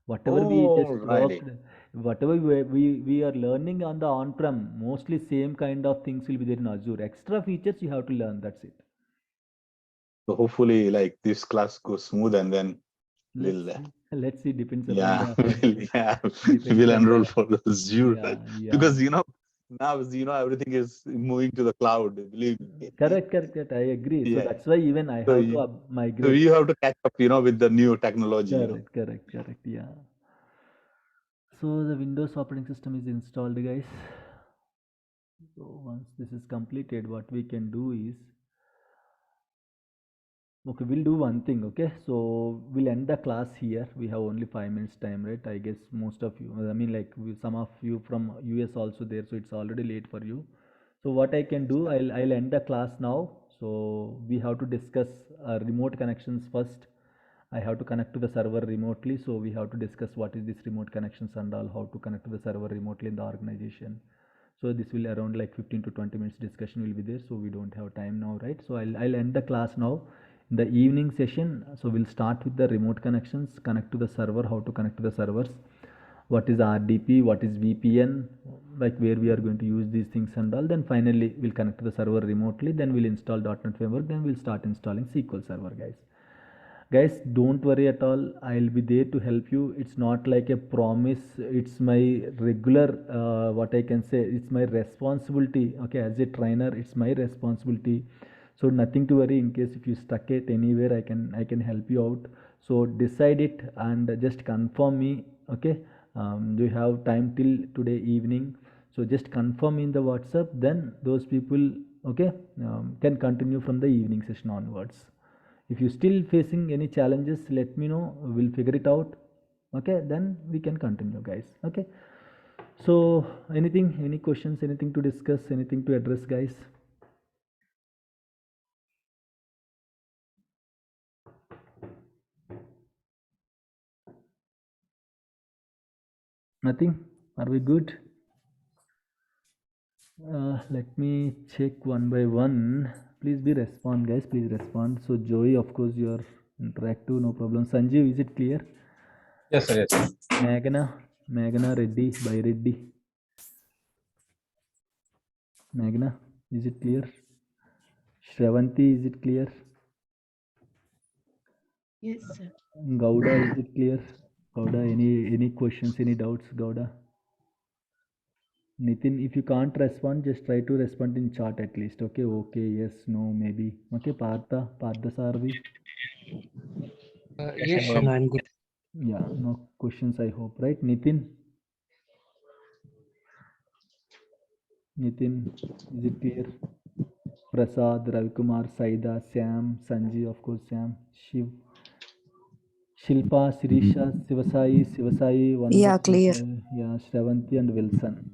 Whatever we Oh, just righty. worked, whatever we are learning on the on-prem, mostly same kind of things will be there in Azure. Extra features you have to learn, that's it. So hopefully, like this class goes smooth, and then Let's we'll see. Let's see, depends upon yeah, the depends we'll upon enroll the, for Azure yeah. because now everything is moving to the cloud. Believe me. Correct. I agree. So Yeah. that's why even I So have to you, so migrate. you have to catch up, with the new technology. Correct. Yeah. So the Windows operating system is installed, guys. So once this is completed, what we can do is, okay, we'll do one thing. Okay, so we'll end the class here. We have only 5 minutes time, right? I guess most of you, I mean, like some of you from US also there, so it's already late for you. So what I can do, I'll end the class now. So we have to discuss remote connections first. I have to connect to the server remotely. So we have to discuss what is this remote connections and all, how to connect to the server remotely in the organization. So this will around like 15 to 20 minutes discussion will be there. So we don't have time now, right? So I'll end the class now. In the evening session, so we'll start with the remote connections, connect to the server, how to connect to the servers, what is RDP, what is VPN, like where we are going to use these things and all. Then finally we'll connect to the server remotely, then we'll install .NET Framework, then we'll start installing SQL Server, guys. Don't worry at all, I'll be there to help you. It's not like a promise, it's my regular what I can say, it's my responsibility. Okay, as a trainer, it's my responsibility. So nothing to worry. In case if you stuck it anywhere, I can help you out. So decide it and just confirm me. Okay, you have time till today evening, so just confirm in the WhatsApp, then those people, okay, can continue from the evening session onwards. If you still facing any challenges, let me know, we'll figure it out. Okay, then we can continue, guys. Okay, so any questions, anything to discuss, anything to address, guys? Nothing? Are we good? Let me check one by one. Please be respond, guys. Please respond. So Joey, of course, you're interactive, no problem. Sanjeev, is it clear? Yes, sir. Yes, sir. Meghana Reddy, by Reddy. Meghana, is it clear? Shravanti, is it clear? Yes, sir. Gauda, is it clear? Gauda, any questions, any doubts, Gauda? Nitin, if you can't respond, just try to respond in chat at least. Okay, yes, no, maybe. Okay, Partha Sarvi. Yes, sir, I'm good. Yeah, no questions, I hope, right? Nitin, is it clear? Prasad, Ravikumar, Saida, Sam, Sanji, of course, Sam, Shiv, Shilpa, Sirisha, Sivasai, one more Yeah, clear. person, yeah, Shravanti and Wilson.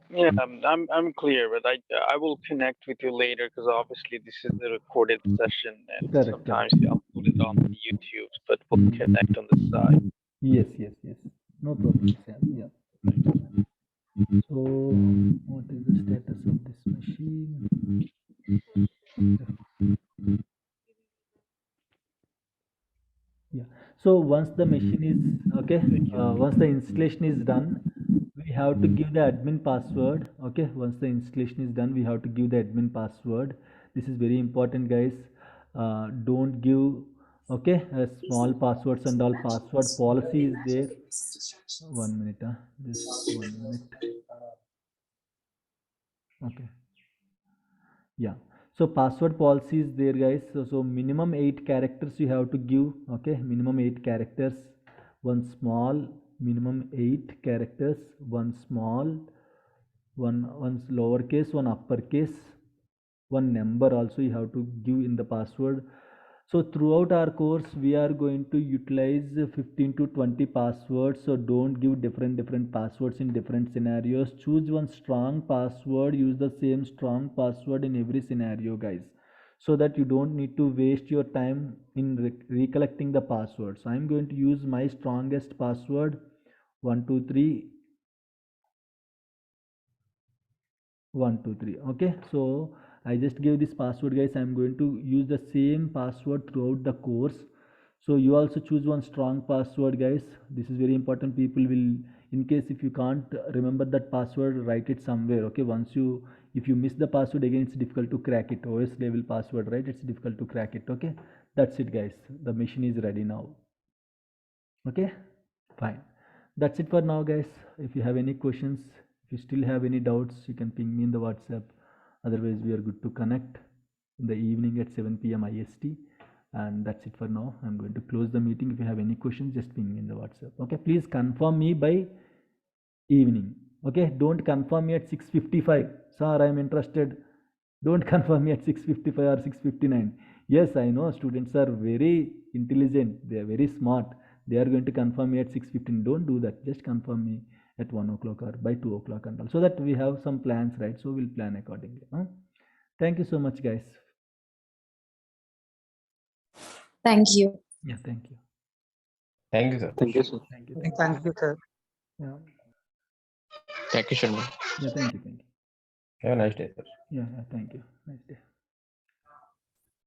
Yeah, I'm clear, but I will connect with you later because obviously this is the recorded session and Correct. sometimes you upload it on YouTube, but we'll connect on the side. Yes. No problem, Sam. Yeah. So, what is the status of this machine? Yeah. So once the machine is okay, once the installation is done, we have to give the admin password. Okay. Once the installation is done, we have to give the admin password. This is very important, guys. Don't give okay small passwords and all. Password policy is there. 1 minute. Just 1 minute. Okay. Yeah, so password policy is there, guys. So minimum 8 characters you have to give. Okay, minimum 8 characters, one small, minimum 8 characters, one small, one lowercase, one uppercase, one number also you have to give in the password. So throughout our course we are going to utilize 15 to 20 passwords, so don't give different passwords in different scenarios. Choose one strong password, use the same strong password in every scenario, guys, so that you don't need to waste your time in recollecting the password. So I'm going to use my strongest password, 123 123. Okay, so I just gave this password, guys. I'm going to use the same password throughout the course, so you also choose one strong password, guys. This is very important. People will, in case if you can't remember that password, write it somewhere. Okay, once you, if you miss the password again, it's difficult to crack it. OS level password, right? It's difficult to crack it. Okay, that's it, guys. The machine is ready now. Okay, fine. That's it for now, guys. If you have any questions, if you still have any doubts, you can ping me in the WhatsApp. Otherwise, we are good to connect in the evening at 7 p.m. IST. And that's it for now. I'm going to close the meeting. If you have any questions, just ping me in the WhatsApp. Okay, please confirm me by evening. Okay, don't confirm me at 6:55. Sir, I'm interested. Don't confirm me at 6:55 or 6:59. Yes, I know students are very intelligent. They are very smart. They are going to confirm me at 6:15. Don't do that. Just confirm me at 1 o'clock or by 2 o'clock and all, so that we have some plans, right? So we'll plan accordingly. Thank you so much, guys. Thank you. Yeah, thank you. Thank you, sir. Thank you, sir. Thank you. Thank you, sir. Yeah, Thank you, Sharma. yeah, thank you. Have a nice day, sir. Yeah, thank you. Nice day.